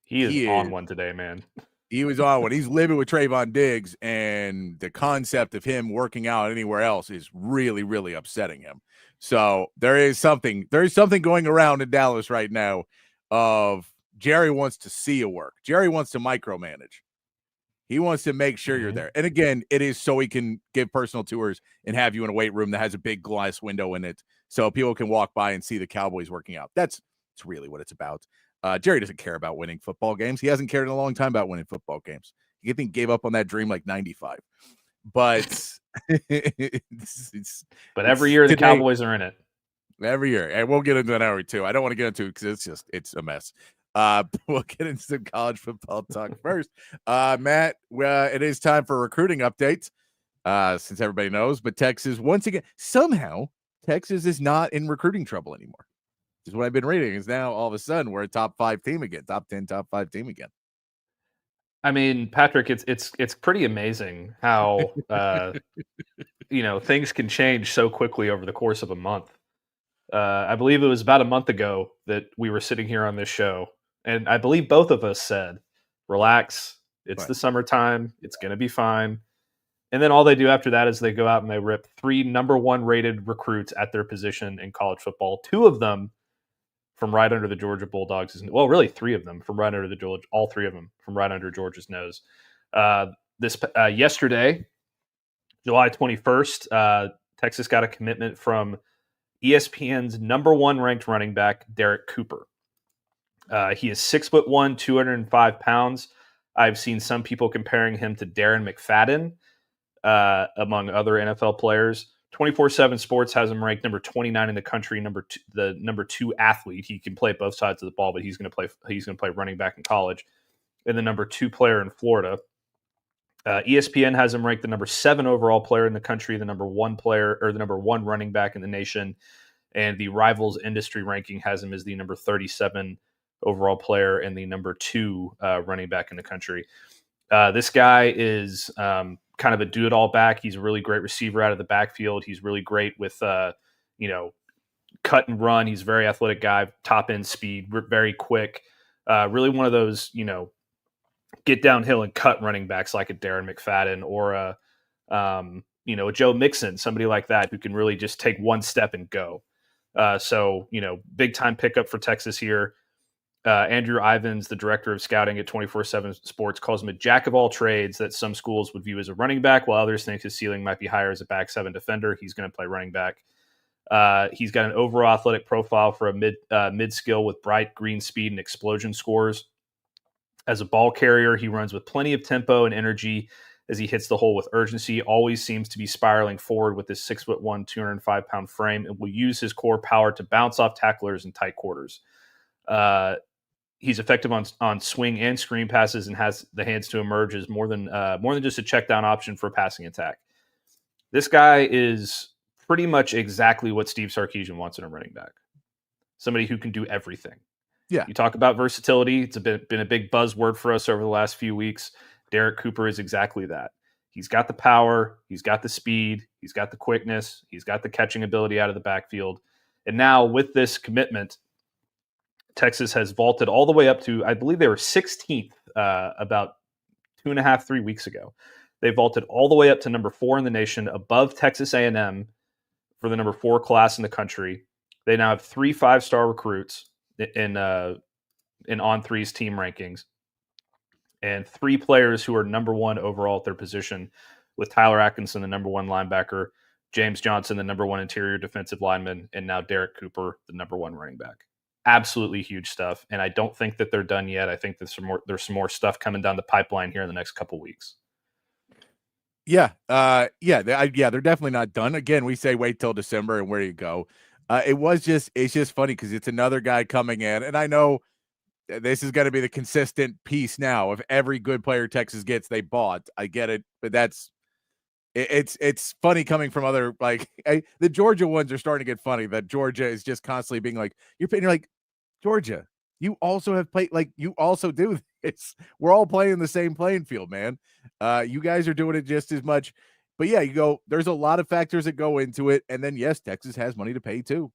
He is on one today, man. He was on one. He's livid with Trayvon Diggs, and the concept of him working out anywhere else is really, really upsetting him. So there is something going around in Dallas right now of Jerry wants to see you work. Jerry wants to micromanage. He wants to make sure you're there. And again, it is so he can give personal tours and have you in a weight room that has a big glass window in it so people can walk by and see the Cowboys working out. That's really what it's about. Jerry doesn't care about winning football games. He hasn't cared in a long time about winning football games. I think gave up on that dream like 95. But every year the Cowboys are in it. Every year. And we'll get into an hour or 2. I don't want to get into it because it's a mess. We'll get into some college football talk first. Matt, it is time for recruiting updates. Since everybody knows, but Texas, once again, somehow Texas is not in recruiting trouble anymore. Is what I've been reading. Is now all of a sudden we're a top 5 team again, top 10, top 5 team again. I mean, Patrick, it's pretty amazing how things can change so quickly over the course of a month. I believe it was about a month ago that we were sitting here on this show, and I believe both of us said, "Relax, it's the summertime, it's going to be fine." And then all they do after that is they go out and they rip 3 number 1 rated recruits at their position in college football. 2 of them from right under the Georgia Bulldogs. Well, really 3 of them from right under the Georgia, all 3 of them from right under Georgia's nose. Yesterday, July 21st, Texas got a commitment from ESPN's number 1 ranked running back, Derrek Cooper. He is 6'1", 205 pounds. I've seen some people comparing him to Darren McFadden, among other NFL players. 24/7 Sports has him ranked number 29 in the country, the number 2 athlete. He can play both sides of the ball, but he's going to play running back in college, and the number 2 player in Florida. ESPN has him ranked the number 7 overall player in the country, the number 1 player or the number 1 running back in the nation, and the Rivals industry ranking has him as the number 37 overall player and the number 2 running back in the country. This guy is kind of a do-it-all back. He's a really great receiver out of the backfield. He's really great with, cut and run. He's a very athletic guy, top-end speed, very quick. Really one of those, get downhill and cut running backs like a Darren McFadden or a Joe Mixon, somebody like that who can really just take one step and go. Big-time pickup for Texas here. Andrew Ivins, the director of scouting at 24/7 Sports, calls him a jack of all trades that some schools would view as a running back, while others think his ceiling might be higher as a back 7 defender. He's going to play running back. He's got an overall athletic profile for a mid-skill with bright green speed and explosion scores. As a ball carrier, he runs with plenty of tempo and energy as he hits the hole with urgency, always seems to be spiraling forward with his 6'1", 205-pound frame, and will use his core power to bounce off tacklers in tight quarters. He's effective on swing and screen passes and has the hands to emerge as more than just a check down option for a passing attack. This guy is pretty much exactly what Steve Sarkisian wants in a running back. Somebody who can do everything. Yeah. You talk about versatility. It's been a big buzzword for us over the last few weeks. Derrek Cooper is exactly that. He's got the power. He's got the speed. He's got the quickness. He's got the catching ability out of the backfield. And now with this commitment, Texas has vaulted all the way up to, I believe they were 16th about 2.5, 3 weeks ago. They vaulted all the way up to number 4 in the nation, above Texas A&M for the number 4 class in the country. They now have 3 5-star recruits in On3's team rankings, and 3 players who are number 1 overall at their position, with Tyler Atkinson, the number 1 linebacker, James Johnson, the number 1 interior defensive lineman, and now Derrek Cooper, the number 1 running back. Absolutely huge stuff, and I don't think that they're done yet. I think there's some more stuff coming down the pipeline here in the next couple weeks. Yeah, they're definitely not done. Again, we say wait till December, and where you go. It's just funny because it's another guy coming in, and I know this is going to be the consistent piece now of every good player Texas gets, they bought. I get it, but it's funny coming from other, the Georgia ones are starting to get funny, that Georgia is just constantly being like, you're like, Georgia, you also have played, you also do this. We're all playing the same playing field, man. You guys are doing it just as much. But yeah, there's a lot of factors that go into it. And then yes, Texas has money to pay too.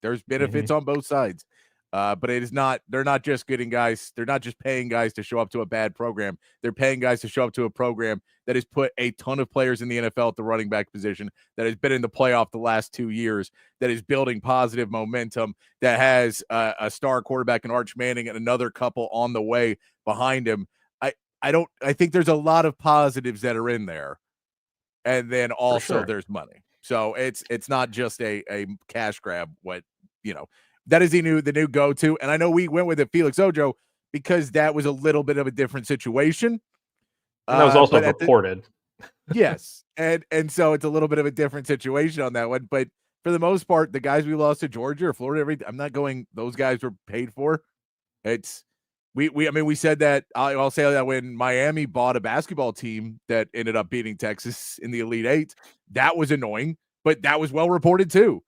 There's benefits on both sides. But they're not just getting guys. They're not just paying guys to show up to a bad program. They're paying guys to show up to a program that has put a ton of players in the NFL at the running back position, that has been in the playoff the last 2 years, that is building positive momentum, that has a star quarterback in Arch Manning and another couple on the way behind him. I think there's a lot of positives that are in there. And then also there's money. So it's not just a cash grab. That is the new go-to. And I know we went with it, Felix Ojo, because that was a little bit of a different situation. And that was also reported. Yes. And so it's a little bit of a different situation on that one. But for the most part, the guys we lost to Georgia or Florida, I'm not going, those guys were paid for. We said that, I'll say that when Miami bought a basketball team that ended up beating Texas in the Elite Eight, that was annoying, but that was well reported too.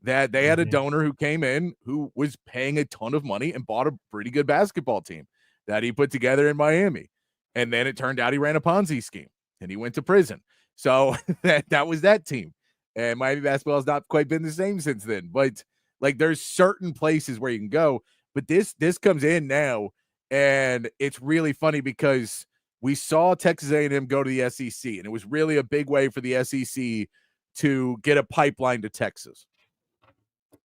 That they had a donor who came in who was paying a ton of money and bought a pretty good basketball team that he put together in Miami. And then it turned out he ran a Ponzi scheme and he went to prison. So that was that team. And Miami basketball has not quite been the same since then. But there's certain places where you can go. But this comes in now, and it's really funny because we saw Texas A&M go to the SEC, and it was really a big way for the SEC to get a pipeline to Texas.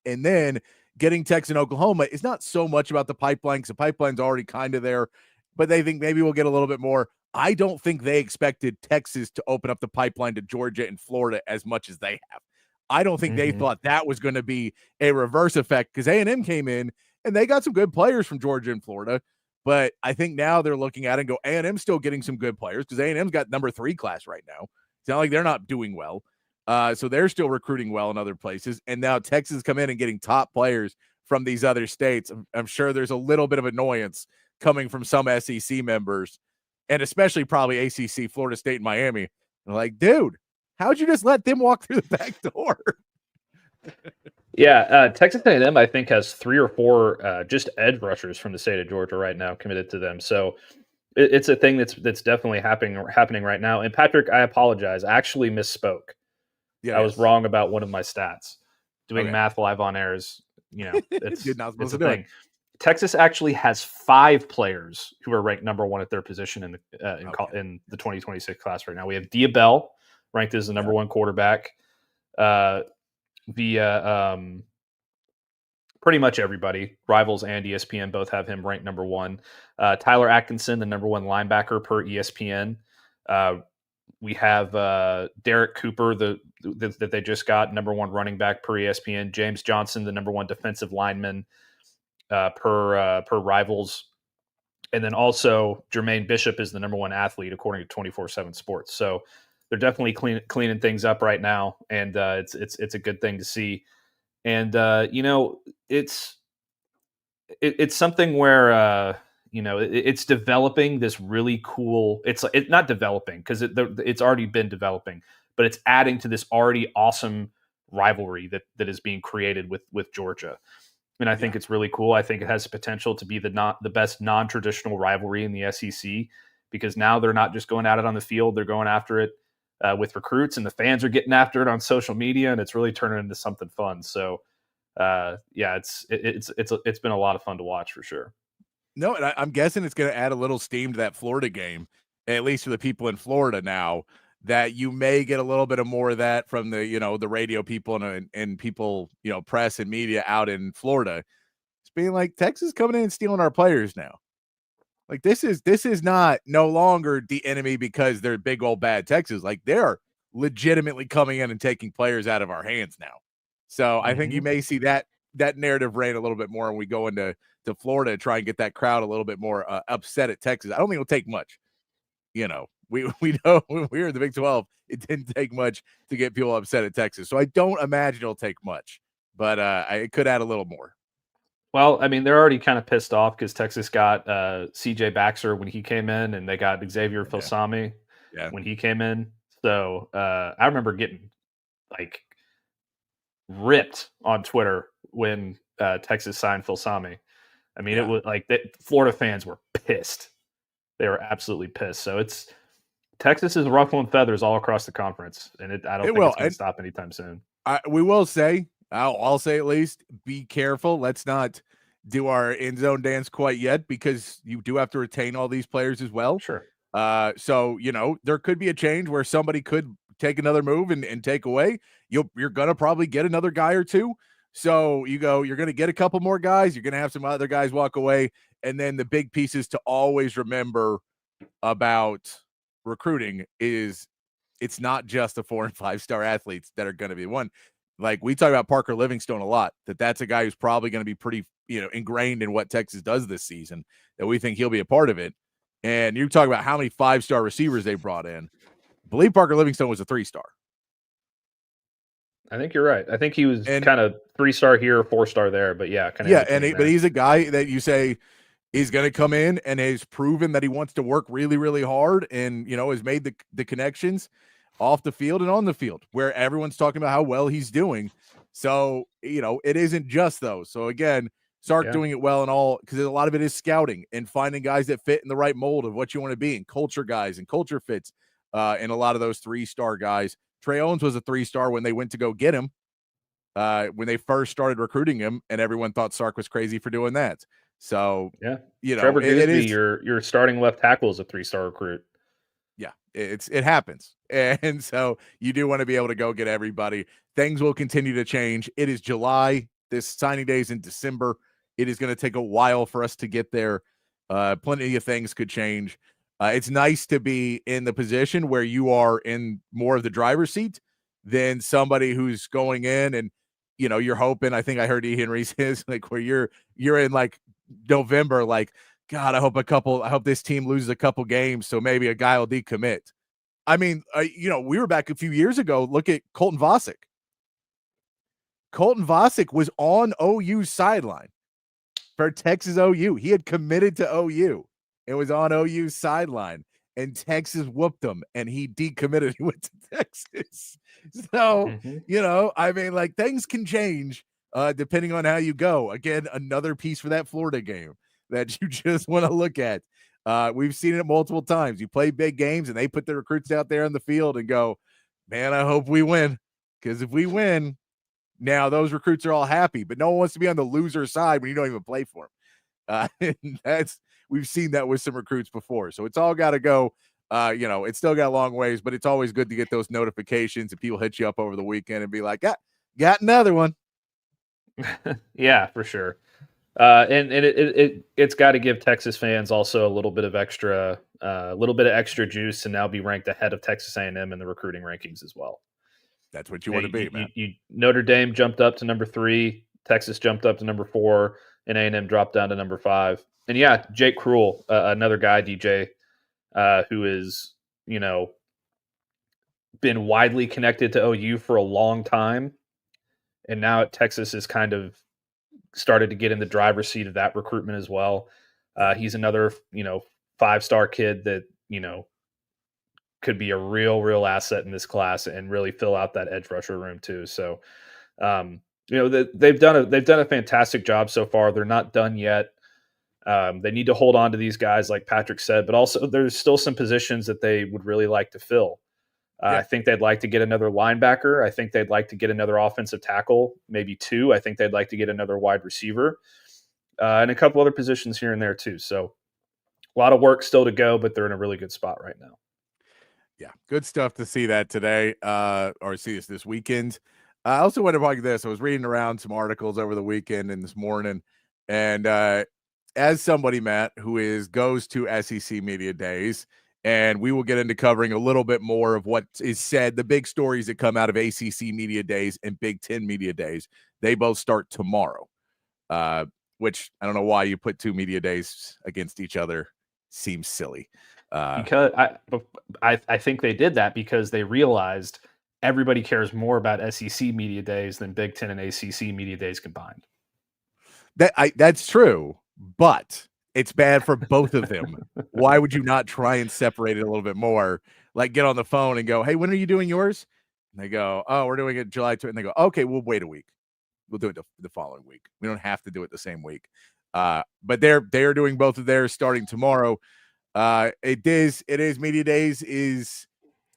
And then getting Texas and Oklahoma is not so much about the pipeline because the pipeline's already kind of there, but they think maybe we'll get a little bit more. I don't think they expected Texas to open up the pipeline to Georgia and Florida as much as they have. I don't think they thought that was going to be a reverse effect because A&M came in and they got some good players from Georgia and Florida. But I think now they're looking at it and go, A&M's still getting some good players because A&M's got number 3 class right now. It's not like they're not doing well. So they're still recruiting well in other places. And now Texas come in and getting top players from these other states. I'm sure there's a little bit of annoyance coming from some SEC members, and especially probably ACC, Florida State, and Miami. They're like, dude, how'd you just let them walk through the back door? Yeah, Texas A&M, I think, has 3 or 4 just edge rushers from the state of Georgia right now committed to them. So it's a thing that's definitely happening right now. And Patrick, I apologize. I actually misspoke. Yeah, I was wrong about one of my stats. Doing math live on air is, it's a thing. Texas actually has 5 players who are ranked number 1 at their position in the 2026 class right now. We have Diabell, ranked as the number 1 quarterback. Pretty much everybody, Rivals and ESPN, both have him ranked number 1. Tyler Atkinson, the number 1 linebacker per ESPN. We have Derrek Cooper, that they just got, number 1 running back per ESPN. James Johnson, the number 1 defensive lineman per Rivals. And then also Jermaine Bishop is the number 1 athlete according to 24/7 Sports. So they're definitely cleaning things up right now, and it's a good thing to see. And it's something where it's developing this really cool. It's not developing because it's already been developing, but it's adding to this already awesome rivalry that is being created with Georgia. And I think it's really cool. I think it has the potential to be the best non-traditional rivalry in the SEC because now they're not just going at it on the field; they're going after it with recruits, and the fans are getting after it on social media, and it's really turning into something fun. So, it's been a lot of fun to watch for sure. No, and I'm guessing it's going to add a little steam to that Florida game, at least for the people in Florida now, that you may get a little bit of more of that from the radio people and people, press and media out in Florida. It's being like, Texas coming in and stealing our players now. Like this is not no longer the enemy because they're big old bad Texas. Like they're legitimately coming in and taking players out of our hands now. So I think you may see that narrative reign a little bit more when we go into Florida and try and get that crowd a little bit more upset at Texas. I don't think it'll take much. We know when we were in the Big 12, it didn't take much to get people upset at Texas. So I don't imagine it'll take much, but it could add a little more. Well, I mean, they're already kind of pissed off because Texas got CJ Baxter when he came in, and they got Xavier Filsami when he came in. So I remember getting ripped on Twitter when Texas signed Filsami. I mean, it was like Florida fans were pissed. They were absolutely pissed. So Texas is ruffling feathers all across the conference, and I don't think it's going to stop anytime soon. We will say, I'll say at least, be careful. Let's not do our end zone dance quite yet because you do have to retain all these players as well. Sure. So, there could be a change where somebody could take another move and take away. You're going to probably get another guy or two. So you're going to get a couple more guys. You're going to have some other guys walk away. And then the big pieces to always remember about recruiting is it's not just the 4- and 5-star athletes that are going to be one. Like we talk about Parker Livingstone a lot, that's a guy who's probably going to be pretty, ingrained in what Texas does this season, that we think he'll be a part of it. And you talk about how many 5-star receivers they brought in. I believe Parker Livingstone was a 3-star. I think you're right. I think he was kind of 3-star here, 4-star there, but but he's a guy that you say is going to come in and has proven that he wants to work really, really hard and, has made the connections off the field and on the field where everyone's talking about how well he's doing. So, it isn't just those. So again, Sark doing it well and all, because a lot of it is scouting and finding guys that fit in the right mold of what you want to be and culture guys and culture fits in a lot of those 3-star guys. Trey Owens was a 3-star when they went to go get him, when they first started recruiting him, and everyone thought Sark was crazy for doing that. So, Yeah. you know, Trevor it Gooseby, is. your starting left tackle is a 3-star recruit. Yeah, it happens. And so you do want to be able to go get everybody. Things will continue to change. It is July. This signing day is in December. It is going to take a while for us to get there. Plenty of things could change. It's nice to be in the position where you are in more of the driver's seat than somebody who's going in and, you know, you're hoping. I think I heard E. Henry says, like, where you're in like November, like, God, I hope this team loses a couple games so maybe a guy will decommit. I mean, you know, we were back a few years ago. Look at Colton Vasek. Colton Vasek was on OU's sideline for Texas OU. He had committed to OU and was on OU's sideline, and Texas whooped him, and he decommitted. He went to Texas. So, you know, I mean, like, things can change depending on how you go. Again, another piece for that Florida game that you just want to look at. We've seen it multiple times. You play big games, and they put the recruits out there on the field and go, man, I hope we win. Because if we win, now those recruits are all happy. But no one wants to be on the loser side when you don't even play for them. And we've seen that with some recruits before. So it's all got to go. You know, it's still got a long ways, but it's always good to get those notifications and people hit you up over the weekend and be like, got another one. Yeah, for sure. And it's got to give Texas fans also a little bit of extra juice to now be ranked ahead of Texas A&M in the recruiting rankings as well. That's what you want to be, man. Notre Dame jumped up to number 3, Texas jumped up to number 4, and A&M dropped down to number 5. And yeah, Jake Krull, another guy, DJ, who is, you know, been widely connected to OU for a long time, and now at Texas is kind of started to get in the driver's seat of that recruitment as well. He's another, you know, 5-star kid that, you know, could be a real asset in this class and really fill out that edge rusher room too. So, you know, they've done a fantastic job so far. They're not done yet. They need to hold on to these guys, like Patrick said, but also there's still some positions that they would really like to fill. I think they'd like to get another linebacker. I think they'd like to get another offensive tackle, maybe 2. I think they'd like to get another wide receiver, and a couple other positions here and there too. So a lot of work still to go, but they're in a really good spot right now. Yeah, good stuff to see that today, or see this weekend. I also want to talk this. I was reading around some articles over the weekend and this morning, and as somebody, Matt, who goes to SEC Media Days, and we will get into covering a little bit more of what is said, the big stories that come out of ACC Media Days and Big Ten Media Days. They both start tomorrow, which I don't know why you put 2 media days against each other. Seems silly. Because I think they did that because they realized everybody cares more about SEC Media Days than Big Ten and ACC Media Days combined. That's true, but it's bad for both of them. Why would you not try and separate it a little bit more? Like, get on the phone and go, hey, when are you doing yours? And they go, oh, we're doing it July 2. And they go, okay, we'll wait a week. We'll do it the following week. We don't have to do it the same week. But they're doing both of theirs starting tomorrow. It is Media Days is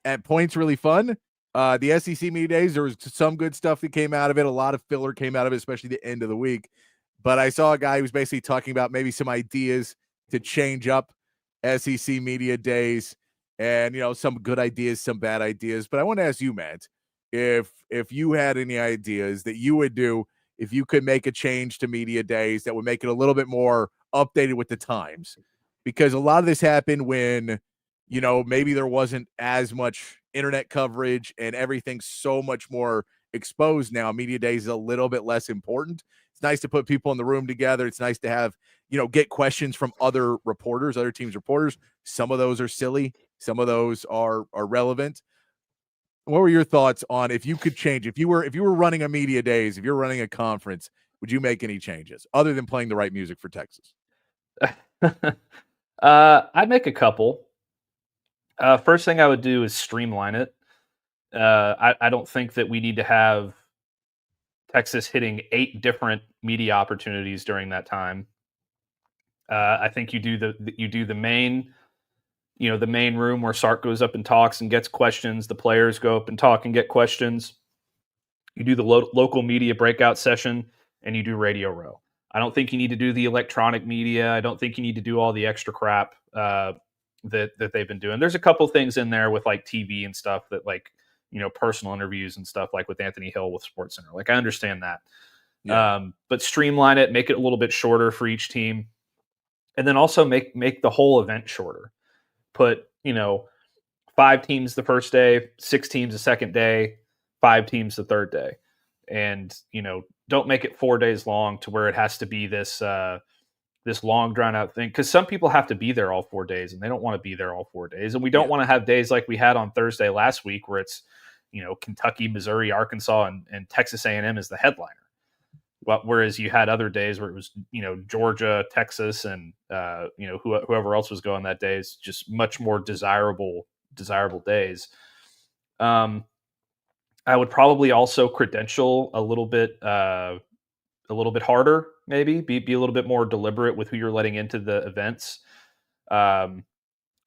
at points really fun. The SEC Media Days, there was some good stuff that came out of it. A lot of filler came out of it, especially the end of the week. But I saw a guy who was basically talking about maybe some ideas to change up SEC Media Days, and, you know, some good ideas, some bad ideas. But I want to ask you, Matt, if you had any ideas that you would do if you could make a change to Media Days that would make it a little bit more updated with the times. Because a lot of this happened when, you know, maybe there wasn't as much internet coverage and everything's so much more exposed now. Media Days is a little bit less important. It's nice to put people in the room together. It's nice to have, you know, get questions from other reporters, other teams' reporters. Some of those are silly. Some of those are relevant. What were your thoughts on if you could change, if you were running a Media Days, if you're running a conference, would you make any changes other than playing the right music for Texas? I'd make a couple. First thing I would do is streamline it. I don't think that we need to have Texas hitting 8 different media opportunities during that time. I think you do the main, you know, the main room where Sark goes up and talks and gets questions. The players go up and talk and get questions. You do the local media breakout session, and you do Radio Row. I don't think you need to do the electronic media. I don't think you need to do all the extra crap that they've been doing. There's a couple things in there with like TV and stuff that like, personal interviews and stuff like with Anthony Hill with SportsCenter. Like I understand that. Yeah. But streamline it, make it a little bit shorter for each team. And then also make the whole event shorter. Put, 5 teams the first day, 6 teams the second day, 5 teams the third day. And, don't make it 4 days long to where it has to be this this long drawn out thing. Because some people have to be there all 4 days and they don't want to be there all 4 days. And we don't want to have days like we had on Thursday last week where it's, Kentucky, Missouri, Arkansas, and Texas A&M is the headliner. Well, whereas you had other days where it was, Georgia, Texas, and whoever else was going that day is just much more desirable days. I would probably also credential a little bit harder, maybe be a little bit more deliberate with who you're letting into the events.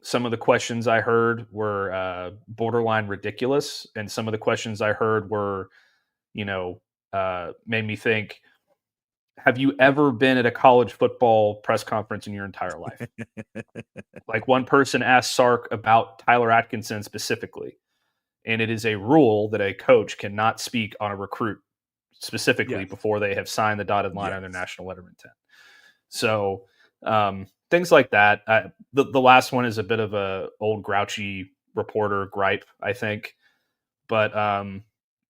Some of the questions I heard were borderline ridiculous, and some of the questions I heard were, made me think, have you ever been at a college football press conference in your entire life? Like one person asked Sark about Tyler Atkinson specifically, and it is a rule that a coach cannot speak on a recruit specifically before they have signed the dotted line on their national letter of intent. So things like that. The last one is a bit of a old grouchy reporter gripe, I think, but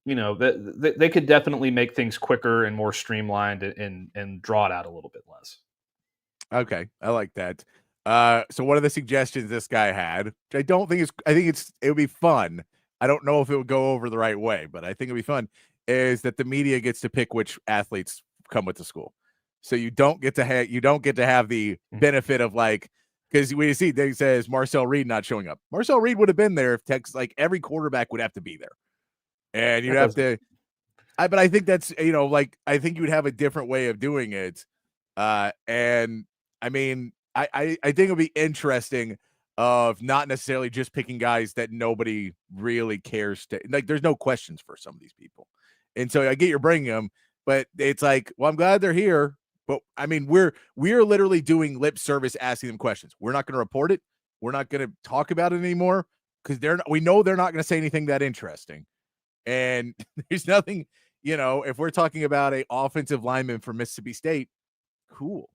they could definitely make things quicker and more streamlined and draw it out a little bit less. Okay, I like that. So one of the suggestions this guy had, which I think it would be fun. I don't know if it would go over the right way, but I think it'd be fun, is that the media gets to pick which athletes come with the school. So you don't get to have the benefit of like, because we see they says Marcel Reed not showing up. Marcel Reed would have been there if Texas, like every quarterback would have to be there. And you'd have to, but I think that's, I think you'd have a different way of doing it. And I mean, I think it'd be interesting of not necessarily just picking guys that nobody really cares to, like, there's no questions for some of these people. And so I get you're bringing them, but it's like, well, I'm glad they're here. But I mean, we're literally doing lip service, asking them questions. We're not going to report it. We're not going to talk about it anymore because we know they're not going to say anything that interesting. And there's nothing, if we're talking about a offensive lineman from Mississippi State, cool.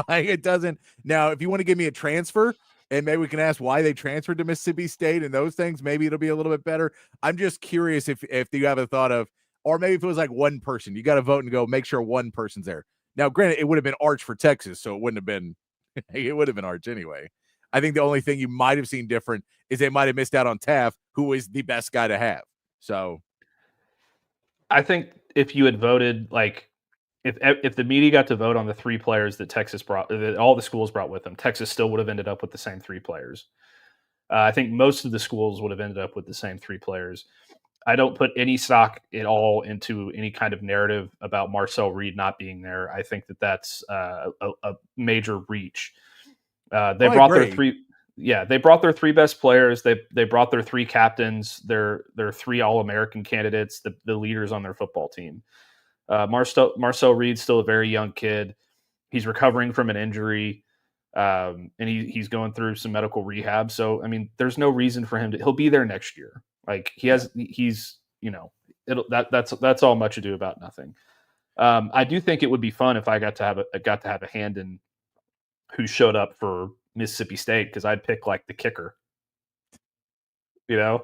Like it doesn't. Now, if you want to give me a transfer and maybe we can ask why they transferred to Mississippi State and those things, maybe it'll be a little bit better. I'm just curious if you have a thought of, or maybe if it was like one person, you got to vote and go make sure one person's there. Now, granted, it would have been Arch for Texas, so it wouldn't have been, it would have been Arch anyway. I think the only thing you might have seen different is they might have missed out on Taft, who is the best guy to have. So I think if you had voted, like, if the media got to vote on the 3 players that Texas brought, that all the schools brought with them, Texas still would have ended up with the same 3 players. I think most of the schools would have ended up with the same 3 players. I don't put any stock at all into any kind of narrative about Marcel Reed not being there. I think that's a major reach. They brought their 3. Yeah, they brought their 3 best players. They brought their 3 captains, their 3 All-American candidates, the leaders on their football team. Marcel Reed's still a very young kid. He's recovering from an injury, and he's going through some medical rehab. So, I mean, there's no reason for him he'll be there next year. Like he's that's all much ado about nothing. I do think it would be fun if I got to have a hand in who showed up for Mississippi State, because I'd pick like the kicker, or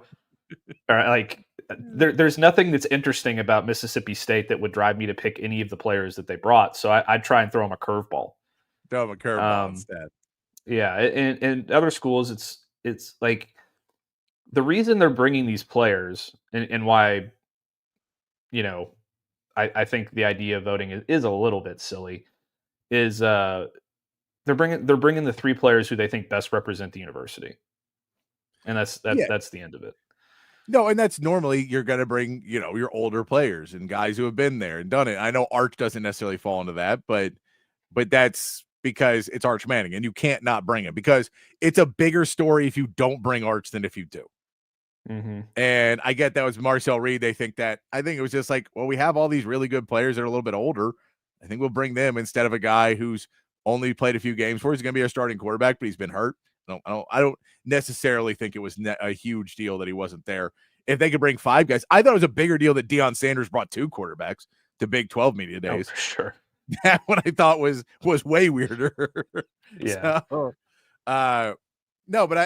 like there's nothing that's interesting about Mississippi State that would drive me to pick any of the players that they brought. So I'd try and throw them a curveball. Instead. Yeah, and other schools, it's like the reason they're bringing these players and why, I think the idea of voting is a little bit silly. Is they're bringing the 3 players who they think best represent the university, and that's the end of it. No, and that's normally you're going to bring, your older players and guys who have been there and done it. I know Arch doesn't necessarily fall into that, but that's because it's Arch Manning and you can't not bring him, because it's a bigger story if you don't bring Arch than if you do. Mm-hmm. And I get that was Marcel Reed. They think that, I think it was just like, well, we have all these really good players that are a little bit older. I think we'll bring them instead of a guy who's only played a few games for. He's going to be our starting quarterback, but he's been hurt. I don't necessarily think it was a huge deal that he wasn't there. If they could bring 5 guys, I thought it was a bigger deal that Deion Sanders brought 2 quarterbacks to Big 12 media days. Oh, for sure. That one I thought was way weirder. Yeah. So, no, but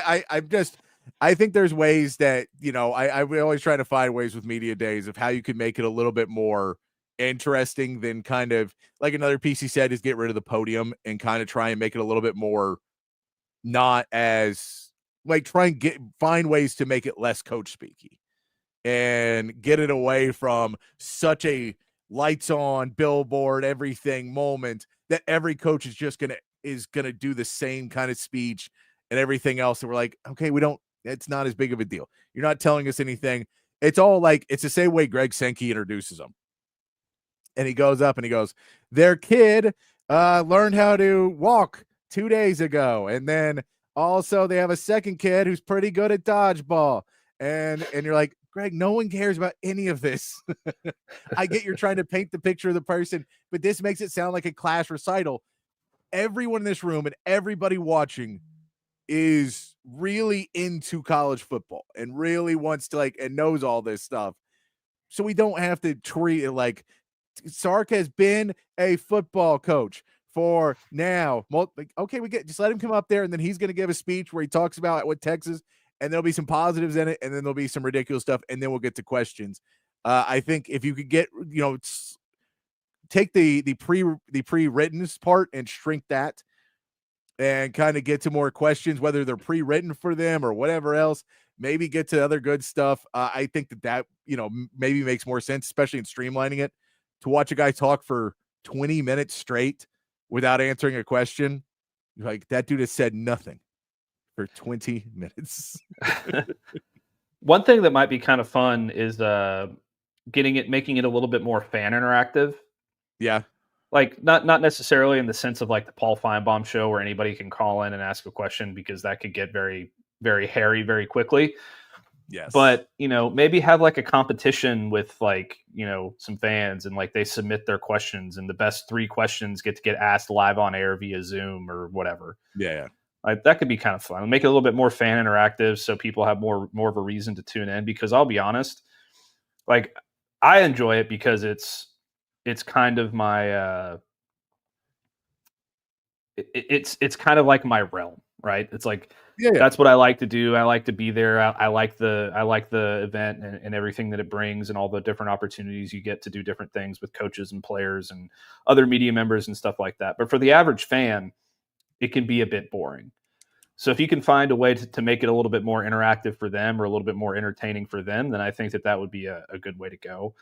I think there's ways that, I always try to find ways with media days of how you could make it a little bit more interesting than kind of like another piece he said is get rid of the podium and kind of try and make it a little bit more not as like try and find ways to make it less coach speaky and get it away from such a lights on billboard everything moment that every coach is just gonna do the same kind of speech and everything else. And we're like, okay, it's not as big of a deal. You're not telling us anything. It's all like, it's the same way Greg Sankey introduces them. And he goes up and he goes, their kid learned how to walk 2 days ago. And then also they have a second kid who's pretty good at dodgeball. And you're like, Greg, no one cares about any of this. I get you're trying to paint the picture of the person, but this makes it sound like a class recital. Everyone in this room and everybody watching is really into college football and really wants to and knows all this stuff. So we don't have to treat it like Sark has been a football coach for now. Okay, just let him come up there and then he's going to give a speech where he talks about what Texas, and there'll be some positives in it, and then there'll be some ridiculous stuff, and then we'll get to questions. I think if you could get, take the pre-written part and shrink that and kind of get to more questions, whether they're pre-written for them or whatever else, maybe get to other good stuff. I think that maybe makes more sense, especially in streamlining it, to watch a guy talk for 20 minutes straight without answering a question. Like, that dude has said nothing for 20 minutes. One thing that might be kind of fun is making it a little bit more fan interactive. Yeah. Like not necessarily in the sense of like the Paul Feinbaum show where anybody can call in and ask a question, because that could get very, very hairy very quickly. Yes. But, maybe have like a competition with some fans, and like they submit their questions and the best 3 questions get asked live on air via Zoom or whatever. Yeah. Like that could be kind of fun. Make it a little bit more fan interactive so people have more of a reason to tune in, because I'll be honest, like I enjoy it because it's kind of my it's kind of like my realm, right? It's like that's what I like to do. I like to be there. I like the event and everything that it brings and all the different opportunities you get to do different things with coaches and players and other media members and stuff like that. But for the average fan, it can be a bit boring. So if you can find a way to make it a little bit more interactive for them or a little bit more entertaining for them, then I think that would be a good way to go.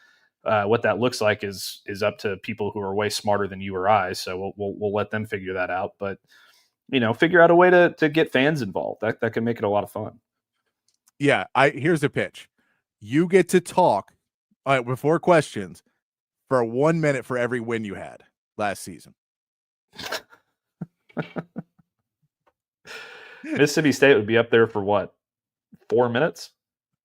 What that looks like is up to people who are way smarter than you or I. So we'll let them figure that out. But figure out a way to get fans involved. That can make it a lot of fun. Yeah, here's the pitch. You get to talk before questions for 1 minute for every win you had last season. Mississippi State would be up there for what? 4 minutes?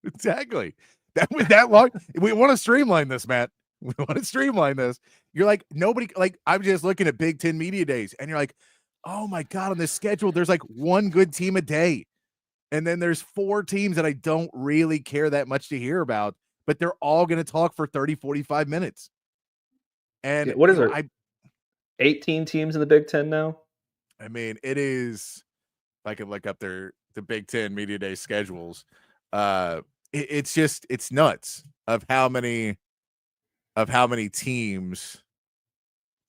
Exactly. That long. We want to streamline this, Matt. We want to streamline this. You're like, nobody, like, I'm just looking at Big Ten media days, and you're like, oh my God, on this schedule, there's like 1 good team a day. And then there's 4 teams that I don't really care that much to hear about, but they're all going to talk for 30, 45 minutes. And what is there? 18 teams in the Big Ten now? I mean, it is, I can look up the Big Ten media day schedules. It's nuts of how many teams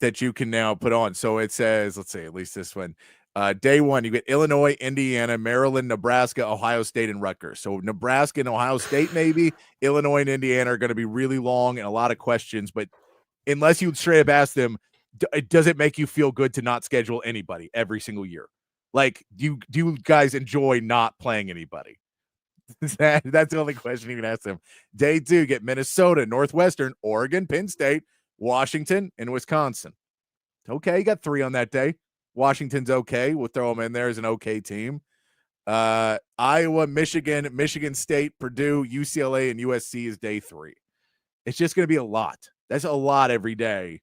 that you can now put on. So it says, let's see, at least this one, day 1, you get Illinois, Indiana, Maryland, Nebraska, Ohio State, and Rutgers. So Nebraska and Ohio State, maybe Illinois and Indiana are going to be really long and a lot of questions, but unless you straight up ask them, does it make you feel good to not schedule anybody every single year? Like, do you guys enjoy not playing anybody? That's the only question you can ask them. Day 2, get Minnesota, Northwestern, Oregon, Penn State, Washington, and Wisconsin. Okay, you got 3 on that day. Washington's okay. We'll throw them in there as an okay team. Iowa, Michigan, Michigan State, Purdue, UCLA, and USC is day 3. It's just going to be a lot. That's a lot every day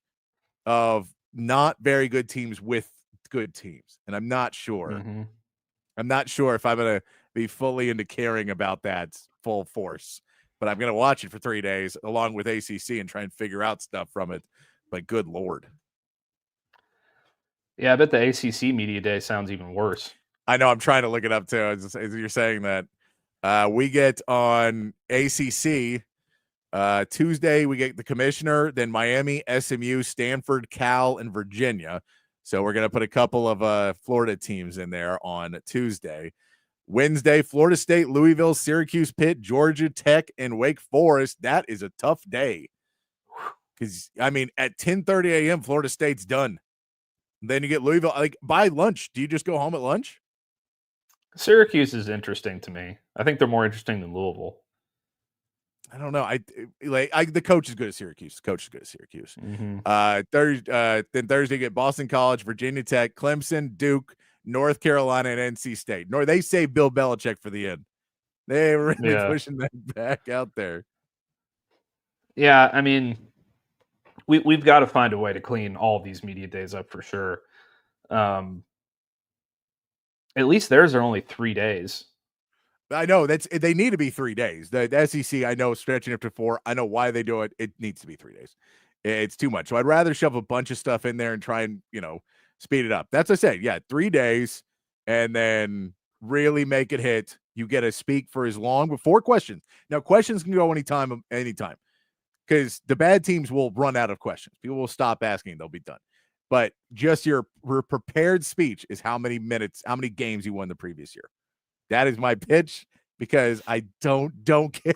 of not very good teams with good teams. And I'm not sure. Mm-hmm. I'm not sure if I'm going to be fully into caring about that full force, but I'm going to watch it for 3 days along with ACC and try and figure out stuff from it. But good Lord. Yeah, I bet the ACC Media Day sounds even worse. I know. I'm trying to look it up too. As you're saying that, we get on ACC Tuesday. We get the commissioner, then Miami, SMU, Stanford, Cal, and Virginia. So we're going to put a couple of Florida teams in there on Tuesday. Wednesday, Florida State, Louisville, Syracuse, Pitt, Georgia Tech, and Wake Forest. That is a tough day. Because, I mean, at 10:30 a.m., Florida State's done. Then you get Louisville. Like, by lunch, do you just go home at lunch? Syracuse is interesting to me. I think they're more interesting than Louisville. I don't know. The coach is good at Syracuse. The coach is good at Syracuse. Mm-hmm. Then Thursday, you get Boston College, Virginia Tech, Clemson, Duke, North Carolina, and NC State. They say Bill Belichick for the end. They were really pushing that back out there. Yeah, I mean, we've got to find a way to clean all of these media days up for sure. At least theirs are only 3 days. I know they need to be 3 days. The SEC, I know, stretching up to 4. I know why they do it. It needs to be 3 days. It's too much. So I'd rather shove a bunch of stuff in there and try and, speed it up. That's what I said. Yeah, 3 days and then really make it hit. You get to speak for as long before questions. Now, questions can go anytime, because the bad teams will run out of questions. People will stop asking. They'll be done. But just your prepared speech is how many games you won the previous year. That is my pitch, because I don't care.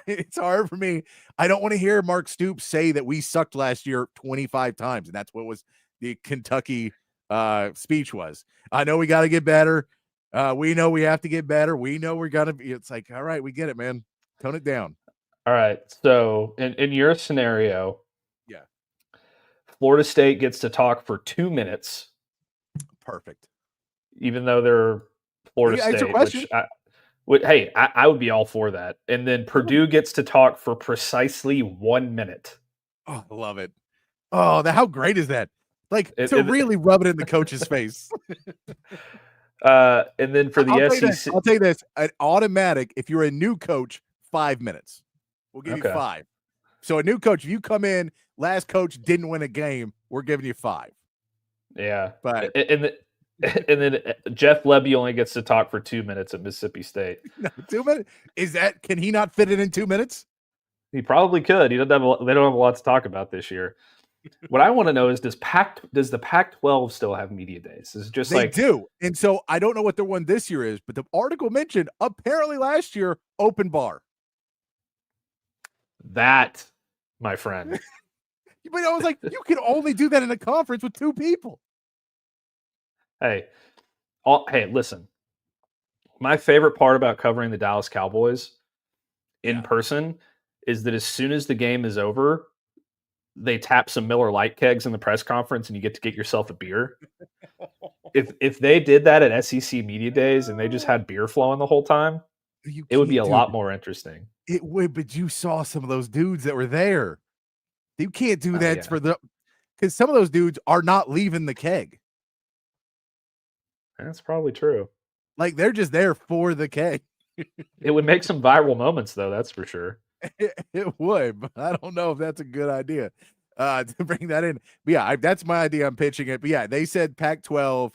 It's hard for me. I don't want to hear Mark Stoops say that we sucked last year 25 times, and that's what was the Kentucky speech was. I know we got to get better. We know we have to get better. We know we're going to be. It's like, all right, we get it, man. Tone it down. All right. So in your scenario, yeah, Florida State gets to talk for 2 minutes. Perfect. Even though they're Florida State, which I would be all for that. And then Purdue gets to talk for precisely 1 minute. Oh, I love it. Oh, how great is that? Like, really rub it in the coach's face. And then for the SEC, I'll tell you this: an automatic. If you're a new coach, 5 minutes. We'll give you 5. So a new coach, if you come in, last coach didn't win a game, we're giving you 5. Yeah, but and then Jeff Lebby only gets to talk for 2 minutes at Mississippi State. No, 2 minutes? Can he not fit it in 2 minutes? He probably could. They don't have a lot to talk about this year. What I want to know is, does the Pac-12 still have media days? Is it just they do? And so I don't know what their one this year is, but the article mentioned apparently last year open bar. That, my friend. But I was like, you can only do that in a conference with 2 people. Hey, listen. My favorite part about covering the Dallas Cowboys in person is that as soon as the game is over, they tap some Miller Lite kegs in the press conference and you get to get yourself a beer. If they did that at SEC Media Days and they just had beer flowing the whole time, it would be a lot more interesting. It would, but you saw some of those dudes that were there. You can't do that because some of those dudes are not leaving the keg. That's probably true. Like, they're just there for the keg. It would make some viral moments, though. That's for sure. It would, but I don't know if that's a good idea to bring that in. But yeah, that's my idea. I'm pitching it. But yeah, they said Pac-12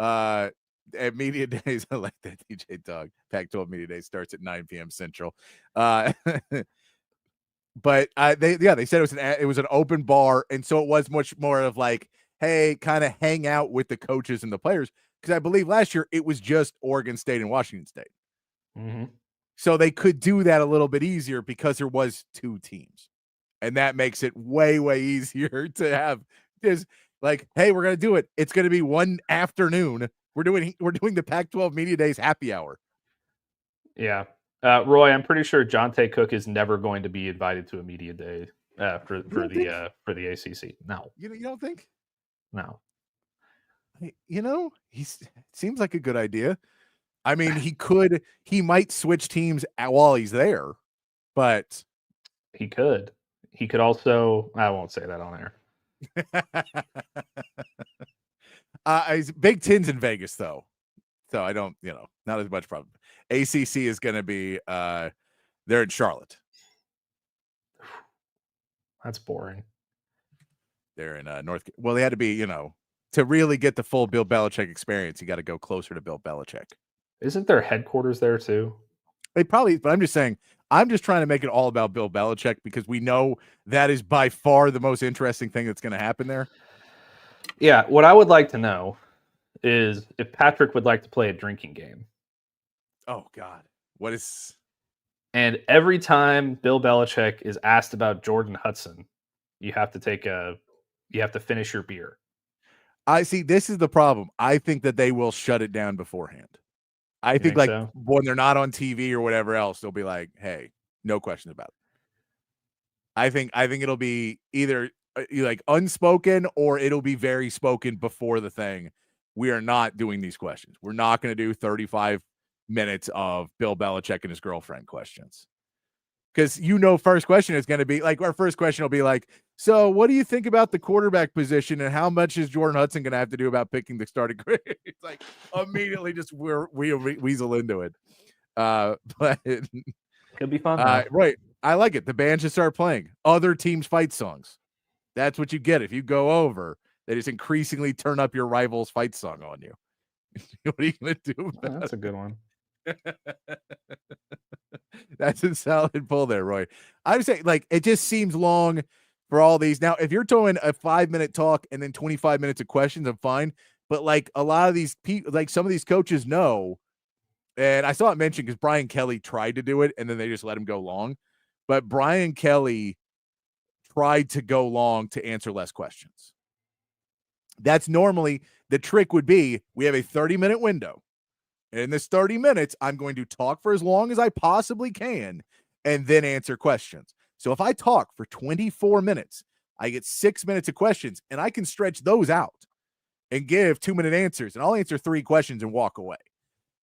at Media Days. I like that, DJ Dog. Pac-12 Media Day starts at 9 p.m. Central. But they said it was an open bar, and so it was much more of like, hey, kind of hang out with the coaches and the players, because I believe last year it was just Oregon State and Washington State. Mm-hmm. So they could do that a little bit easier because there was 2 teams, and that makes it way, way easier to have just like, hey, we're going to do it. It's going to be one afternoon. We're doing the Pac-12 Media Days happy hour. Yeah. Roy, I'm pretty sure Jonte Cook is never going to be invited to a media day for the ACC. No. You don't think? No. He seems like a good idea. I mean, he might switch teams while he's there, but he could also, I won't say that on air. Big Ten's in Vegas though, so I don't, not as much problem. ACC is going to be they're in Charlotte. That's boring. They're in North. Well, they had to be, to really get the full Bill Belichick experience, you got to go closer to Bill Belichick. Isn't their headquarters there too? They probably, but I'm just saying, I'm just trying to make it all about Bill Belichick because we know that is by far the most interesting thing that's going to happen there. Yeah, what I would like to know is if Patrick would like to play a drinking game. Oh God, what is? And every time Bill Belichick is asked about Jordan Hudson, you have to finish your beer. I see. This is the problem. I think that they will shut it down beforehand. I think like so? When they're not on TV or whatever else, they'll be like, "Hey, no question about it." I think it'll be either like unspoken or it'll be very spoken before the thing. We are not doing these questions. We're not going to do 35 minutes of Bill Belichick and his girlfriend questions. Because first question is going to be like, our first question will be like, so what do you think about the quarterback position and how much is Jordan Hudson going to have to do about picking the starting grade? It's like immediately just we weasel into it. But Could be fun. Right. I like it. The band should start playing other teams' fight songs. That's what you get. If you go over, they just increasingly turn up your rival's fight song on you. What are you going to do? That's a good one. That's a solid pull there, Roy. I would say, like, it just seems long for all these. Now, if you're doing a 5-minute talk and then 25 minutes of questions, I'm fine. But like a lot of these people, like some of these coaches know, and I saw it mentioned because Brian Kelly tried to do it and then they just let him go long. But Brian Kelly tried to go long to answer less questions. That's normally the trick would be we have a 30-minute window. And in this 30 minutes, I'm going to talk for as long as I possibly can and then answer questions. So if I talk for 24 minutes, I get 6 minutes of questions and I can stretch those out and give 2-minute answers. And I'll answer 3 questions and walk away.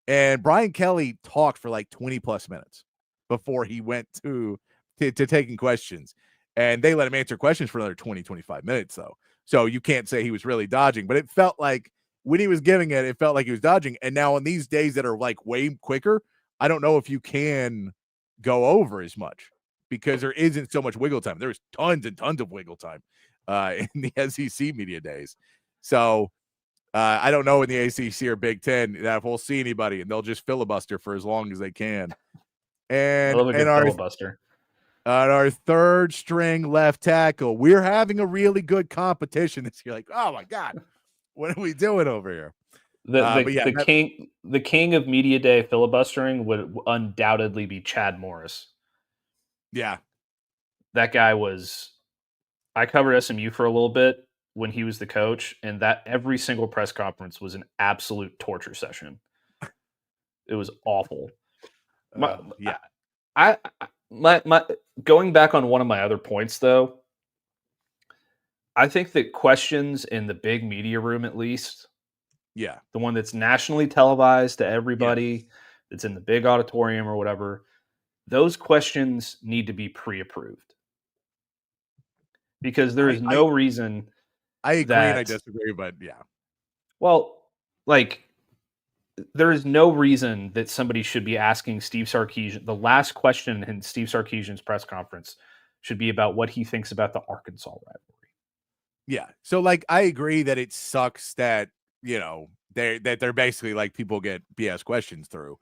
And Brian Kelly talked for like 20 plus minutes before he went to taking questions. And they let him answer questions for another 20, 25 minutes, though. So you can't say he was really dodging, but it felt like when he was giving it, it felt like he was dodging. And now on these days that are like way quicker, I don't know if you can go over as much because there isn't so much wiggle time. There's tons and tons of wiggle time in the SEC media days. So I don't know in the ACC or Big Ten that if we'll see anybody and they'll just filibuster for as long as they can. And, I love a good filibuster. Our third string left tackle, we're having a really good competition this year. Like, oh my God, what are we doing over here? The king of media day filibustering would undoubtedly be Chad Morris. Yeah. That guy I covered SMU for a little bit when he was the coach, and that every single press conference was an absolute torture session. It was awful. My going back on one of my other points, though, I think that questions in the big media room, at least, the one that's nationally televised to everybody, that's in the big auditorium or whatever, those questions need to be pre-approved because there is no reason. I agree and I disagree, but yeah. Well, like, there is no reason that somebody should be asking Steve Sarkisian. The last question in Steve Sarkisian's press conference should be about what he thinks about the Arkansas rivalry. Yeah. So, like, I agree that it sucks that, they're basically like people get BS questions through.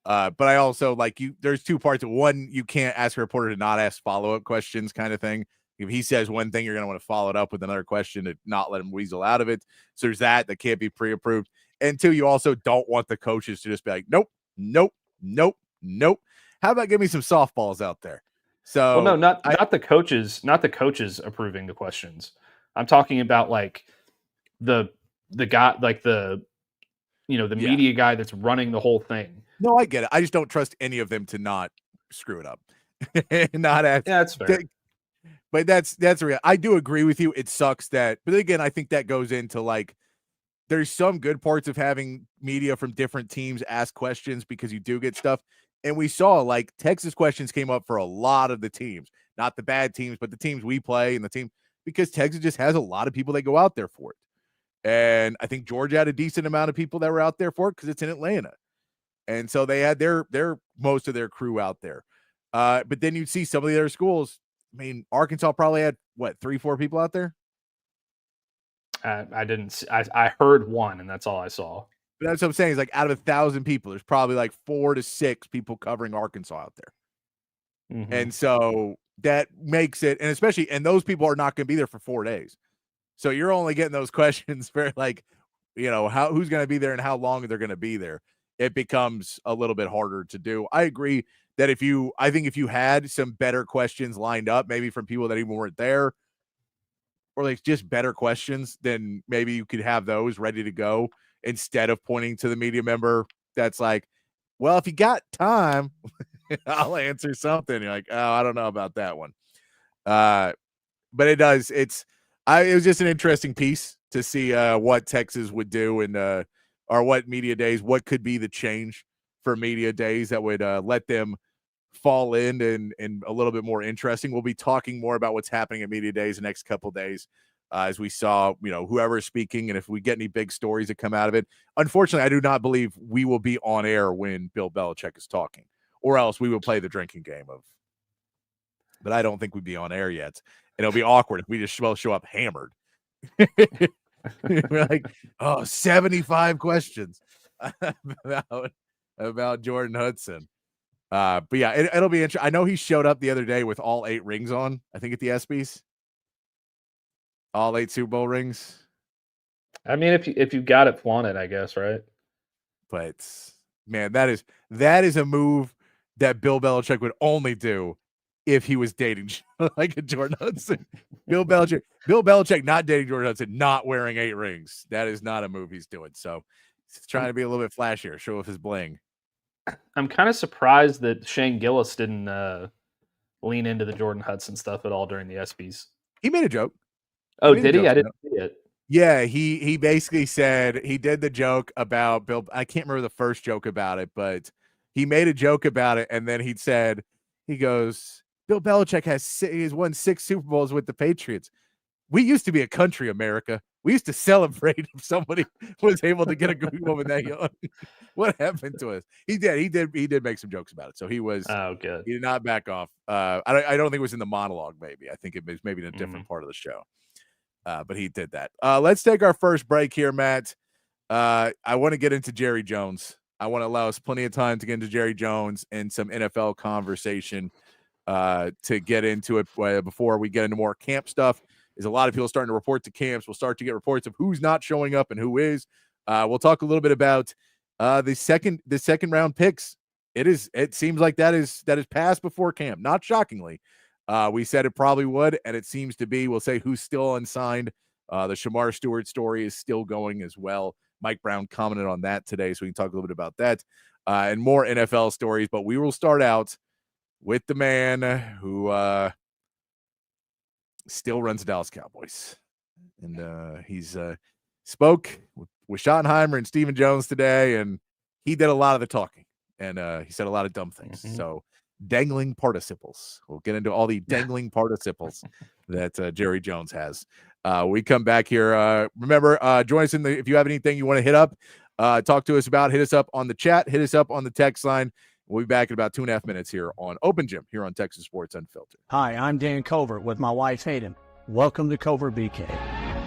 But I also there's 2 parts. One, you can't ask a reporter to not ask follow-up questions kind of thing. If he says one thing, you're going to want to follow it up with another question to not let him weasel out of it. So there's that can't be pre-approved. And 2, you also don't want the coaches to just be like, nope. How about give me some softballs out there? So well, no, not the coaches approving the questions. I'm talking about like the guy, like the media guy that's running the whole thing. No, I get it. I just don't trust any of them to not screw it up. Not ask. Yeah, that's fair. But that's real. I do agree with you. It sucks that, but again, I think that goes into like, there's some good parts of having media from different teams ask questions because you do get stuff. And we saw like Texas questions came up for a lot of the teams, not the bad teams, but the teams we play and the team, because Texas just has a lot of people that go out there for it. And I think Georgia had a decent amount of people that were out there for it because it's in Atlanta. And so they had their most of their crew out there. But then you'd see some of the other schools. I mean, Arkansas probably had, 3-4 people out there? I didn't see, I heard one, and that's all I saw. But that's what I'm saying. Is like out of 1,000 people, there's probably like 4 to 6 people covering Arkansas out there. Mm-hmm. And so that makes it, and especially, and those people are not going to be there for 4 days. So you're only getting those questions for like, who's going to be there and how long they're going to be there. It becomes a little bit harder to do. I agree that I think if you had some better questions lined up, maybe from people that even weren't there, or like just better questions, then maybe you could have those ready to go instead of pointing to the media member that's like, well, if you got time, I'll answer something. You're like, oh, I don't know about that one. But it was just an interesting piece to see what Texas would do and or what media days, what could be the change for media days that would let them fall in and a little bit more interesting. We'll be talking more about what's happening at media days the next couple of days as we saw, whoever is speaking and if we get any big stories that come out of it. Unfortunately, I do not believe we will be on air when Bill Belichick is talking, or else we will play the drinking game but I don't think we'd be on air yet. And it'll be awkward if we just show up hammered. We're like, 75 questions about Jordan Hudson. But yeah, it'll be interesting. I know he showed up the other day with all 8 rings on, I think at the ESPYs. All 8 Super Bowl rings. I mean, if you got it flaunted, I guess, right? But man, that is a move that Bill Belichick would only do if he was dating like a Jordan Hudson. Bill Belichick not dating Jordan Hudson, not wearing 8 rings. That is not a move he's doing. So he's trying to be a little bit flashier, show off his bling. I'm kind of surprised that Shane Gillis didn't lean into the Jordan Hudson stuff at all during the ESPYs. He made a joke. Oh, did he? I didn't see it. Yeah, he basically said he did the joke about Bill. I can't remember the first joke about it, but he made a joke about it, and then he goes, Bill Belichick has won 6 Super Bowls with the Patriots. We used to be a country, America. We used to celebrate if somebody was able to get a good woman that young. What happened to us? He did make some jokes about it. So he was. Oh, good. He did not back off. I don't think it was in the monologue. Maybe I think it was maybe in a different part of the show. But he did that. Let's take our first break here, Matt. I want to get into Jerry Jones. I want to allow us plenty of time to get into Jerry Jones and some NFL conversation to get into it before we get into more camp stuff. There's a lot of people starting to report to camps. We'll start to get reports of who's not showing up and who is. We'll talk a little bit about the second round picks. It seems like that is passed before camp. Not shockingly. We said it probably would, and it seems to be. We'll say who's still unsigned. The Shamar Stewart story is still going as well. Mike Brown commented on that today, so we can talk a little bit about that and more NFL stories. But we will start out with the man who still runs the Dallas Cowboys. And he's spoke with Schottenheimer and Stephen Jones today, and he did a lot of the talking. And he said a lot of dumb things. Mm-hmm. So dangling participles. We'll get into all the dangling participles that Jerry Jones has. We come back here. Remember, join us if you have anything you want to hit up, talk to us about, hit us up on the chat, hit us up on the text line. We'll be back in about 2.5 minutes here on Open Gym here on Texas Sports Unfiltered. Hi, I'm Dan Covert with my wife Hayden. Welcome to Covert BK.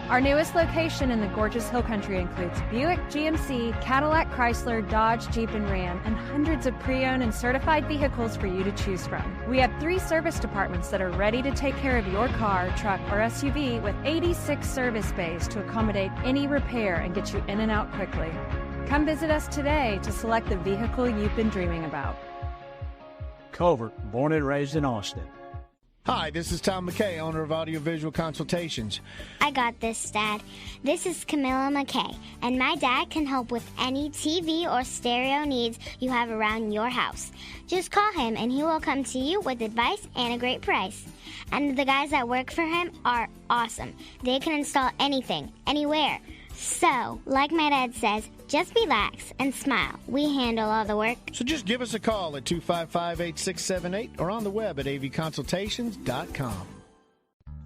Our newest location in the gorgeous Hill Country includes Buick, GMC, Cadillac, Chrysler, Dodge, Jeep, and Ram, and hundreds of pre-owned and certified vehicles for you to choose from. We have 3 service departments that are ready to take care of your car, truck, or SUV with 86 service bays to accommodate any repair and get you in and out quickly. Come visit us today to select the vehicle you've been dreaming about. Covert, born and raised in Austin. Hi, this is Tom McKay, owner of Audiovisual Consultations. I got this, Dad. This is Camilla McKay, and my dad can help with any TV or stereo needs you have around your house. Just call him, and he will come to you with advice and a great price. And the guys that work for him are awesome. They can install anything, anywhere. So, like my dad says, just relax and smile. We handle all the work. So just give us a call at 255-8678 or on the web at avconsultations.com.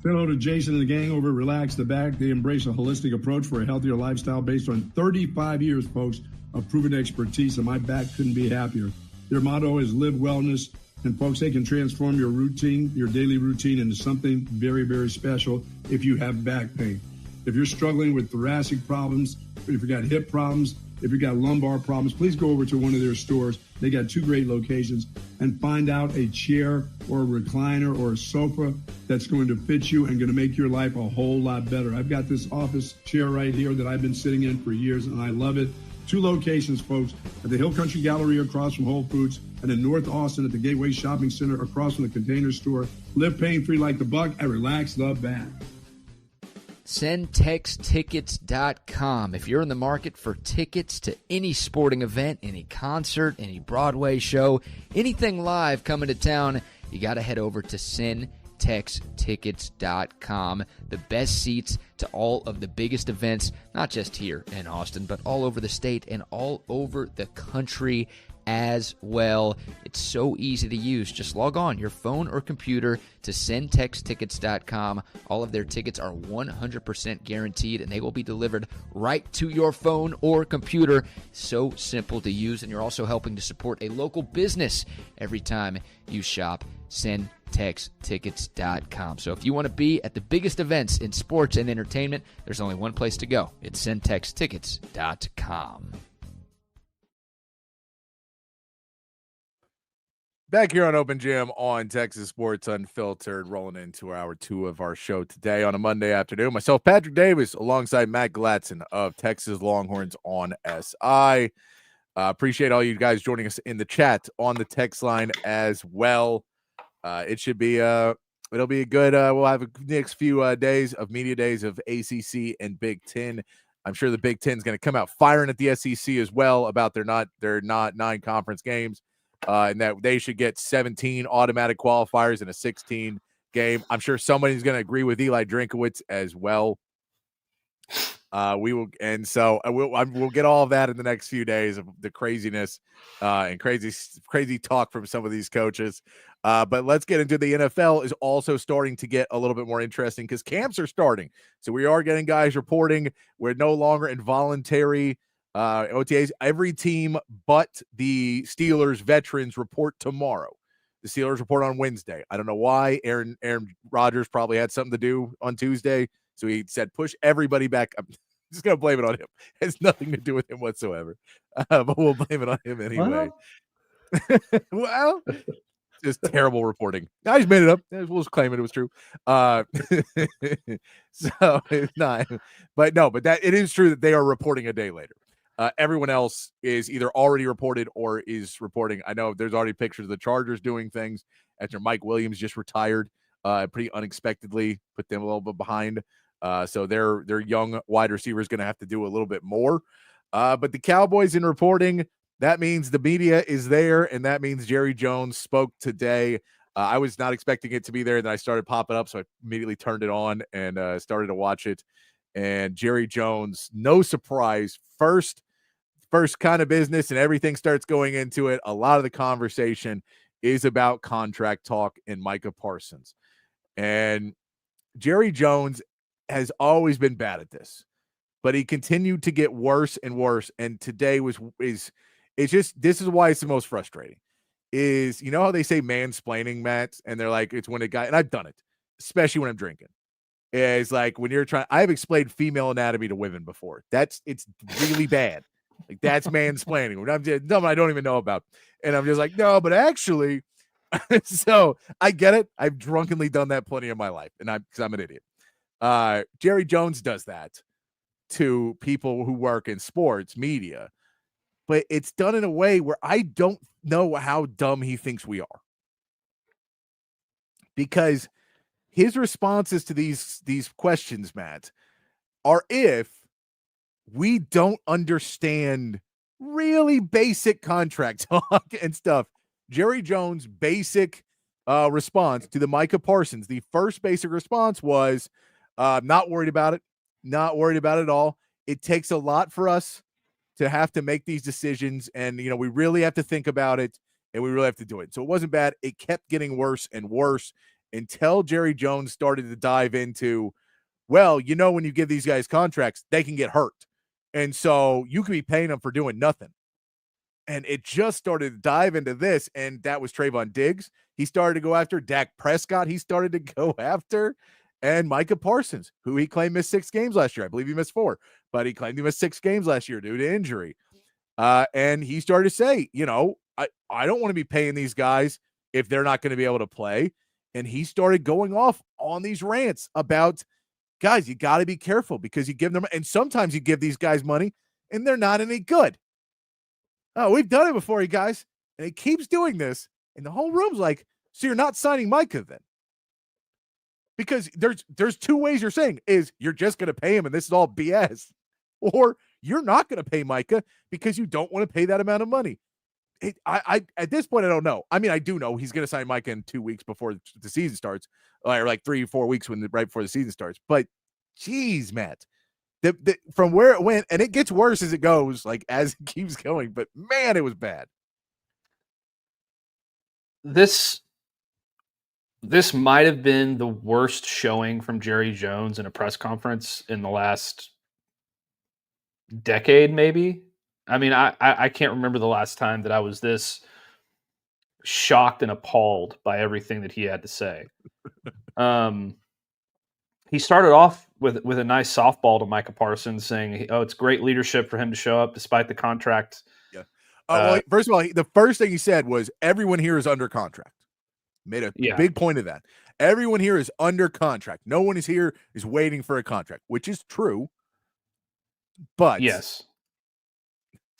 Say hello to Jason and the gang over at Relax the Back. They embrace a holistic approach for a healthier lifestyle based on 35 years, folks, of proven expertise, and my back couldn't be happier. Their motto is live wellness, and folks, they can transform your routine, your daily routine, into something very, very special if you have back pain. If you're struggling with thoracic problems, if you got hip problems, if you got lumbar problems, please go over to one of their stores. They got 2 great locations, and find out a chair or a recliner or a sofa that's going to fit you and going to make your life a whole lot better. I've got this office chair right here that I've been sitting in for years, and I love it. 2 locations, folks, at the Hill Country Gallery across from Whole Foods, and in North Austin at the Gateway Shopping Center across from the Container Store. Live pain-free like the buck and Relax the Back. SendTexTickets.com. If you're in the market for tickets to any sporting event, any concert, any Broadway show, anything live coming to town, you got to head over to SendTexTickets.com. The best seats to all of the biggest events, not just here in Austin, but all over the state and all over the country as well. It's so easy to use. Just log on your phone or computer to SendTexTickets.com. All of their tickets are 100% guaranteed, and they will be delivered right to your phone or computer. So simple to use, and you're also helping to support a local business every time you shop. SendTexTickets.com. So if you want to be at the biggest events in sports and entertainment, there's only one place to go. It's SendTexTickets.com. Back here on Open Gym on Texas Sports Unfiltered, rolling into hour 2 of our show today on a Monday afternoon. Myself, Patrick Davis, alongside Matt Galatzan of Texas Longhorns on SI. Appreciate all you guys joining us in the chat on the text line as well. It should be it'll be a good. We'll have a next few days of media days of ACC and Big Ten. I'm sure the Big Ten is going to come out firing at the SEC as well about their not 9 conference games. And that they should get 17 automatic qualifiers in a 16 game. I'm sure somebody's going to agree with Eli Drinkowitz as well. We will, and so we'll get all of that in the next few days of the craziness and crazy talk from some of these coaches. But let's get into the NFL is also starting to get a little bit more interesting because camps are starting. So we are getting guys reporting. We're no longer involuntary OTAs. Every team but the Steelers veterans report tomorrow. The Steelers report on Wednesday. I don't know why. Aaron Rodgers probably had something to do on Tuesday, so he said push everybody back. I'm just gonna blame it on him. It has nothing to do with him whatsoever, but we'll blame it on him anyway. Well, just terrible reporting. I just made it up. We'll just claim it was true. So it's not, but that it is true that they are reporting a day later. Everyone else is either already reported or is reporting. I know there's already pictures of the Chargers doing things after Mike Williams just retired pretty unexpectedly, put them a little bit behind. So their young wide receiver is going to have to do a little bit more. But the Cowboys in reporting, that means the media is there, and that means Jerry Jones spoke today. I was not expecting it to be there, and then I started popping up, so I immediately turned it on and started to watch it. And Jerry Jones, no surprise, first kind of business, and everything starts going into it. A lot of the conversation is about contract talk and Micah Parsons. And Jerry Jones has always been bad at this, but he continued to get worse and worse. And today this is why it's the most frustrating. Is, you know how they say mansplaining, Matt? And they're like, it's when a guy, and I've done it, especially when I'm drinking. It's like when you're I've explained female anatomy to women before. It's really bad. Like, that's mansplaining. I'm just something I don't even know about. And I'm just like, no, but actually, so I get it. I've drunkenly done that plenty of my life, and because I'm an idiot. Jerry Jones does that to people who work in sports media, but it's done in a way where I don't know how dumb he thinks we are. Because his responses to these questions, Matt, are if we don't understand really basic contract talk and stuff. Jerry Jones' basic response to the Micah Parsons, the first basic response was not worried about it. Not worried about it at all. It takes a lot for us to have to make these decisions, and we really have to think about it, and we really have to do it. So it wasn't bad. It kept getting worse and worse, until Jerry Jones started to dive into, well, when you give these guys contracts, they can get hurt. And so you could be paying them for doing nothing. And it just started to dive into this, and that was Trayvon Diggs. He started to go after Dak Prescott. He started to go after, and Micah Parsons, who he claimed missed 6 games last year. I believe he missed 4, but he claimed he missed 6 games last year due to injury. And he started to say, I don't want to be paying these guys if they're not going to be able to play. And he started going off on these rants about, guys, you got to be careful because you give them, and sometimes you give these guys money and they're not any good. Oh, we've done it before, you guys. And he keeps doing this. And the whole room's like, so you're not signing Micah then? Because there's 2 ways you're saying is you're just going to pay him and this is all BS. Or you're not going to pay Micah because you don't want to pay that amount of money. I at this point, I don't know. I mean, I do know he's going to sign Micah in 2 weeks before the season starts, or like 3 or 4 weeks right before the season starts. But geez, Matt, from where it went, and it gets worse as it goes, like as it keeps going. But man, it was bad. This might have been the worst showing from Jerry Jones in a press conference in the last decade, maybe. I mean, I can't remember the last time that I was this shocked and appalled by everything that he had to say. He started off with a nice softball to Micah Parsons, saying, "Oh, it's great leadership for him to show up despite the contract." Yeah. Well, first of all, the first thing he said was, "Everyone here is under contract." Made a big point of that. Everyone here is under contract. No one is here is waiting for a contract, which is true. But yes.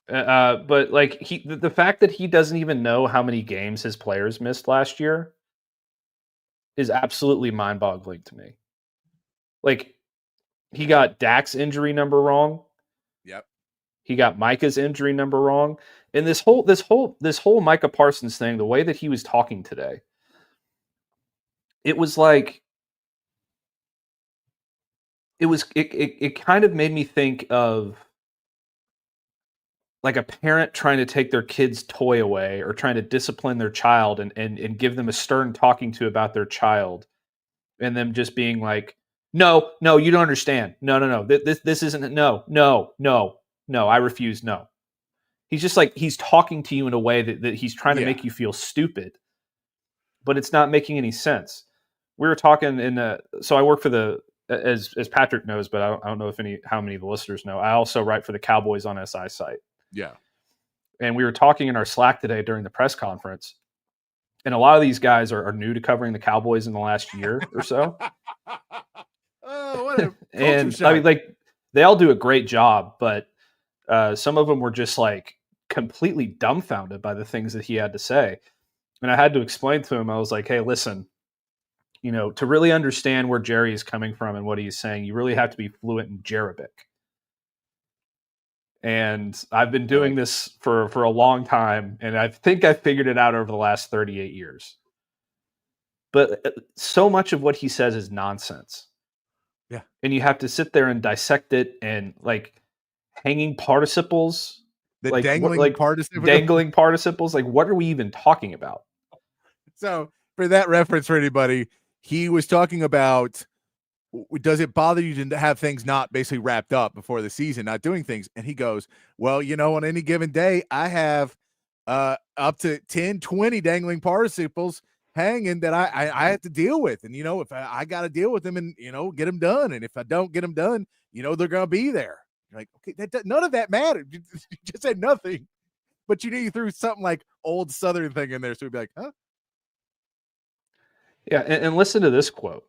But like the fact that he doesn't even know how many games his players missed last year is absolutely mind-boggling to me. Like, he got Dak's injury number wrong. Yep. He got Micah's injury number wrong. And this whole Micah Parsons thing, the way that he was talking today, it was like it kind of made me think of like a parent trying to take their kid's toy away or trying to discipline their child and give them a stern talking to about their child, and them just being like, no, you don't understand. No. This isn't, no, I refuse. No. He's just like, he's talking to you in a way that he's trying to make you feel stupid, but it's not making any sense. We were talking so I work for as Patrick knows, but I don't know how many of the listeners know. I also write for the Cowboys on SI site. Yeah. And we were talking in our Slack today during the press conference, and a lot of these guys are new to covering the Cowboys in the last year or so. Oh, what a and shock. I mean, like, they all do a great job, but some of them were just like completely dumbfounded by the things that he had to say. And I had to explain to him, I was like, hey, listen, to really understand where Jerry is coming from and what he's saying, you really have to be fluent in Arabic. And I've been doing this for a long time, and I think I figured it out over the last 38 years. But so much of what he says is nonsense. Yeah. And you have to sit there and dissect it, and like hanging participles, dangling participles. Like, what are we even talking about? So for that reference for anybody, he was talking about, does it bother you to have things not basically wrapped up before the season, not doing things? And he goes, well, on any given day, I have up to 10, 20 dangling participles hanging that I have to deal with. And, if I got to deal with them and, get them done. And if I don't get them done, they're going to be there. You're like, okay, none of that mattered. You just said nothing, but you threw something like old Southern thing in there. So we'd be like, huh? Yeah. And listen to this quote.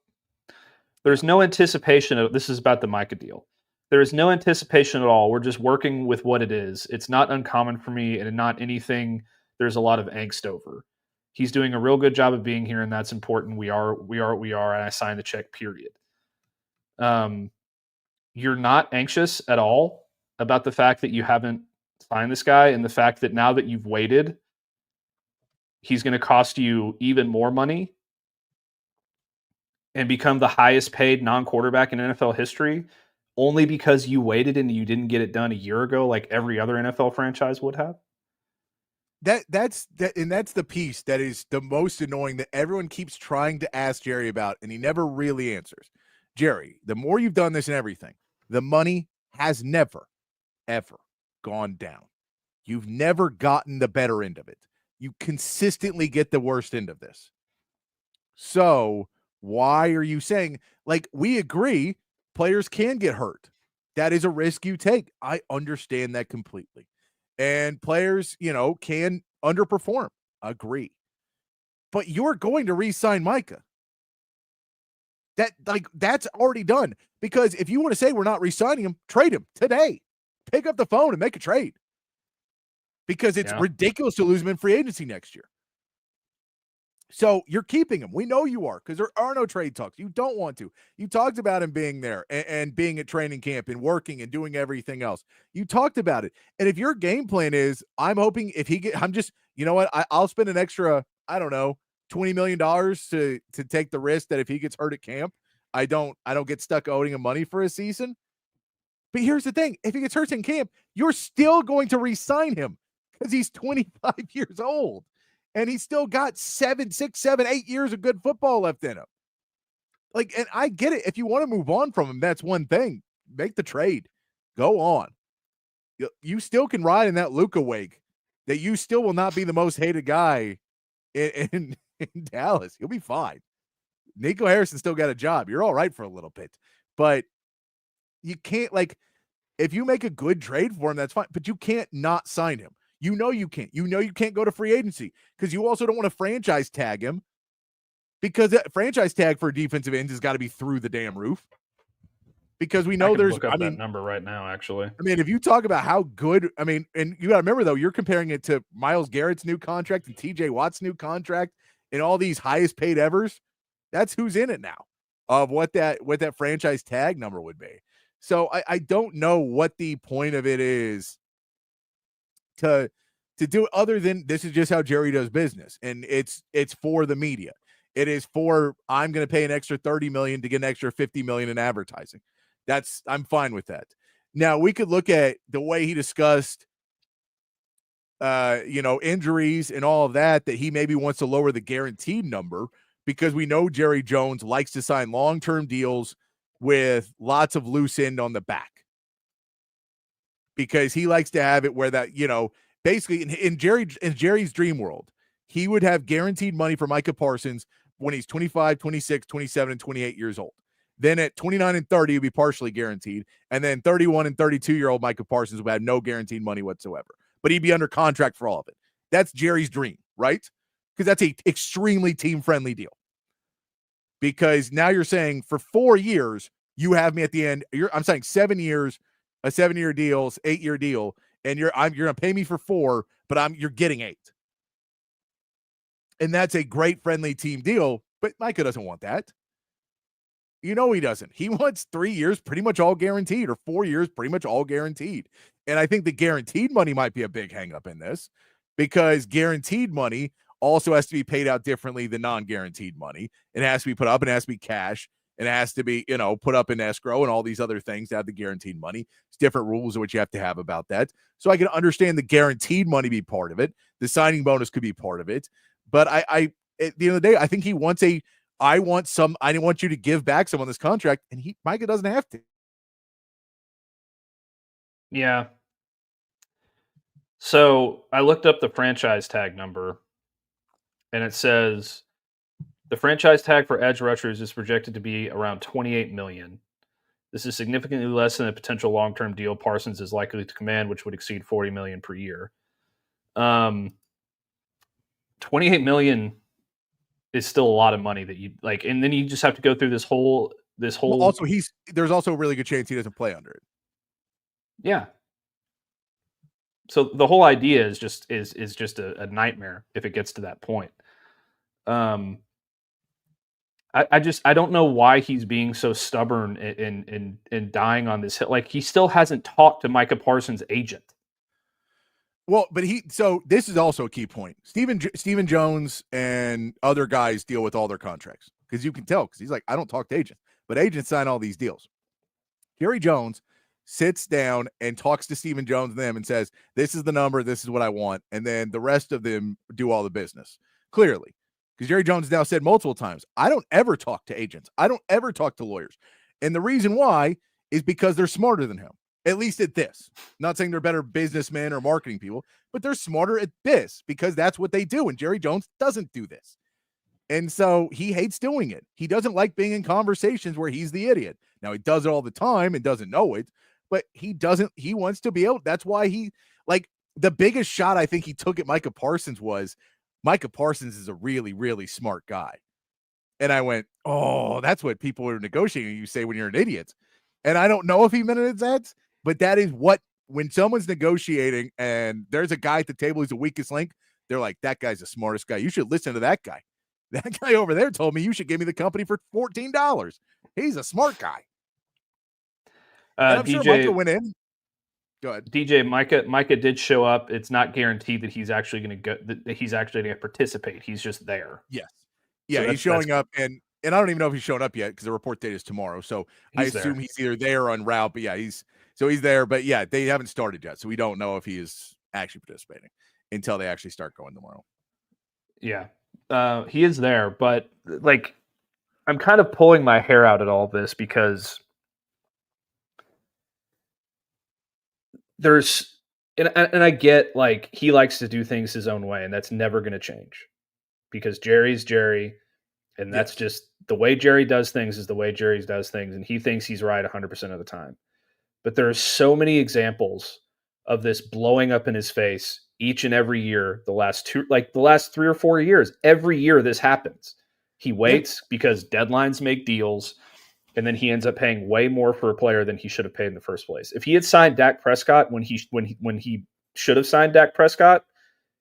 There's no anticipation of, this is about the Micah deal. There is no anticipation at all. We're just working with what it is. It's not uncommon for me and not anything there's a lot of angst over. He's doing a real good job of being here, and that's important. We are, and I signed the check, period. You're not anxious at all about the fact that you haven't signed this guy, and the fact that now that you've waited, he's going to cost you even more money and become the highest paid non-quarterback in NFL history only because you waited and you didn't get it done a year ago like every other NFL franchise would have? That's the piece that is the most annoying that everyone keeps trying to ask Jerry about, and he never really answers. Jerry, the more you've done this and everything, the money has never, ever gone down. You've never gotten the better end of it. You consistently get the worst end of this. So why are you saying, like, we agree players can get hurt? That is a risk you take. I understand that completely. And players, can underperform. Agree. But you're going to re-sign Micah. That's already done. Because if you want to say we're not re-signing him, trade him today. Pick up the phone and make a trade. Because it's ridiculous to lose him in free agency next year. So you're keeping him. We know you are, because there are no trade talks. You don't want to. You talked about him being there and being at training camp and working and doing everything else. You talked about it. And if your game plan is, I'm hoping you know what? I'll spend an extra, I don't know, $20 million to take the risk that if he gets hurt at camp, I don't get stuck owing him money for a season. But here's the thing. If he gets hurt in camp, you're still going to re-sign him because he's 25 years old. And he's still got 7, 6, 7, 8 years of good football left in him. And I get it. If you want to move on from him, that's one thing. Make the trade. Go on. You still can ride in that Luka wake. That you still will not be the most hated guy in Dallas. You'll be fine. Nico Harrison still got a job. You're all right for a little bit. But you can't, if you make a good trade for him, that's fine. But you can't not sign him. You know you can't. You know you can't go to free agency because you also don't want to franchise tag him, because that franchise tag for defensive ends has got to be through the damn roof. Because we know look up that number right now, actually. If you talk about how good, and you got to remember, though, you're comparing it to Myles Garrett's new contract and TJ Watt's new contract and all these highest paid evers. That's who's in it now of what that franchise tag number would be. So I don't know what the point of it is to do other than this is just how Jerry does business. And it's for the media. It is for, I'm going to pay an extra $30 million to get an extra $50 million in advertising. I'm fine with that. Now we could look at the way he discussed, injuries and all of that he maybe wants to lower the guaranteed number because we know Jerry Jones likes to sign long-term deals with lots of loose end on the back. Because he likes to have it where that, basically in Jerry's dream world, he would have guaranteed money for Micah Parsons when he's 25, 26, 27, and 28 years old. Then at 29 and 30, he'd be partially guaranteed. And then 31 and 32-year-old Micah Parsons would have no guaranteed money whatsoever. But he'd be under contract for all of it. That's Jerry's dream, right? Because that's an extremely team-friendly deal. Because now you're saying for 4 years, you have me at the end. I'm saying 7 years, a 7-year deal, 8-year deal, and you're going to pay me for 4, but you're getting 8. And that's a great friendly team deal, but Micah doesn't want that. He doesn't. He wants 3 years pretty much all guaranteed, or 4 years pretty much all guaranteed. And I think the guaranteed money might be a big hang up in this, because guaranteed money also has to be paid out differently than non-guaranteed money. It has to be put up, and it has to be cash, and it has to be, put up in escrow and all these other things to have the guaranteed monty. It's different rules of what you have to have about that. So I can understand the guaranteed money be part of it. The signing bonus could be part of it. But I at the end of the day, I think he wants I want you to give back some on this contract, and Micah doesn't have to. Yeah. So I looked up the franchise tag number, and it says the franchise tag for edge rushers is projected to be around $28 million. This is significantly less than a potential long-term deal Parsons is likely to command, which would exceed $40 million per year. $28 million is still a lot of money that you like, and then you just have to go through this whole. Well, also, there's also a really good chance he doesn't play under it. Yeah. So the whole idea is just a nightmare if it gets to that point. I don't know why he's being so stubborn and dying on this hill. Like, he still hasn't talked to Micah Parsons' agent. Well, but so this is also a key point. Stephen Jones and other guys deal with all their contracts, because you can tell, because he's like, I don't talk to agents, but agents sign all these deals. Jerry Jones sits down and talks to Stephen Jones and them and says, this is the number, this is what I want. And then the rest of them do all the business, clearly. Because Jerry Jones now said multiple times, I don't ever talk to agents. I don't ever talk to lawyers. And the reason why is because they're smarter than him, at least at this. Not saying they're better businessmen or marketing people, but they're smarter at this because that's what they do. And Jerry Jones doesn't do this. And so he hates doing it. He doesn't like being in conversations where he's the idiot. Now, he does it all the time and doesn't know it, but he wants to be able, that's why he, like, the biggest shot I think he took at Micah Parsons was, Micah Parsons is a really, really smart guy. And I went, oh, that's what people are negotiating. You say when you're an idiot. And I don't know if he meant it as that, but that is what, when someone's negotiating and there's a guy at the table who's the weakest link, they're like, that guy's the smartest guy. You should listen to that guy. That guy over there told me you should give me the company for $14. He's a smart guy. I'm DJ, sure Micah went in. Go ahead. DJ, Micah did show up. It's not guaranteed that he's actually going to go. That he's actually going to participate. He's just there. Yes. Yeah, So he's showing up, and I don't even know if he's showing up yet because the report date is tomorrow. So I assume he's either there or en route. But yeah, he's there. But yeah, they haven't started yet, so we don't know if he is actually participating until they actually start going tomorrow. Yeah, he is there, but like, I'm kind of pulling my hair out at all this because there's, and I get, like, he likes to do things his own way, and that's never going to change because Jerry's Jerry, and that's just the way Jerry does things is the way Jerry does things, and he thinks he's right 100% of the time. But there are so many examples of this blowing up in his face each and every year, the last 3 or 4 years. Every year this happens. He waits because deadlines make deals, and then he ends up paying way more for a player than he should have paid in the first place. If he had signed Dak Prescott when he should have signed Dak Prescott,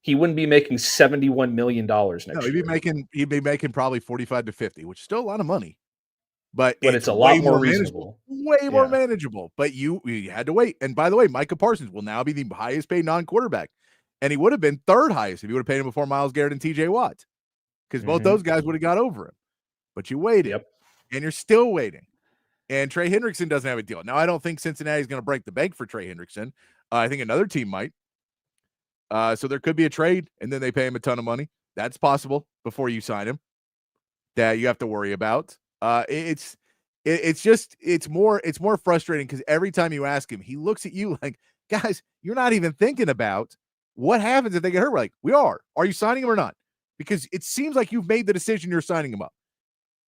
he wouldn't be making $71 million next year. He'd be making probably 45 to 50, which is still a lot of money. But it's a lot more reasonable. Way more manageable. But you had to wait. And by the way, Micah Parsons will now be the highest paid non-quarterback. And he would have been third highest if you would have paid him before Myles Garrett and TJ Watt. Because both those guys would have got over him. But you waited. And you're still waiting. And Trey Hendrickson doesn't have a deal. Now, I don't think Cincinnati is going to break the bank for Trey Hendrickson. I think another team might. So there could be a trade, and then they pay him a ton of money. That's possible before you sign him. That you have to worry about. It's more frustrating because every time you ask him, he looks at you like, guys, you're not even thinking about what happens if they get hurt. We're like, we are. Are you signing him or not? Because it seems like you've made the decision you're signing him up.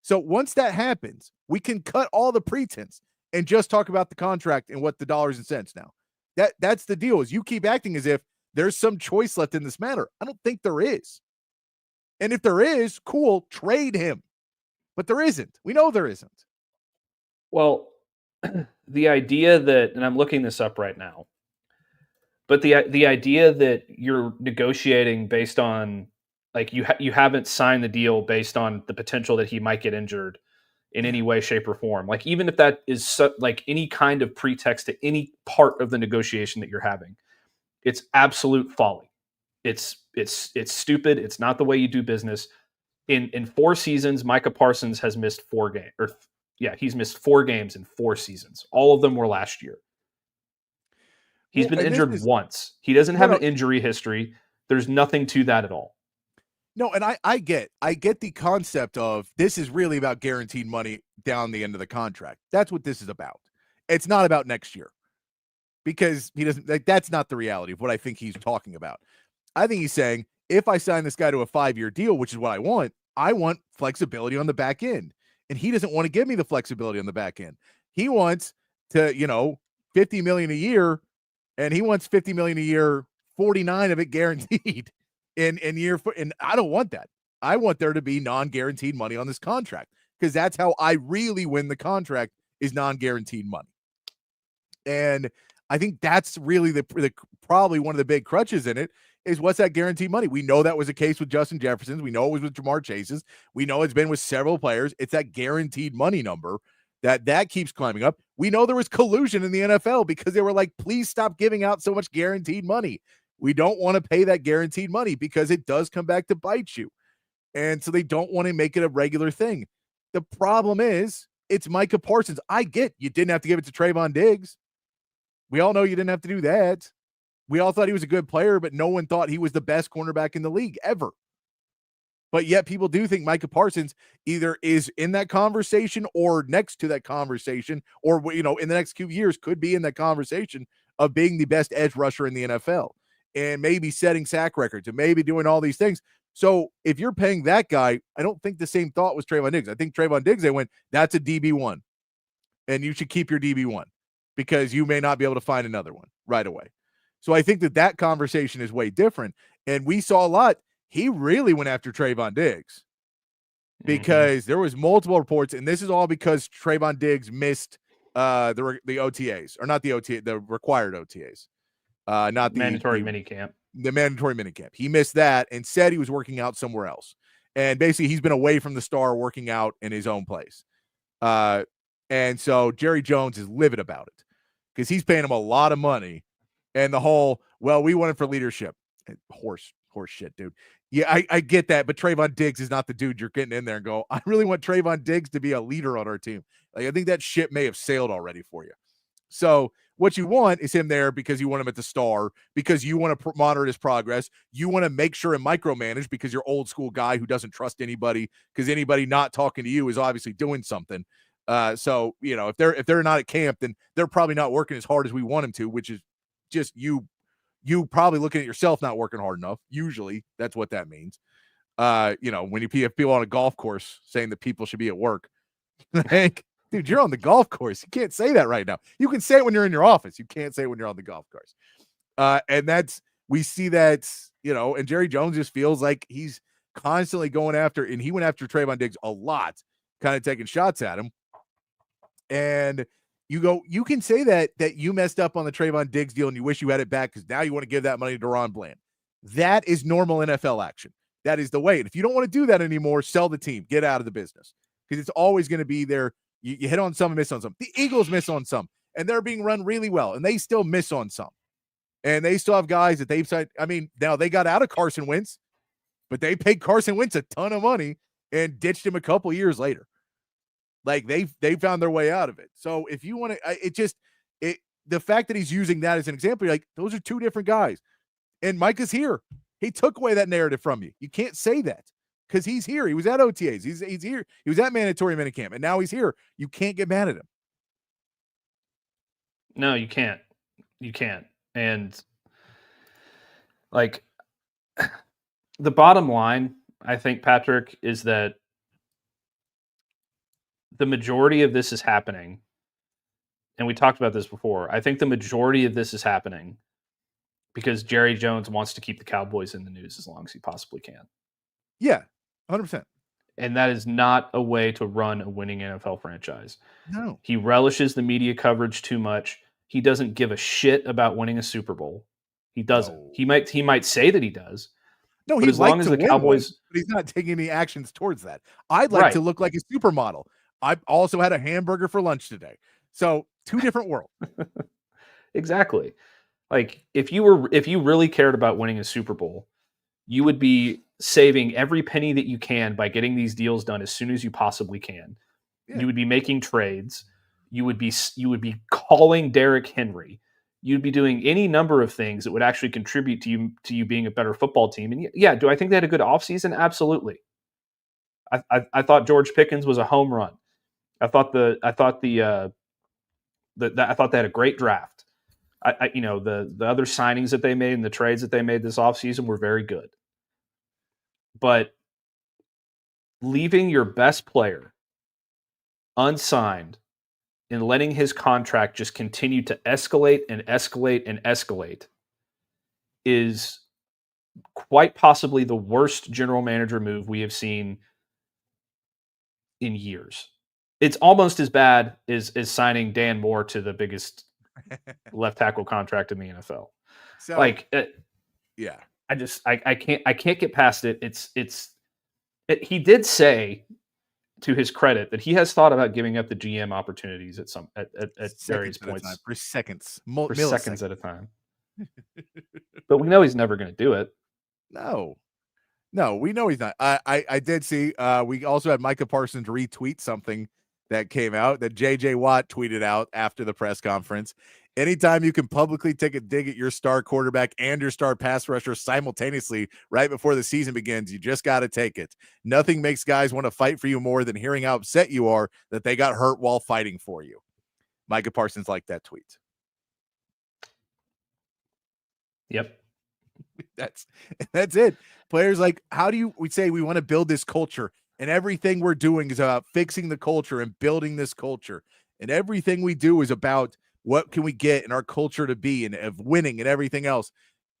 So once that happens, we can cut all the pretense and just talk about the contract and what the dollars and cents now. That's the deal, is you keep acting as if there's some choice left in this matter. I don't think there is. And if there is, cool, trade him. But there isn't. We know there isn't. Well, the idea that, and I'm looking this up right now, but the idea that you're negotiating based on, like, you haven't signed the deal based on the potential that he might get injured in any way, shape, or form. Like, even if that is like any kind of pretext to any part of the negotiation that you're having, it's absolute folly. It's stupid. It's not the way you do business. In 4 seasons, Micah Parsons has missed 4 games. He's missed 4 games in 4 seasons. All of them were last year. He's been injured once. He doesn't have an injury history. There's nothing to that at all. No, and I get the concept of this is really about guaranteed money down the end of the contract. That's what this is about. It's not about next year, because he doesn't, like, that's not the reality of what I think he's talking about. I think he's saying, if I sign this guy to a 5-year deal, which is what I want flexibility on the back end. And he doesn't want to give me the flexibility on the back end. He wants to, $50 million a year, and he wants $50 million a year, 49 of it guaranteed in year 4. And I don't want that. I want there to be non-guaranteed money on this contract, because that's how I really win the contract, is non-guaranteed money. And I think that's really the probably one of the big crutches in it, is what's that guaranteed money? We know that was the case with Justin Jefferson. We know it was with Jamar Chase's. We know it's been with several players. It's that guaranteed money number that keeps climbing up. We know there was collusion in the NFL because they were like, please stop giving out so much guaranteed money. We don't want to pay that guaranteed money because it does come back to bite you. And so they don't want to make it a regular thing. The problem is, it's Micah Parsons. I get you didn't have to give it to Trayvon Diggs. We all know you didn't have to do that. We all thought he was a good player, but no one thought he was the best cornerback in the league ever. But yet people do think Micah Parsons either is in that conversation or next to that conversation, or, in the next few years could be in that conversation of being the best edge rusher in the NFL and maybe setting sack records and maybe doing all these things. So if you're paying that guy, I don't think the same thought was Trayvon Diggs. I think Trayvon Diggs, they went, that's a DB1 and you should keep your DB1 because you may not be able to find another one right away. So I think that conversation is way different. And we saw a lot. He really went after Trayvon Diggs because there was multiple reports, and this is all because Trayvon Diggs missed the OTAs, or not the OTA, the required OTAs, not the mandatory minicamp. The mandatory minicamp. He missed that and said he was working out somewhere else. And basically, he's been away from the star working out in his own place. And so Jerry Jones is livid about it because he's paying him a lot of money. And the whole, well, we want him for leadership. Horse shit, dude. Yeah, I get that, but Trayvon Diggs is not the dude you're getting in there and go, I really want Trayvon Diggs to be a leader on our team. Like, I think that ship may have sailed already for you. So what you want is him there because you want him at the star, because you want to monitor his progress. You want to make sure and micromanage because you're old school guy who doesn't trust anybody because anybody not talking to you is obviously doing something. So, if they're not at camp, then they're probably not working as hard as we want them to, which is just you probably looking at yourself not working hard enough. Usually that's what that means. When you have people on a golf course saying that people should be at work, like, dude, you're on the golf course. You can't say that right now. You can say it when you're in your office. You can't say it when you're on the golf course. And we see that, and Jerry Jones just feels like he's constantly going after, and he went after Trayvon Diggs a lot, kind of taking shots at him. And you can say that you messed up on the Trayvon Diggs deal and you wish you had it back because now you want to give that money to Deron Bland. That is normal NFL action. That is the way. And if you don't want to do that anymore, sell the team. Get out of the business because it's always going to be there. You hit on some and miss on some. The Eagles miss on some, and they're being run really well, and they still miss on some. And they still have guys that they've signed. I mean, now they got out of Carson Wentz, but they paid Carson Wentz a ton of money and ditched him a couple years later. Like they found their way out of it. So if you want to, the fact that he's using that as an example, you're like, those are two different guys. And Mike is here. He took away that narrative from you. You can't say that because he's here. He was at OTAs. He's here. He was at mandatory minicamp, and now he's here. You can't get mad at him. No, you can't. You can't. And like the bottom line, I think, Patrick, is that the majority of this is happening, and we talked about this before. I think the majority of this is happening because Jerry Jones wants to keep the Cowboys in the news as long as he possibly can. Yeah, 100%. And that is not a way to run a winning NFL franchise. No. He relishes the media coverage too much. He doesn't give a shit about winning a Super Bowl. He doesn't. No. He might say that he does. No, he's as long as the Cowboys, but he's not taking any actions towards that. I'd like to look like a supermodel. I also had a hamburger for lunch today. So two different worlds. Exactly. Like if you really cared about winning a Super Bowl, you would be saving every penny that you can by getting these deals done as soon as you possibly can. Yeah. You would be making trades. You would be calling Derrick Henry. You'd be doing any number of things that would actually contribute to you being a better football team. And yeah, do I think they had a good offseason? Absolutely. I thought George Pickens was a home run. I thought they had a great draft. The other signings that they made and the trades that they made this offseason were very good. But leaving your best player unsigned and letting his contract just continue to escalate and escalate and escalate is quite possibly the worst general manager move we have seen in years. It's almost as bad as signing Dan Moore to the biggest left tackle contract in the NFL. So, yeah, I can't get past it. He did say, to his credit, that he has thought about giving up the GM opportunities at various points for seconds, seconds at a time. But we know he's never going to do it. No, we know he's not. I did see. We also had Micah Parsons retweet something that came out that JJ Watt tweeted out after the press conference, Anytime you can publicly take a dig at your star quarterback and your star pass rusher simultaneously right before the season begins, you just got to take it. Nothing makes guys want to fight for you more than hearing how upset you are that they got hurt while fighting for you. Micah Parsons liked that tweet. Yep. That's it. Players like, we say we want to build this culture, and everything we're doing is about fixing the culture and building this culture. And everything we do is about what can we get in our culture to be and of winning and everything else.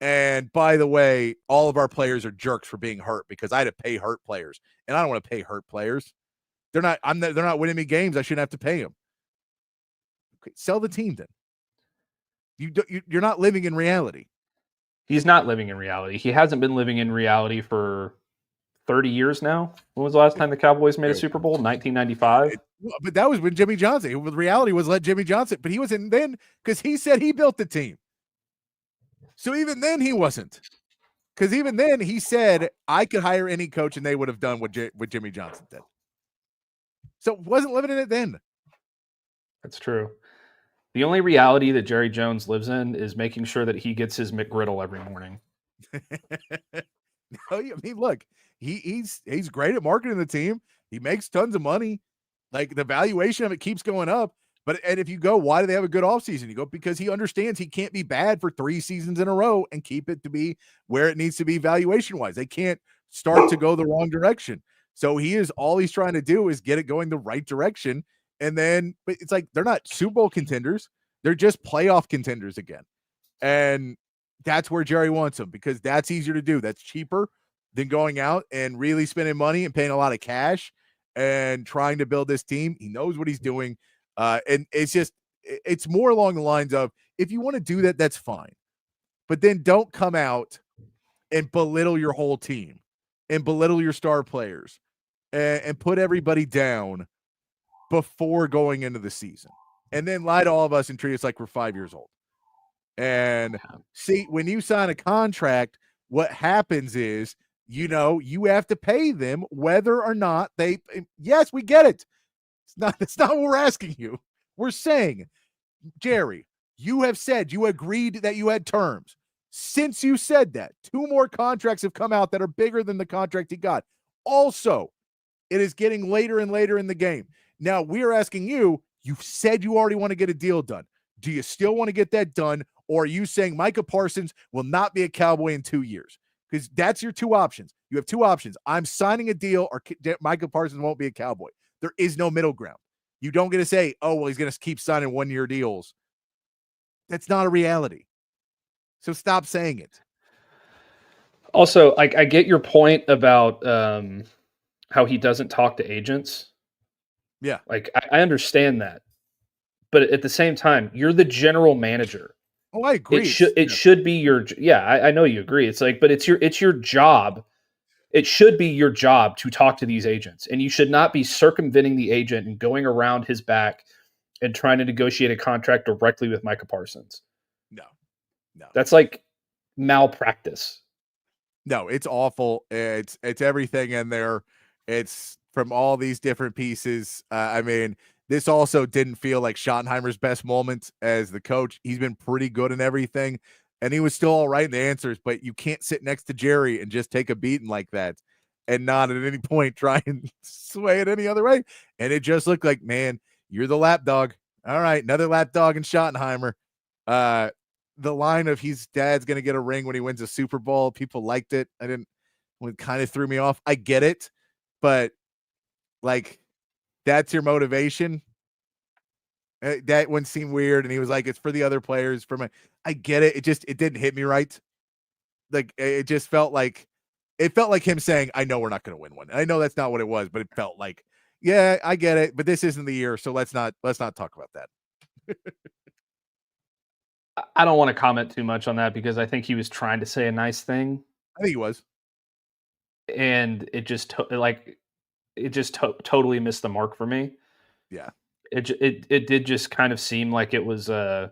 And by the way, all of our players are jerks for being hurt because I had to pay hurt players, and I don't want to pay hurt players. They're not winning me games. I shouldn't have to pay them. Okay, sell the team then. You're not living in reality. He's not living in reality. He hasn't been living in reality for 30 years now. When was the last time the Cowboys made a Super Bowl? 1995. But that was when Jimmy Johnson. The reality was let Jimmy Johnson, but he wasn't then because he said he built the team. So even then he wasn't, because even then he said I could hire any coach and they would have done what Jimmy Johnson did. So wasn't living in it then. That's true. The only reality that Jerry Jones lives in is making sure that he gets his McGriddle every morning. No, I mean, look, he's great at marketing the team. He makes tons of money. Like, the valuation of it keeps going up. And if you go, why do they have a good offseason? You go, because he understands he can't be bad for 3 seasons in a row and keep it to be where it needs to be valuation-wise. They can't start to go the wrong direction. So all he's trying to do is get it going the right direction. And then, but it's like, they're not Super Bowl contenders. They're just playoff contenders again. And that's where Jerry wants them, because that's easier to do. That's cheaper than going out and really spending money and paying a lot of cash and trying to build this team. He knows what he's doing. And it's more along the lines of, if you want to do that, that's fine. But then don't come out and belittle your whole team and belittle your star players and put everybody down before going into the season, and then lie to all of us and treat us like we're 5 years old. And see, when you sign a contract, what happens is, you have to pay them whether or not yes, we get it. It's not what we're asking you. We're saying, Jerry, you have said you agreed that you had terms. Since you said that, 2 more contracts have come out that are bigger than the contract he got. Also, it is getting later and later in the game. Now, we're asking you said you already want to get a deal done. Do you still want to get that done? Or are you saying Micah Parsons will not be a Cowboy in 2 years? Because that's your 2 options. You have 2 options. I'm signing a deal, or Micah Parsons won't be a Cowboy. There is no middle ground. You don't get to say, oh, well, he's going to keep signing 1-year deals. That's not a reality. So stop saying it. Also, I get your point about how he doesn't talk to agents. Yeah. Like, I understand that. But at the same time, you're the general manager. Oh, I agree. It should be your, I know you agree. It's like, but it's your job. It should be your job to talk to these agents, and you should not be circumventing the agent and going around his back and trying to negotiate a contract directly with Micah Parsons. No. That's like malpractice. No, it's awful. It's everything in there. It's from all these different pieces. I mean, this also didn't feel like Schottenheimer's best moment as the coach. He's been pretty good in everything, and he was still all right in the answers, but you can't sit next to Jerry and just take a beating like that and not at any point try and sway it any other way. And it just looked like, man, you're the lapdog. All right, another lapdog in Schottenheimer. The line of his dad's going to get a ring when he wins a Super Bowl, people liked it. It kind of threw me off. I get it, but like, that's your motivation. That one seemed weird, and he was like, "It's for the other players." I get it. It didn't hit me right. Like, it just felt like him saying, "I know we're not going to win one." And I know that's not what it was, but it felt like, yeah, I get it, but this isn't the year, so let's not talk about that. I don't want to comment too much on that because I think he was trying to say a nice thing. I think he was, and it just totally missed the mark for me. Yeah. It did just kind of seem like it was kind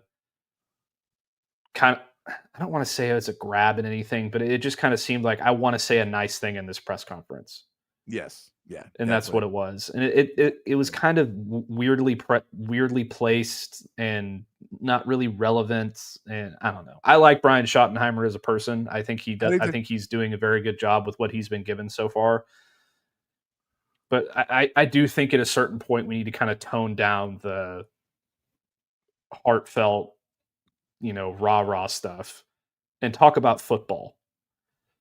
of, I don't want to say it's a grab and anything, but it just kind of seemed like I want to say a nice thing in this press conference. Yes. Yeah. And that's what it was. And it was kind of weirdly placed and not really relevant. And I don't know. I like Brian Schottenheimer as a person. I think he does. I think he's doing a very good job with what he's been given so far. But I do think at a certain point we need to kind of tone down the heartfelt, rah-rah stuff and talk about football.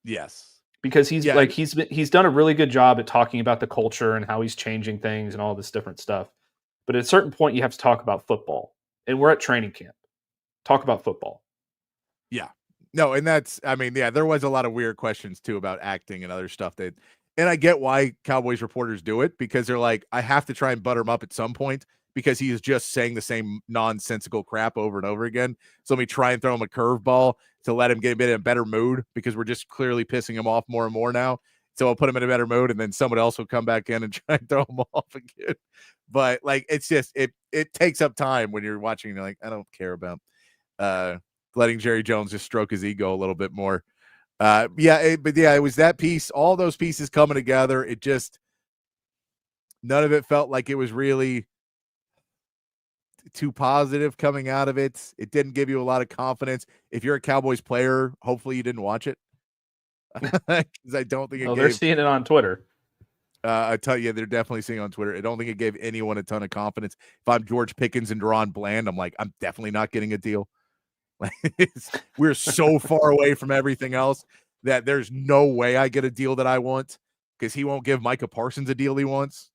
Yes. Because he's done a really good job at talking about the culture and how he's changing things and all this different stuff. But at a certain point, you have to talk about football. And we're at training camp. Talk about football. Yeah. No, and there was a lot of weird questions too about acting and other stuff and I get why Cowboys reporters do it, because they're like, I have to try and butter him up at some point because he is just saying the same nonsensical crap over and over again. So let me try and throw him a curveball to let him get a bit in a better mood, because we're just clearly pissing him off more and more now. So I'll put him in a better mood, and then someone else will come back in and try and throw him off again. But it's just, it takes up time when you're watching. You're like, I don't care about letting Jerry Jones just stroke his ego a little bit more. It was that piece, all those pieces coming together. It just, none of it felt like it was really too positive coming out of it. It didn't give you a lot of confidence. If you're a Cowboys player, hopefully you didn't watch it. Because I don't think they're seeing it on Twitter. I tell you, they're definitely seeing it on Twitter. I don't think it gave anyone a ton of confidence. If I'm George Pickens and Deron Bland, I'm like, I'm definitely not getting a deal. We're so far away from everything else that there's no way I get a deal that I want, because he won't give Micah Parsons a deal he wants.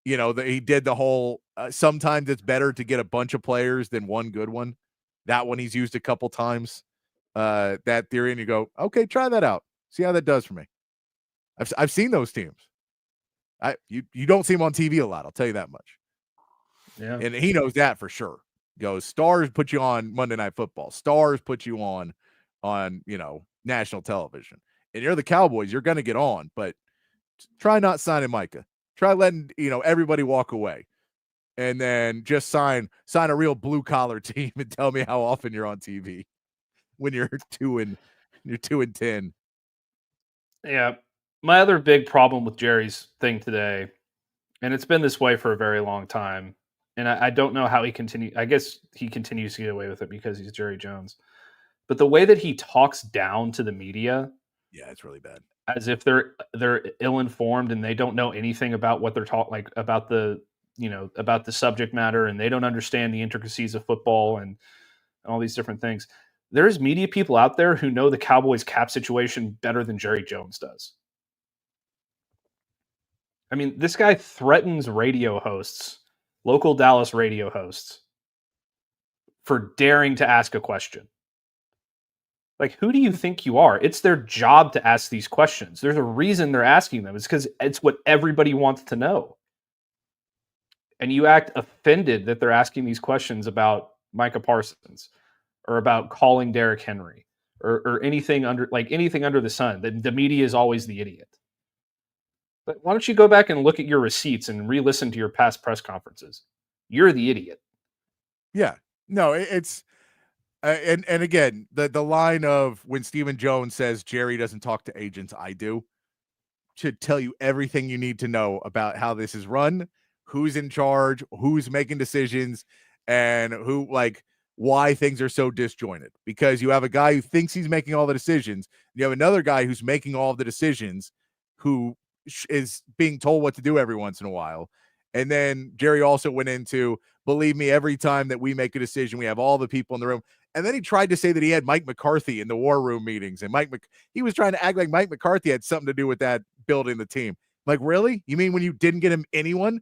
He did the whole sometimes it's better to get a bunch of players than one good one. That one he's used a couple times, that theory, and you go, okay, try that out. See how that does for me. I've seen those teams. You don't see them on TV a lot, I'll tell you that much. Yeah. And he knows that for sure. Goes, stars put you on Monday Night Football. Stars put you on national television. And you're the Cowboys, you're going to get on, but try not signing Micah. Try letting, everybody walk away. And then just sign a real blue collar team and tell me how often you're on TV when you're 2-10. Yeah. My other big problem with Jerry's thing today, and it's been this way for a very long time, and I don't know how he continues. I guess he continues to get away with it because he's Jerry Jones. But the way that he talks down to the media, yeah, it's really bad. As if they're ill-informed and they don't know anything about what they're talking about the subject matter, and they don't understand the intricacies of football and all these different things. There's media people out there who know the Cowboys cap situation better than Jerry Jones does. I mean, this guy threatens radio hosts, local Dallas radio hosts, for daring to ask a question. Like, who do you think you are? It's their job to ask these questions. There's a reason they're asking them. It's because it's what everybody wants to know. And you act offended that they're asking these questions about Micah Parsons or about calling Derrick Henry or anything under the sun. The media is always the idiot. But why don't you go back and look at your receipts and re-listen to your past press conferences? You're the idiot. Yeah. No, it's and again, the line of when Stephen Jones says Jerry doesn't talk to agents, I do, should tell you everything you need to know about how this is run, who's in charge, who's making decisions, and why things are so disjointed. Because you have a guy who thinks he's making all the decisions. You have another guy who's making all of the decisions who is being told what to do every once in a while. And then Jerry also went into, believe me, every time that we make a decision, we have all the people in the room. And then he tried to say that he had Mike McCarthy in the war room meetings, and he was trying to act like Mike McCarthy had something to do with that building the team. Like, really? You mean when you didn't get him anyone?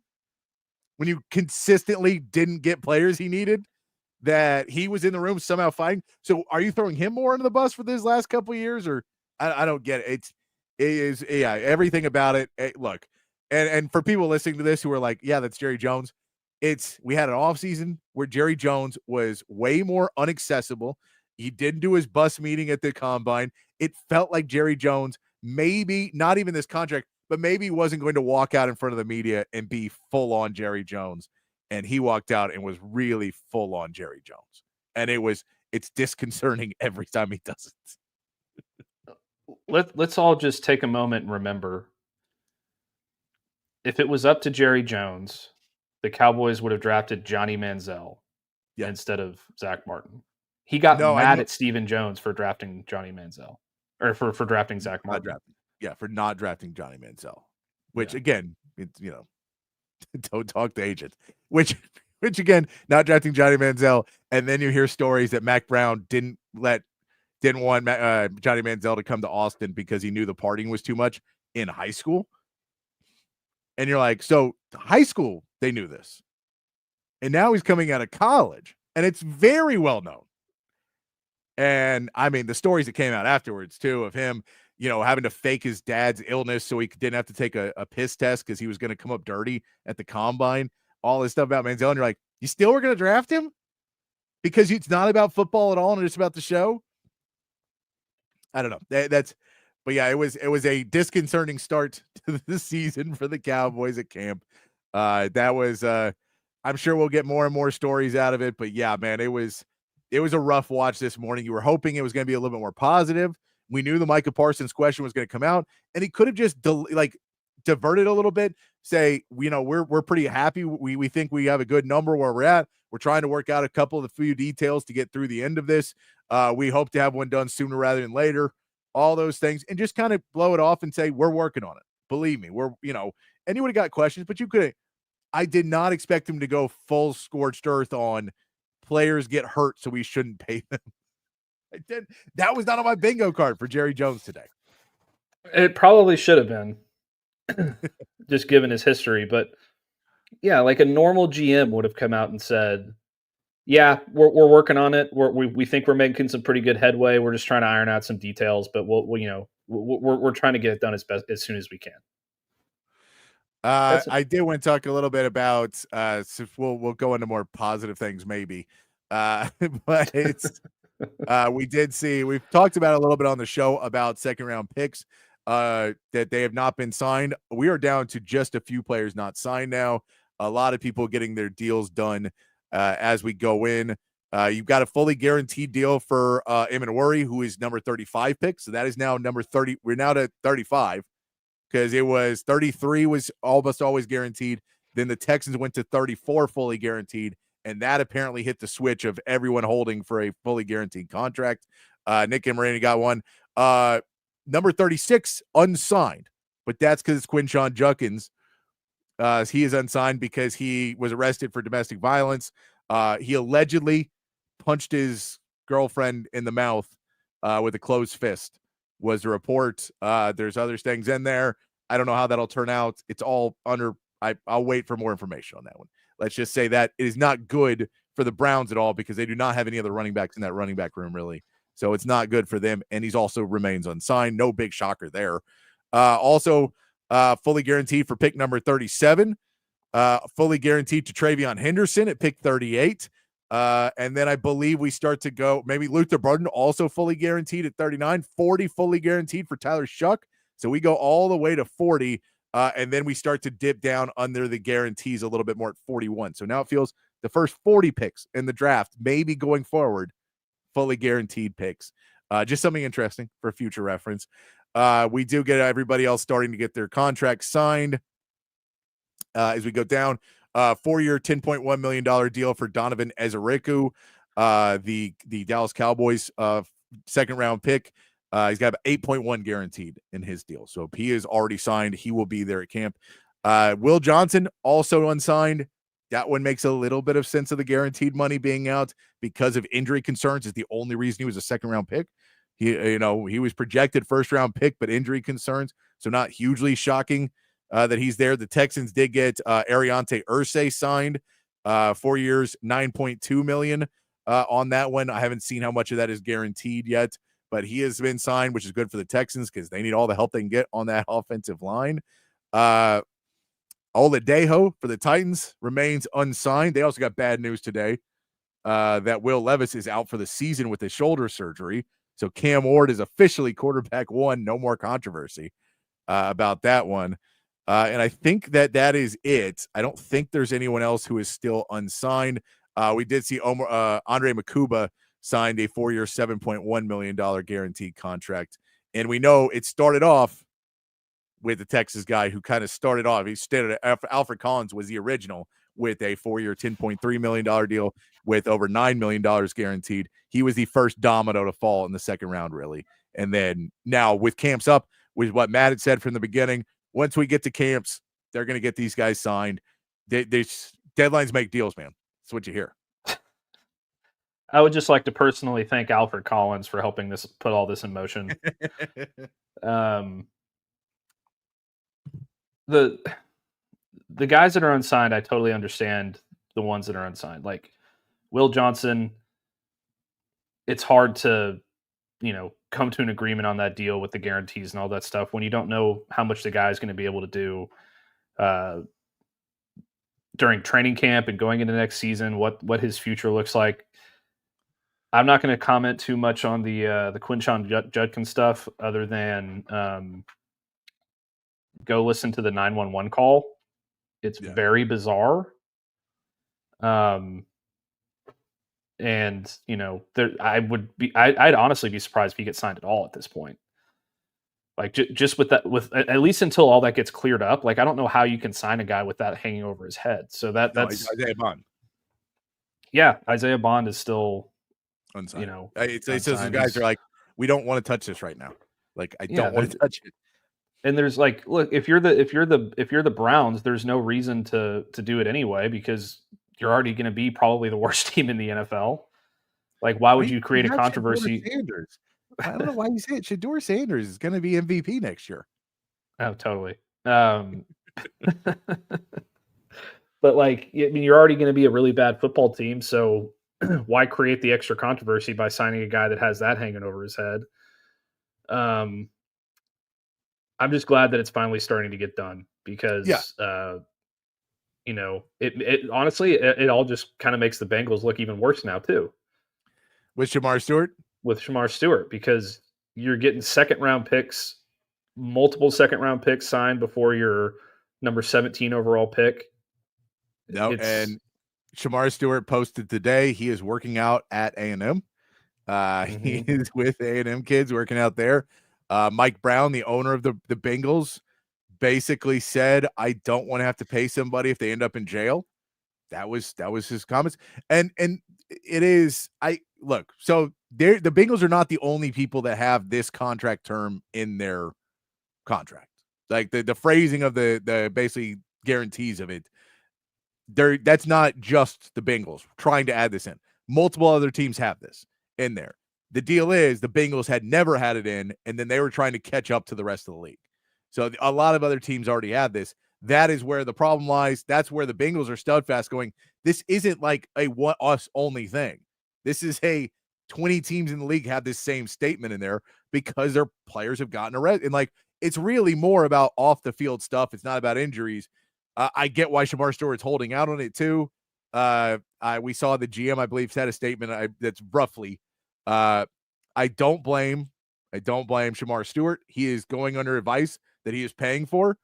When you consistently didn't get players he needed, that he was in the room somehow fighting? So are you throwing him more under the bus for this last couple of years? Or I don't get it. It is everything about it. Look, and for people listening to this who are like, yeah, that's Jerry Jones. We had an offseason where Jerry Jones was way more unaccessible. He didn't do his bus meeting at the combine. It felt like Jerry Jones, maybe not even this contract, but maybe he wasn't going to walk out in front of the media and be full on Jerry Jones. And he walked out and was really full on Jerry Jones. And it's disconcerting every time he does it. Let's all just take a moment and remember if it was up to Jerry Jones, the Cowboys would have drafted Johnny Manziel instead of Zach Martin. He got mad at Stephen Jones for drafting Johnny Manziel, or for drafting Zach Martin. For not drafting Johnny Manziel, which again, it's, don't talk to agents, which again, not drafting Johnny Manziel. And then you hear stories that Mac Brown didn't want Johnny Manziel to come to Austin because he knew the partying was too much in high school. And you're like, so high school, they knew this. And now he's coming out of college, and it's very well known. And I mean, the stories that came out afterwards too, of him, having to fake his dad's illness so he didn't have to take a piss test because he was going to come up dirty at the combine, all this stuff about Manziel. And you're like, you still were going to draft him because it's not about football at all and it's about the show. I don't know. But yeah, it was a disconcerting start to the season for the Cowboys at camp. That was, I'm sure we'll get more and more stories out of it, but yeah, man, it was a rough watch this morning. You were hoping it was going to be a little bit more positive. We knew the Micah Parsons question was going to come out, and he could have just diverted a little bit, say, we're pretty happy. We think we have a good number where we're at. We're trying to work out a couple of the few details to get through the end of this. We hope to have one done sooner rather than later, all those things, and just kind of blow it off and say, we're working on it. Believe me, and you would have got questions, but I did not expect him to go full scorched earth on players get hurt, so we shouldn't pay them. That was not on my bingo card for Jerry Jones today. It probably should have been, just given his history. But yeah, like a normal GM would have come out and said, "Yeah, we're working on it. We think we're making some pretty good headway. We're just trying to iron out some details, but we're trying to get it done as soon as we can." I did want to talk a little bit about. So we'll go into more positive things maybe, but it's. We've talked about a little bit on the show about second round picks that they have not been signed. We are down to just a few players not signed now. A lot of people getting their deals done as we go in. You've got a fully guaranteed deal for Immanwori, who is number 35 pick. So that is now number 30. We're now to 35 because it was 33 was almost always guaranteed. Then the Texans went to 34 fully guaranteed. And that apparently hit the switch of everyone holding for a fully guaranteed contract. Nick Immanwori got one. Number 36, unsigned. But that's because it's Quinshon Judkins. He is unsigned because he was arrested for domestic violence. He allegedly punched his girlfriend in the mouth with a closed fist, was the report. There's other things in there. I don't know how that'll turn out. It's all under. I'll wait for more information on that one. Let's just say that it is not good for the Browns at all because they do not have any other running backs in that running back room, really. So it's not good for them. And he's also remains unsigned. No big shocker there. Also, fully guaranteed for pick number 37. Fully guaranteed to Travion Henderson at pick 38. And then I believe we start to go, maybe Luther Burden also fully guaranteed at 39. 40 fully guaranteed for Tyler Shuck. So we go all the way to 40. And then we start to dip down under the guarantees a little bit more at 41. So now it feels the first 40 picks in the draft, maybe going forward, fully guaranteed picks. Just something interesting for future reference. We do get everybody else starting to get their contracts signed as we go down. 4-year, $10.1 million deal for Donovan Ezeriku, the Dallas Cowboys second round pick. He's got 8.1 guaranteed in his deal. So if he is already signed, he will be there at camp. Will Johnson also unsigned. That one makes a little bit of sense of the guaranteed money being out because of injury concerns is the only reason he was a second round pick. He was projected first round pick, but injury concerns. So not hugely shocking that he's there. The Texans did get Ariante Irsay signed 4 years, $9.2 million on that one. I haven't seen how much of that is guaranteed yet. But he has been signed, which is good for the Texans because they need all the help they can get on that offensive line. Oladejo for the Titans remains unsigned. They also got bad news today that Will Levis is out for the season with his shoulder surgery. So Cam Ward is officially quarterback one. No more controversy about that one. And I think that is it. I don't think there's anyone else who is still unsigned. We did see Andre Makuba signed a 4-year, $7.1 million guaranteed contract. And we know it started off with the Texas guy who kind of started off. He started, Alfred Collins was the original with a 4-year, $10.3 million deal with over $9 million guaranteed. He was the first domino to fall in the second round, really. And then now with camps up, with what Matt had said from the beginning, once we get to camps, they're going to get these guys signed. Deadlines make deals, man. That's what you hear. I would just like to personally thank Alfred Collins for helping this put all this in motion. The guys that are unsigned, I totally understand the ones that are unsigned. Like Will Johnson, it's hard to, come to an agreement on that deal with the guarantees and all that stuff when you don't know how much the guy is going to be able to do during training camp and going into next season, what his future looks like. I'm not going to comment too much on the Quinshon Judkins stuff other than go listen to the 911 call. It's very bizarre. And I'd honestly be surprised if he gets signed at all at this point. Like just with that, at least until all that gets cleared up. Like I don't know how you can sign a guy with that hanging over his head. So that's Isaiah Bond. Yeah, Isaiah Bond is still unsigned. It's those guys are like, we don't want to touch this right now. Like I don't want to touch it. And there's like, look, if you're the Browns, there's no reason to do it anyway because you're already going to be probably the worst team in the NFL. Like, why would you create a controversy? I don't know why you say it. Shedeur Sanders is going to be MVP next year. Oh, totally. But like, I mean, you're already going to be a really bad football team. So why create the extra controversy by signing a guy that has that hanging over his head? I'm just glad that it's finally starting to get done because, it honestly, it all just kind of makes the Bengals look even worse now too. With Shamar Stewart? Because you're getting multiple second round picks signed before your number 17 overall pick. No, and Shamar Stewart posted today he is working out at A&M. He is with A&M kids working out there. Mike Brown, the owner of the Bengals, basically said, I don't want to have to pay somebody if they end up in jail. That was his comments. And it is, so the Bengals are not the only people that have this contract term in their contract. Like the phrasing of the basically guarantees of it. That's not just the Bengals trying to add this in. Multiple other teams have this in there. The deal is the Bengals had never had it in, and then they were trying to catch up to the rest of the league. So a lot of other teams already had this. That is where the problem lies. That's where the Bengals are steadfast going, this isn't like a us only thing. This is 20 teams in the league have this same statement in there because their players have gotten arrested. And like, it's really more about off the field stuff. It's not about injuries. I get why Shamar Stewart's holding out on it too. We saw the GM, I believe, said a statement that's roughly, I don't blame Shamar Stewart. He is going under advice that he is paying for,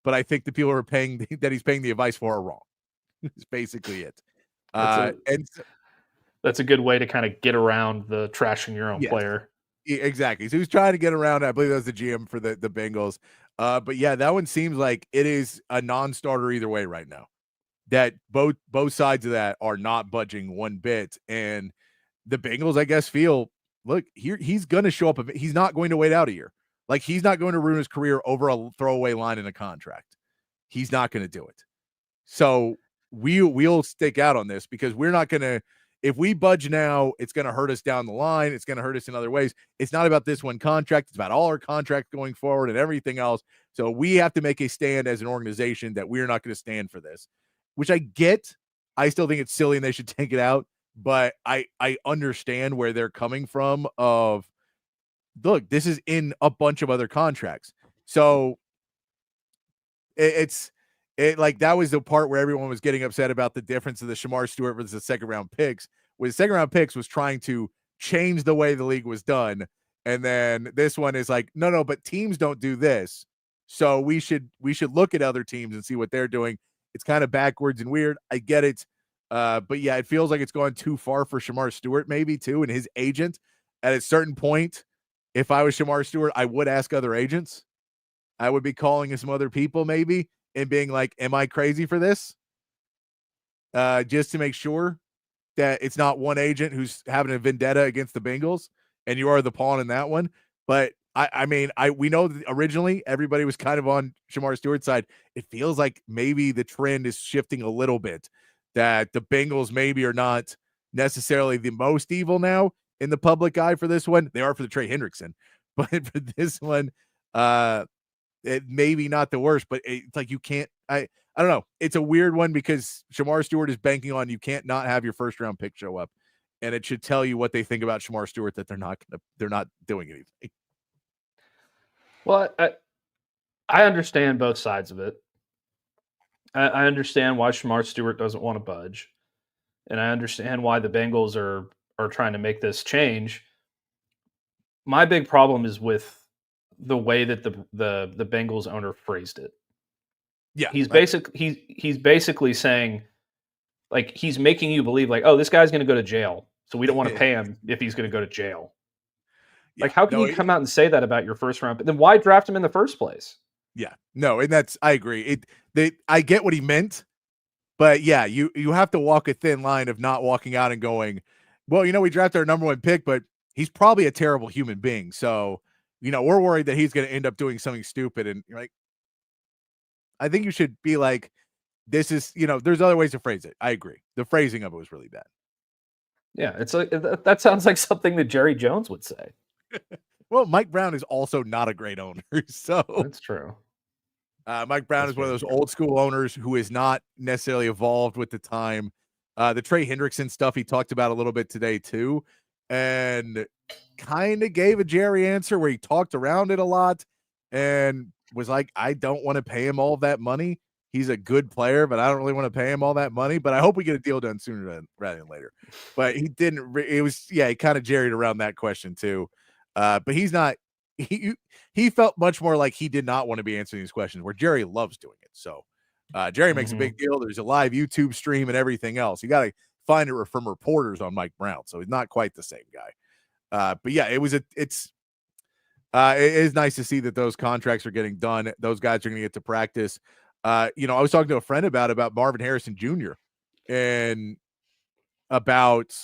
but I think the people who are paying that he's paying the advice for are wrong. That's basically it. That's a good way to kind of get around the trashing your own player. Exactly. So he's trying to get around. I believe that was the GM for the Bengals. But yeah, that one seems like it is a non-starter either way right now. That both sides of that are not budging one bit, and the Bengals, I guess, feel, look, he's going to show up. He's not going to wait out a year. Like, he's not going to ruin his career over a throwaway line in a contract. He's not going to do it. So we'll stick out on this because we're not going to, if we budge now, it's going to hurt us down the line. It's going to hurt us in other ways. It's not about this one contract. It's about all our contracts going forward and everything else. So we have to make a stand as an organization that we're not going to stand for this, which I get. I still think it's silly and they should take it out. But I understand where they're coming from of, look, this is in a bunch of other contracts. So it's like, that was the part where everyone was getting upset about the difference of the Shamar Stewart versus the second round picks. With second round picks was trying to change the way the league was done. And then this one is like, no, but teams don't do this. So we should look at other teams and see what they're doing. It's kind of backwards and weird. I get it. But yeah, it feels like it's gone too far for Shamar Stewart, maybe too, and his agent. At a certain point, if I was Shamar Stewart, I would ask other agents. I would be calling some other people maybe and being like, am I crazy for this? Just to make sure that it's not one agent who's having a vendetta against the Bengals and you are the pawn in that one. But we know that originally everybody was kind of on Shamar Stewart's side. It feels like maybe the trend is shifting a little bit, that the Bengals maybe are not necessarily the most evil now in the public eye for this one. They are for the Trey Hendrickson, but for this one, it maybe not the worst, but it's like you can't, I don't know. It's a weird one because Shamar Stewart is banking on you can't not have your first round pick show up. And it should tell you what they think about Shamar Stewart, that they're not doing anything. Well, I understand both sides of it. I understand why Shamar Stewart doesn't want to budge. And I understand why the Bengals are trying to make this change. My big problem is with the way that the Bengals owner phrased it. Yeah. He's basically saying, like, he's making you believe, like, oh, this guy's going to go to jail, so we don't want to pay him if he's going to go to jail. Yeah. Like, how can you come out and say that about your first round? But then why draft him in the first place? Yeah. No, and I agree. I get what he meant, but yeah, you have to walk a thin line of not walking out and going, well, we drafted our number one pick, but he's probably a terrible human being. So, we're worried that he's going to end up doing something stupid. And you're like, I think you should be like, this is, there's other ways to phrase it. I agree. The phrasing of it was really bad. Yeah. It's like, that sounds like something that Jerry Jones would say. Well, Mike Brown is also not a great owner. So that's true. Mike Brown is one of those old school owners who is not necessarily evolved with the time. The Trey Hendrickson stuff he talked about a little bit today too, and kind of gave a Jerry answer where he talked around it a lot and was like, I don't want to pay him all that money. He's a good player, but I don't really want to pay him all that money. But I hope we get a deal done sooner rather than later. But he didn't. He kind of jerried around that question too. But he's not. He felt much more like he did not want to be answering these questions, where Jerry loves doing it. So Jerry makes a big deal. There's a live YouTube stream and everything else. You got to find it from reporters on Mike Brown. So he's not quite the same guy. But yeah, it is nice to see that those contracts are getting done. Those guys are going to get to practice. I was talking to a friend about Marvin Harrison Jr. and about,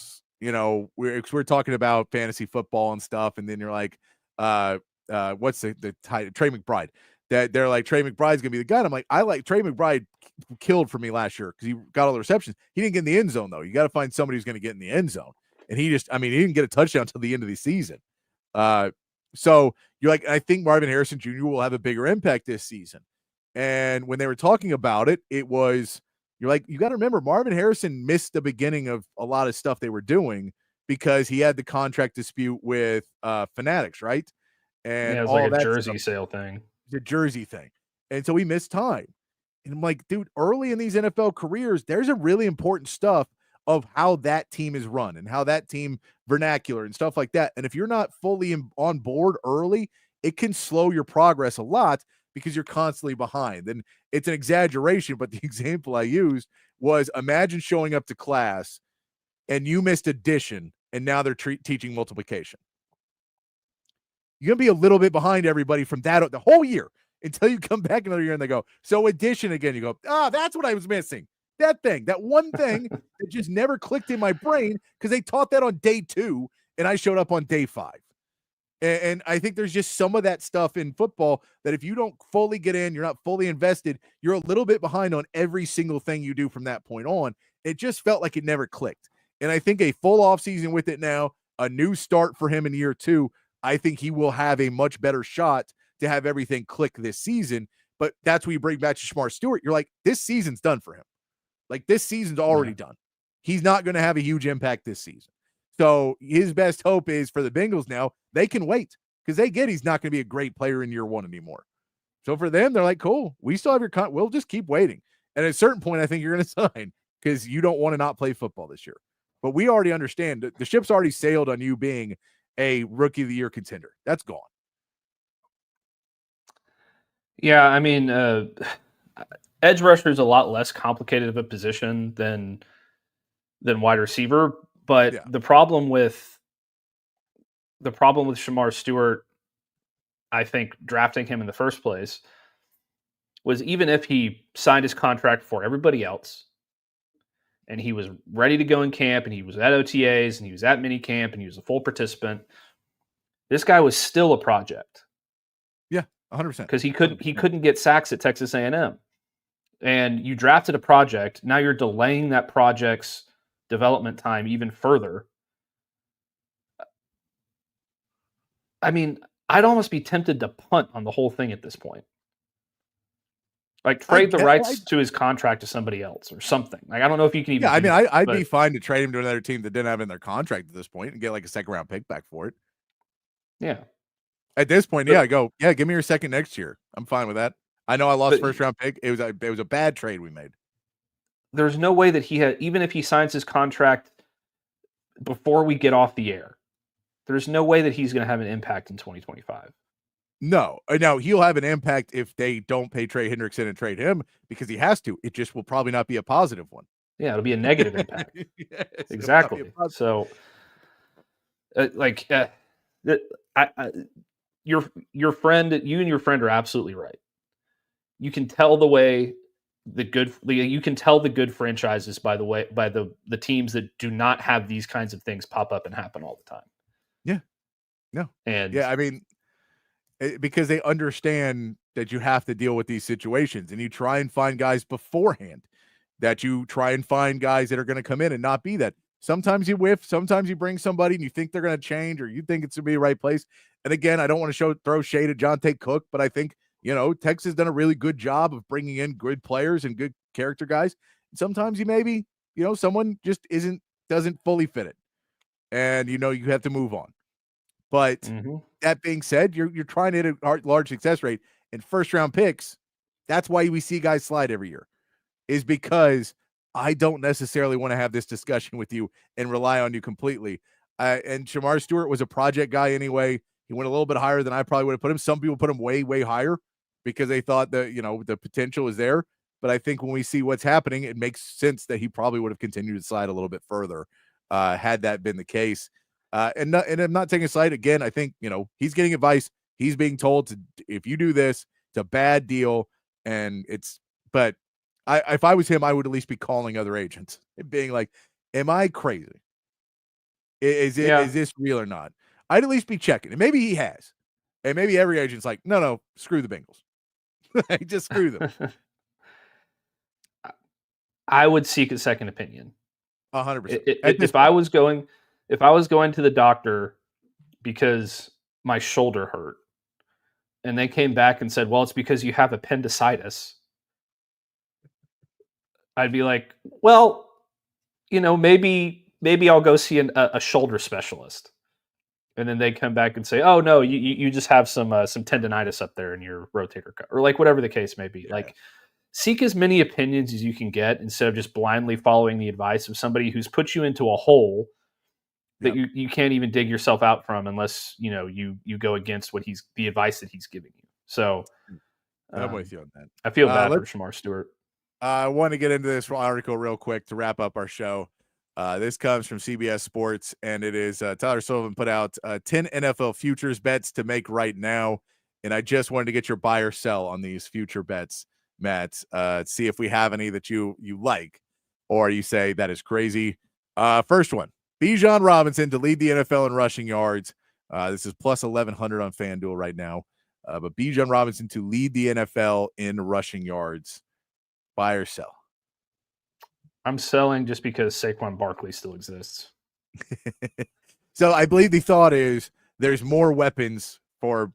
we're talking about fantasy football and stuff. And then you're like, what's the title? Trey McBride. That they're like, Trey McBride's gonna be the guy. And I'm like, I like Trey McBride killed for me last year because he got all the receptions. He didn't get in the end zone though. You got to find somebody who's going to get in the end zone. And he didn't get a touchdown until the end of the season. So you're like, I think Marvin Harrison Jr. will have a bigger impact this season. And when they were talking about it, you're like, you got to remember Marvin Harrison missed the beginning of a lot of stuff they were doing because he had the contract dispute with Fanatics, right? And it was all like a that jersey sale thing. The jersey thing. And so he missed time. And I'm like, dude, early in these NFL careers, there's a really important stuff of how that team is run and how that team vernacular and stuff like that. And if you're not fully on board early, it can slow your progress a lot because you're constantly behind. And it's an exaggeration, but the example I used was, imagine showing up to class and you missed addition and now they're teaching multiplication. You're going to be a little bit behind everybody from that the whole year until you come back another year and they go, so addition again. You go, that's what I was missing. That one thing that just never clicked in my brain because they taught that on day 2 and I showed up on day 5. And I think there's just some of that stuff in football that if you don't fully get in, you're not fully invested, you're a little bit behind on every single thing you do from that point on. It just felt like it never clicked. And I think a full off season with it now, a new start for him in year 2, I think he will have a much better shot to have everything click this season. But that's when you bring back to Shamar Stewart. You're like, this season's done for him. Like, this season's already done. He's not going to have a huge impact this season. So his best hope is for the Bengals now, they can wait because they get he's not going to be a great player in year 1 anymore. So for them, they're like, cool, we still have your we'll just keep waiting. And at a certain point, I think you're going to sign because you don't want to not play football this year. But we already understand that the ship's already sailed on you being a rookie of the year contender. That's gone. Yeah, I mean, edge rusher is a lot less complicated of a position than wide receiver. But the problem with Shamar Stewart, I think, drafting him in the first place was even if he signed his contract for everybody else and he was ready to go in camp and he was at OTAs and he was at mini camp and he was a full participant, this guy was still a project. Yeah, 100%. Because he couldn't get sacks at Texas A&M. And you drafted a project. Now you're delaying that project's development time even further. I mean, I'd almost be tempted to punt on the whole thing at this point. Like trade the rights to his contract to somebody else or something. Like I don't know if you can even. Yeah, I mean, I'd be fine to trade him to another team that didn't have in their contract at this point and get like a second-round pick back for it. Yeah. At this point, give me your second next year. I'm fine with that. I know I lost first-round pick. It was a bad trade we made. There's no way that even if he signs his contract before we get off the air, there's no way that he's going to have an impact in 2025. No. Now, he'll have an impact if they don't pay Trey Hendrickson and trade him because he has to. It just will probably not be a positive one. Yeah, it'll be a negative impact. Yes, exactly. So, your friend, you and your friend are absolutely right. You can tell the good franchises by the teams that do not have these kinds of things pop up and happen all the time. Yeah. No. And yeah, I mean, because they understand that you have to deal with these situations and you try and find guys beforehand, that you try and find guys that are going to come in and not be that. Sometimes you whiff, sometimes you bring somebody and you think they're going to change or you think it's going to be the right place. And again, I don't want to throw shade at Jonte Cook, but I think, Texas has done a really good job of bringing in good players and good character guys. Sometimes someone just doesn't fully fit it. And, you have to move on. But that being said, you're trying to hit a large success rate and first-round picks. That's why we see guys slide every year, is because I don't necessarily want to have this discussion with you and rely on you completely. And Shamar Stewart was a project guy anyway. He went a little bit higher than I probably would have put him. Some people put him way, way higher because they thought that, the potential is there. But I think when we see what's happening, it makes sense that he probably would have continued to slide a little bit further had that been the case. And I'm not taking a side again. I think, he's getting advice. He's being told if you do this, it's a bad deal. But if I was him, I would at least be calling other agents and being like, am I crazy? Is this real or not? I'd at least be checking. And maybe he has. And maybe every agent's like, no, screw the Bengals. Just screw them. I would seek a second opinion. 100%. If I was going to the doctor because my shoulder hurt and they came back and said, well, it's because you have appendicitis, I'd be like, well, maybe I'll go see a shoulder specialist. And then they come back and say, oh no, you just have some tendonitis up there in your rotator cuff, or like whatever the case may be. Yeah. Like, seek as many opinions as you can get instead of just blindly following the advice of somebody who's put you into a hole that you can't even dig yourself out from unless you go against the advice that he's giving you. So I'm with you on that. I feel bad for Shamar Stewart. I want to get into this article real quick to wrap up our show. This comes from CBS Sports, and it is Tyler Sullivan put out 10 NFL futures bets to make right now. And I just wanted to get your buy or sell on these future bets, Matt. See if we have any that you like or you say that is crazy. First one, Bijan Robinson to lead the NFL in rushing yards. This is plus 1,100 on FanDuel right now. But Bijan Robinson to lead the NFL in rushing yards. Buy or sell? I'm selling just because Saquon Barkley still exists. So I believe the thought is there's more weapons for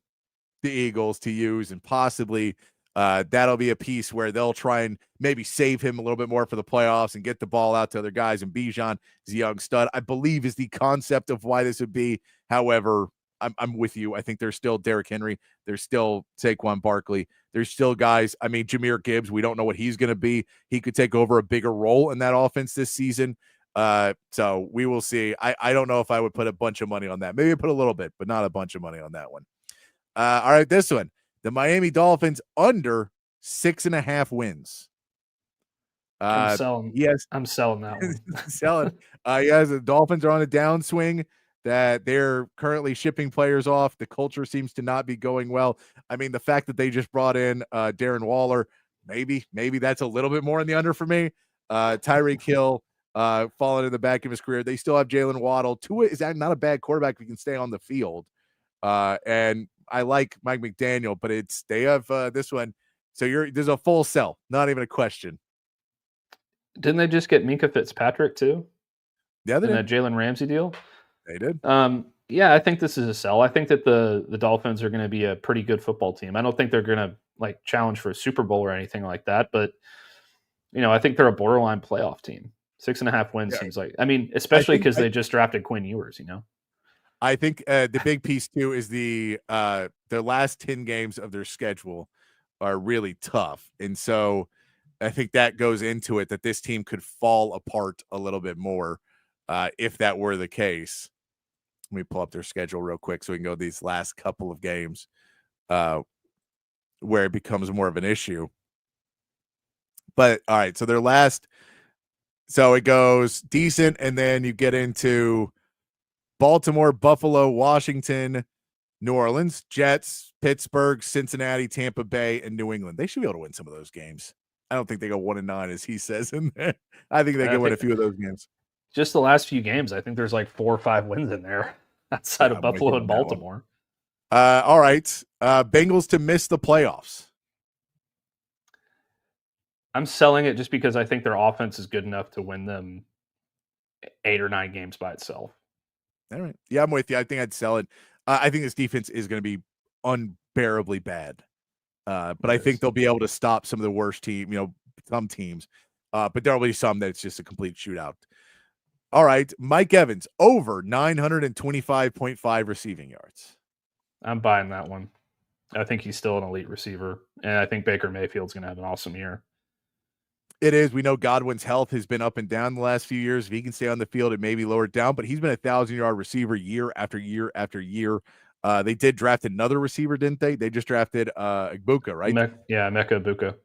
the Eagles to use, and possibly that'll be a piece where they'll try and maybe save him a little bit more for the playoffs and get the ball out to other guys. And Bijan is a young stud, I believe, is the concept of why this would be. However, I'm with you. I think there's still Derrick Henry. There's still Saquon Barkley. There's still guys. I mean, Jahmyr Gibbs, we don't know what he's going to be. He could take over a bigger role in that offense this season. So we will see. I don't know if I would put a bunch of money on that. Maybe put a little bit, but not a bunch of money on that one. All right, this one. The Miami Dolphins under 6.5 wins. I'm selling. Yes, I'm selling that one. Selling. Yes, the Dolphins are on a downswing. that they're currently shipping players off. The culture seems to not be going well. I mean, the fact that they just brought in Darren Waller, maybe that's a little bit more in the under for me. Tyreek Hill falling in the back of his career. They still have Jalen Waddle. Tua is not a bad quarterback if he can stay on the field. And I like Mike McDaniel, but they have this one. So there's a full sell, not even a question. Didn't they just get Minka Fitzpatrick too? Yeah, they in did. that Jalen Ramsey deal. They did. Yeah, I think this is a sell. I think that the Dolphins are going to be a pretty good football team. I don't think they're going to like challenge for a Super Bowl or anything like that, but I think they're a borderline playoff team. 6.5 wins seems like. I mean, especially because they just drafted Quinn Ewers. I think the big piece too is their last 10 games of their schedule are really tough, and so I think that goes into it that this team could fall apart a little bit more if that were the case. Let me pull up their schedule real quick so we can go these last couple of games where it becomes more of an issue. But all right, so their last, so it goes decent, and then you get into Baltimore, Buffalo, Washington, New Orleans, Jets, Pittsburgh, Cincinnati, Tampa Bay, and New England. They should be able to win some of those games. I don't think they go 1-9 as he says in there. I think they can win a few of those games. Just the last few games, I think there's like 4 or 5 wins in there outside of Buffalo and Baltimore. All right. Bengals to miss the playoffs. I'm selling it just because I think their offense is good enough to win them 8 or 9 games by itself. All right. Yeah, I'm with you. I think I'd sell it. I think this defense is going to be unbearably bad. But I think they'll be able to stop some of the worst some teams. But there'll be some that's just a complete shootout. All right. Mike Evans, over 925.5 receiving yards. I'm buying that one. I think he's still an elite receiver. And I think Baker Mayfield's going to have an awesome year. It is. We know Godwin's health has been up and down the last few years. If he can stay on the field, it may be lowered down, but he's been a 1,000-yard receiver year after year after year. They did draft another receiver, didn't they? They just drafted Ibuka, right? Mecca Ibuka.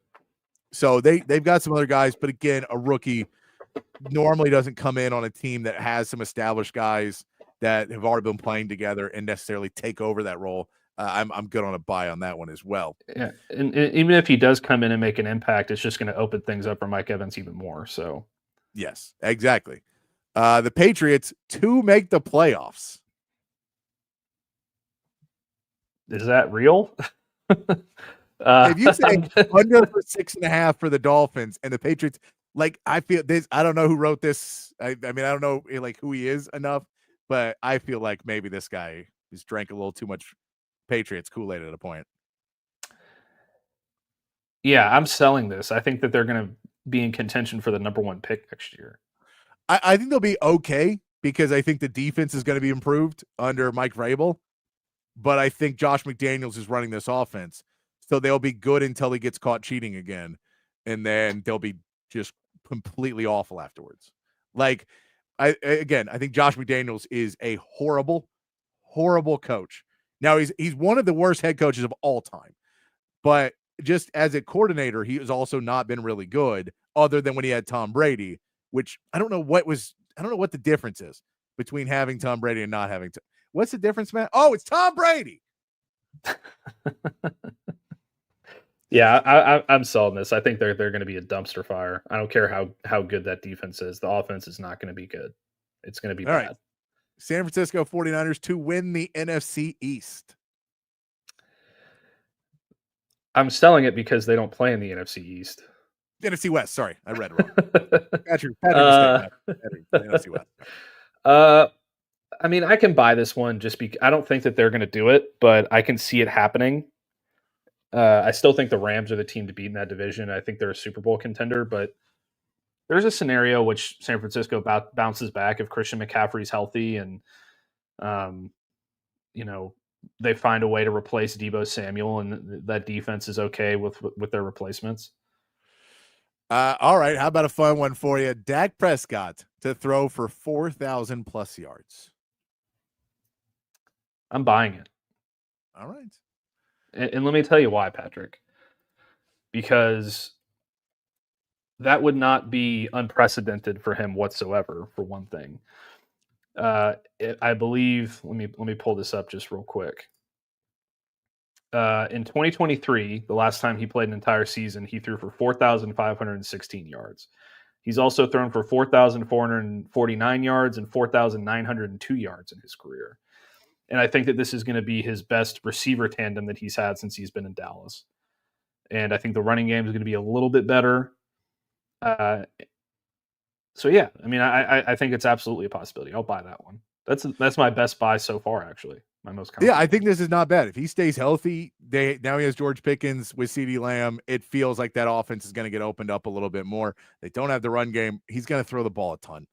So they've got some other guys, but again, a rookie normally doesn't come in on a team that has some established guys that have already been playing together and necessarily take over that role. I'm good on a buy on that one as well. Yeah, and even if he does come in and make an impact, it's just going to open things up for Mike Evans even more. So, yes, exactly. The Patriots to make the playoffs. Is that real? If you say under for 6.5 for the Dolphins and the Patriots, like I feel this, I don't know who wrote this. I mean, I don't know like who he is enough, but I feel like maybe this guy just drank a little too much Patriots Kool-Aid at a point. Yeah, I'm selling this. I think that they're going to be in contention for the number 1 pick next year. I think they'll be okay because I think the defense is going to be improved under Mike Vrabel, but I think Josh McDaniels is running this offense. So they'll be good until he gets caught cheating again. And then they'll be just completely awful afterwards. Like, I think Josh McDaniels is a horrible, horrible coach. Now, he's one of the worst head coaches of all time. But just as a coordinator, he has also not been really good other than when he had Tom Brady, which I don't know what the difference is between having Tom Brady and not having What's the difference, man? Oh, it's Tom Brady. Yeah, I'm selling this. I think they're going to be a dumpster fire. I don't care how good that defense is. The offense is not going to be good. It's going to be bad. Right. San Francisco 49ers to win the NFC East. I'm selling it because they don't play in the NFC East. The NFC West. Sorry, I read it wrong. Patrick mistake. NFC West. I mean, I can buy this one just because I don't think that they're going to do it, but I can see it happening. I still think the Rams are the team to beat in that division. I think they're a Super Bowl contender, but there's a scenario which San Francisco bounces back if Christian McCaffrey's healthy and, they find a way to replace Deebo Samuel and that defense is okay with their replacements. All right. How about a fun one for you? Dak Prescott to throw for 4,000 plus yards. I'm buying it. All right. And let me tell you why, Patrick. Because that would not be unprecedented for him whatsoever, for one thing. I believe, let me pull this up just real quick. In 2023, the last time he played an entire season, he threw for 4,516 yards. He's also thrown for 4,449 yards and 4,902 yards in his career. And I think that this is going to be his best receiver tandem that he's had since he's been in Dallas. And I think the running game is going to be a little bit better. So yeah, I mean, I think it's absolutely a possibility. I'll buy that one. That's my best buy so far, actually. My most confident. Yeah, I think this is not bad. If he stays healthy, now he has George Pickens with CeeDee Lamb. It feels like that offense is going to get opened up a little bit more. They don't have the run game. He's going to throw the ball a ton.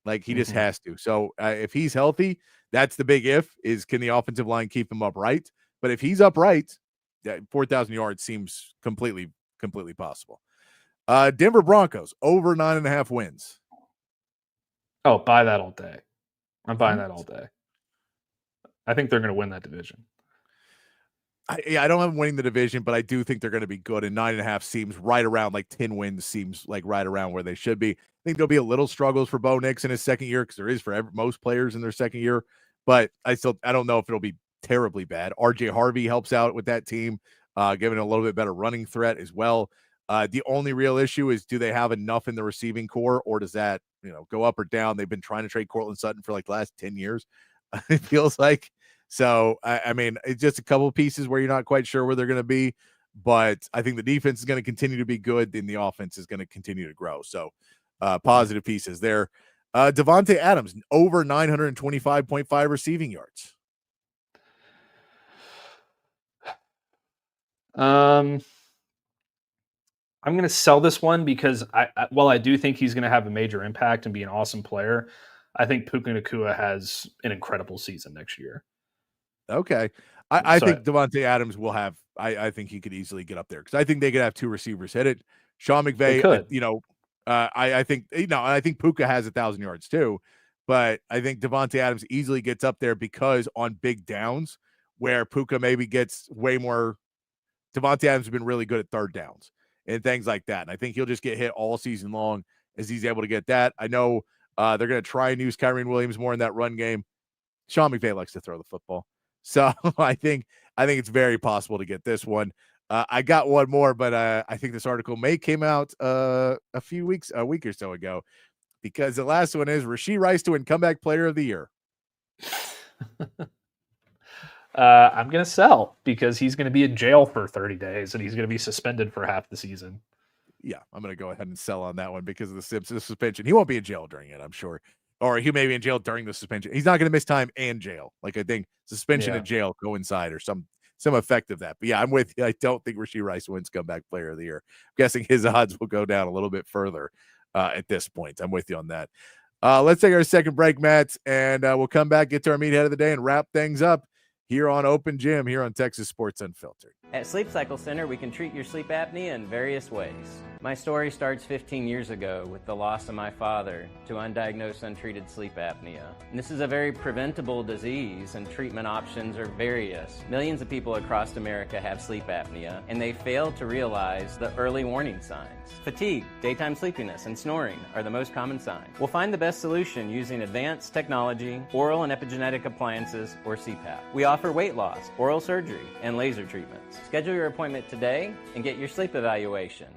Like he just has to. So if he's healthy, that's the big if, is can the offensive line keep him upright? But if he's upright, 4,000 yards seems completely possible. Denver Broncos over 9.5 wins. Oh, buy that all day. I'm buying that all day. I think they're going to win that division. I don't have them winning the division, but I do think they're going to be good. And 9.5 seems right around, like 10 wins seems like right around where they should be. I think there'll be a little struggles for Bo Nix in his second year, because there is for most players in their second year. But I don't know if it'll be terribly bad. RJ Harvey helps out with that team, giving a little bit better running threat as well. The only real issue is, do they have enough in the receiving core, or does that go up or down? They've been trying to trade Courtland Sutton for like the last 10 years. It feels like. So, I mean, it's just a couple of pieces where you're not quite sure where they're going to be, but I think the defense is going to continue to be good, and the offense is going to continue to grow. So, positive pieces there. Devontae Adams, over 925.5 receiving yards. I'm going to sell this one because while I do think he's going to have a major impact and be an awesome player, I think Puka Nacua has an incredible season next year. Okay. I think Devontae Adams will have, I think he could easily get up there, because I think they could have two receivers hit it. Sean McVay, I think, I think Puka has 1,000 yards too, but I think Devontae Adams easily gets up there, because on big downs where Puka maybe gets way more, Devontae Adams has been really good at third downs and things like that. And I think he'll just get hit all season long as he's able to get that. I know they're going to try and use Kyren Williams more in that run game. Sean McVay likes to throw the football. So I think it's very possible to get this one. I got one more, but I think this article came out a week or so ago, because the last one is Rashee Rice to win Comeback Player of the Year. I'm going to sell, because he's going to be in jail for 30 days and he's going to be suspended for half the season. Yeah, I'm going to go ahead and sell on that one because of the suspension. He won't be in jail during it, I'm sure. Or he may be in jail during the suspension. He's not going to miss time and jail. Like, I think suspension and jail coincide, or some effect of that. But yeah, I'm with you. I don't think Rashee Rice wins Comeback Player of the Year. I'm guessing his odds will go down a little bit further at this point. I'm with you on that. Let's take our second break, Matt, and we'll come back, get to our meathead of the day, and wrap things up here on Open Gym, here on Texas Sports Unfiltered. At Sleep Cycle Center, we can treat your sleep apnea in various ways. My story starts 15 years ago with the loss of my father to undiagnosed, untreated sleep apnea. And this is a very preventable disease, and treatment options are various. Millions of people across America have sleep apnea, and they fail to realize the early warning signs. Fatigue, daytime sleepiness, and snoring are the most common signs. We'll find the best solution using advanced technology, oral and epigenetic appliances, or CPAP. We offer weight loss, oral surgery, and laser treatments. Schedule your appointment today and get your sleep evaluation.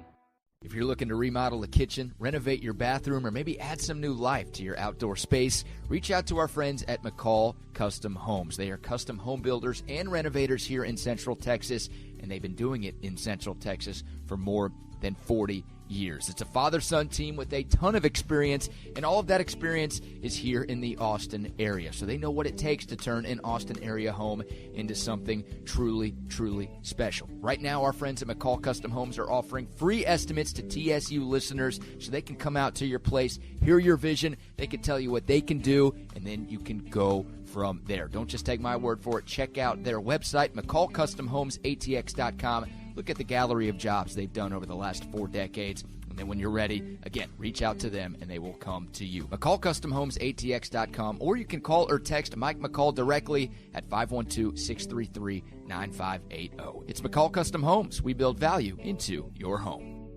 If you're looking to remodel a kitchen, renovate your bathroom, or maybe add some new life to your outdoor space, reach out to our friends at McCall Custom Homes. They are custom home builders and renovators here in Central Texas, and they've been doing it in Central Texas for more than 40 years. It's a father-son team with a ton of experience, and all of that experience is here in the Austin area. So they know what it takes to turn an Austin area home into something truly, truly special. Right now, our friends at McCall Custom Homes are offering free estimates to TSU listeners, so they can come out to your place, hear your vision, they can tell you what they can do, and then you can go from there. Don't just take my word for it. Check out their website, McCallCustomHomesATX.com. Look at the gallery of jobs they've done over the last 4 decades. And then when you're ready, again, reach out to them and they will come to you. McCallCustomHomesATX.com, or you can call or text Mike McCall directly at 512-633-9580. It's McCall Custom Homes. We build value into your home.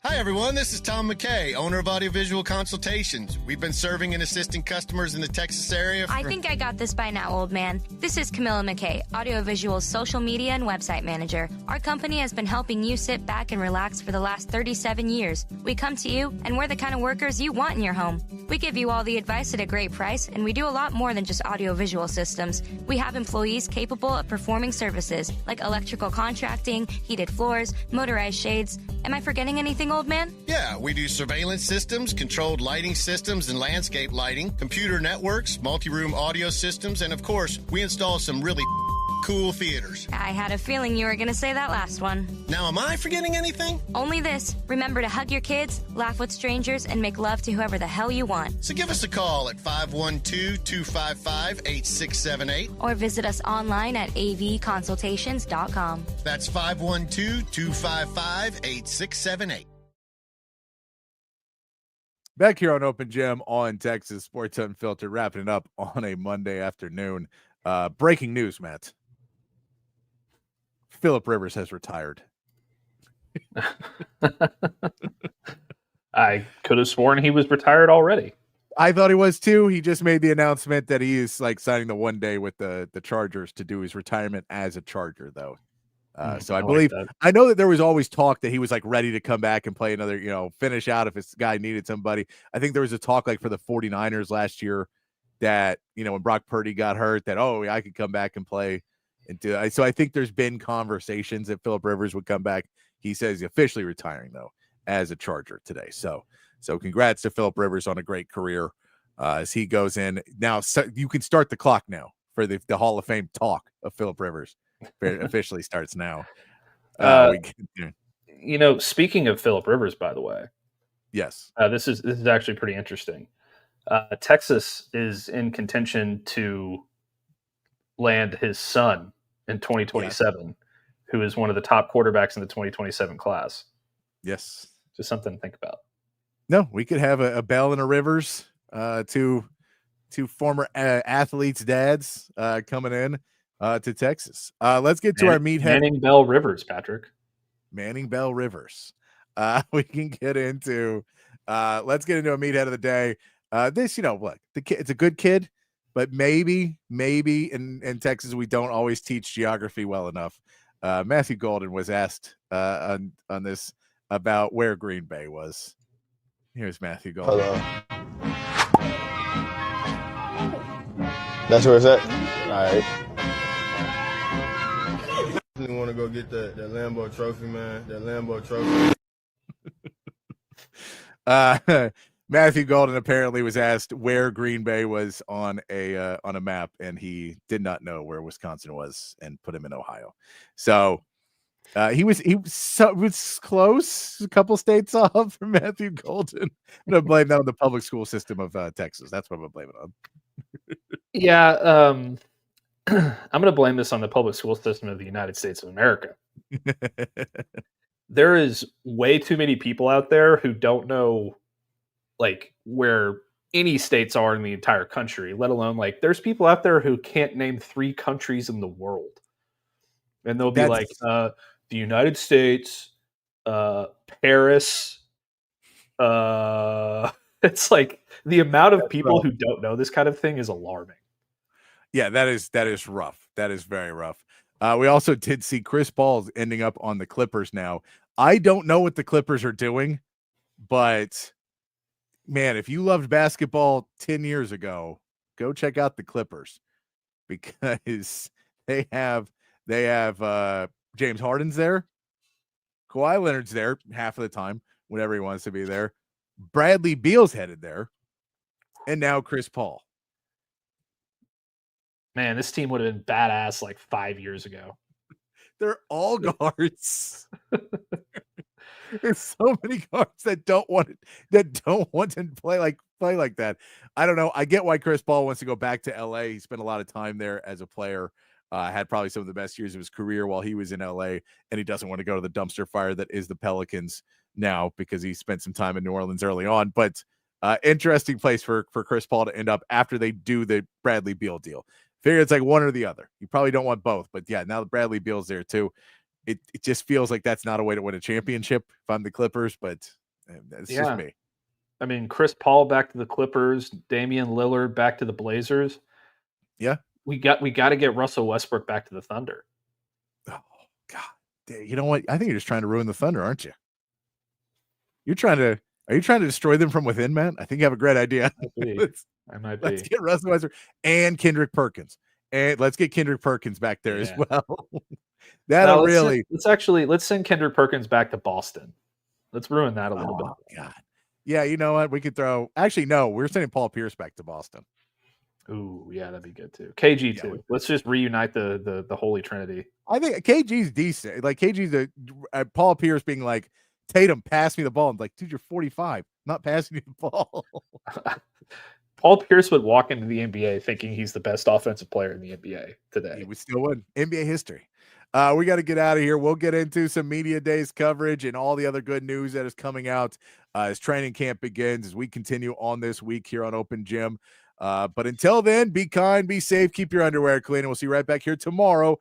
Hi, everyone. This is Tom McKay, owner of Audiovisual Consultations. We've been serving and assisting customers in the Texas area. I think I got this by now, old man. This is Camilla McKay, Audiovisual's social media and website manager. Our company has been helping you sit back and relax for the last 37 years. We come to you, and we're the kind of workers you want in your home. We give you all the advice at a great price, and we do a lot more than just audiovisual systems. We have employees capable of performing services like electrical contracting, heated floors, motorized shades. Am I forgetting anything, old man? Yeah, we do surveillance systems, controlled lighting systems, and landscape lighting, computer networks, multi-room audio systems, and of course, we install some really cool theaters. I had a feeling you were going to say that last one. Now, am I forgetting anything? Only this. Remember to hug your kids, laugh with strangers, and make love to whoever the hell you want. So give us a call at 512-255-8678. Or visit us online at avconsultations.com. That's 512-255-8678. Back here on Open Gym on Texas Sports Unfiltered, wrapping it up on a Monday afternoon. Breaking news, Matt. Phillip Rivers has retired. I could have sworn he was retired already. I thought he was too. He just made the announcement that he is like signing the 1 day with the Chargers to do his retirement as a Charger, though. So I believe, I know that there was always talk that he was like ready to come back and play another, finish out if this guy needed somebody. I think there was a talk like for the 49ers last year that, when Brock Purdy got hurt, that, I could come back and play. So I think there's been conversations that Phillip Rivers would come back. He says he's officially retiring, though, as a Charger today. So congrats to Phillip Rivers on a great career as he goes in. Now, so you can start the clock now for the Hall of Fame talk of Phillip Rivers. Officially starts now. Speaking of Phillip Rivers, by the way, yes, this is actually pretty interesting. Texas is in contention to land his son in 2027, who is one of the top quarterbacks in the 2027 class. Yes, just something to think about. No, we could have a Bell and a Rivers, two former athletes' dads coming in. To Texas. Let's get to our meathead. Manning Bell Rivers, Patrick. Manning Bell Rivers. We can get into let's get into a meathead of the day. This, look, the kid, it's a good kid, but maybe in Texas we don't always teach geography well enough. Matthew Golden was asked on this about where Green Bay was. Here's Matthew Golden. Hello. That's where it's at? All right. I want to go get that Lambeau trophy, man. That Lambeau trophy. Matthew Golden apparently was asked where Green Bay was on a map, and he did not know where Wisconsin was, and put him in Ohio. So he was close, a couple states off from Matthew Golden. I'm gonna blame that on the public school system of Texas. That's what I'm gonna blame it on. Yeah. I'm going to blame this on the public school system of the United States of America. There is way too many people out there who don't know like where any states are in the entire country, let alone like there's people out there who can't name 3 countries in the world. And they'll be the United States, Paris. It's like the amount of people who don't know this kind of thing is alarming. Yeah, that is rough. That is very rough. We also did see Chris Paul ending up on the Clippers now. I don't know what the Clippers are doing, but man, if you loved basketball 10 years ago, go check out the Clippers because they have James Harden's there, Kawhi Leonard's there half of the time, whenever he wants to be there. Bradley Beal's headed there, and now Chris Paul. Man, this team would have been badass like 5 years ago. They're all guards. There's so many guards that don't want to play like that. I don't know. I get why Chris Paul wants to go back to LA. He spent a lot of time there as a player. Had probably some of the best years of his career while he was in LA, and he doesn't want to go to the dumpster fire that is the Pelicans now because he spent some time in New Orleans early on. But interesting place for Chris Paul to end up after they do the Bradley Beal deal. Figure it's like one or the other. You probably don't want both, but yeah, now Bradley Beal's there too. it just feels like that's not a way to win a championship if I'm the Clippers, but that's just me. I mean, Chris Paul back to the Clippers, Damian Lillard back to the Blazers. Yeah. We got to get Russell Westbrook back to the Thunder. Oh God. You know what? I think you're just trying to ruin the Thunder, aren't you? Are you trying to destroy them from within, man? I think you have a great idea. I might be. Let's get Russell Westbrook and Kendrick Perkins. And let's get Kendrick Perkins back there as well. Let's send Kendrick Perkins back to Boston. Let's ruin that a little bit. God. Yeah, you know what? We could we're sending Paul Pierce back to Boston. Ooh, yeah, that'd be good too. KG too. Let's just reunite the Holy Trinity. I think KG's decent. Like KG's Paul Pierce being like, Tatum, pass me the ball. I'm like, dude, you're 45, not passing you the ball. Paul Pierce would walk into the NBA thinking he's the best offensive player in the NBA today. He would still win NBA history. We got to get out of here. We'll get into some media days coverage and all the other good news that is coming out as training camp begins, as we continue on this week here on Open Gym. But until then, be kind, be safe, keep your underwear clean, and we'll see you right back here tomorrow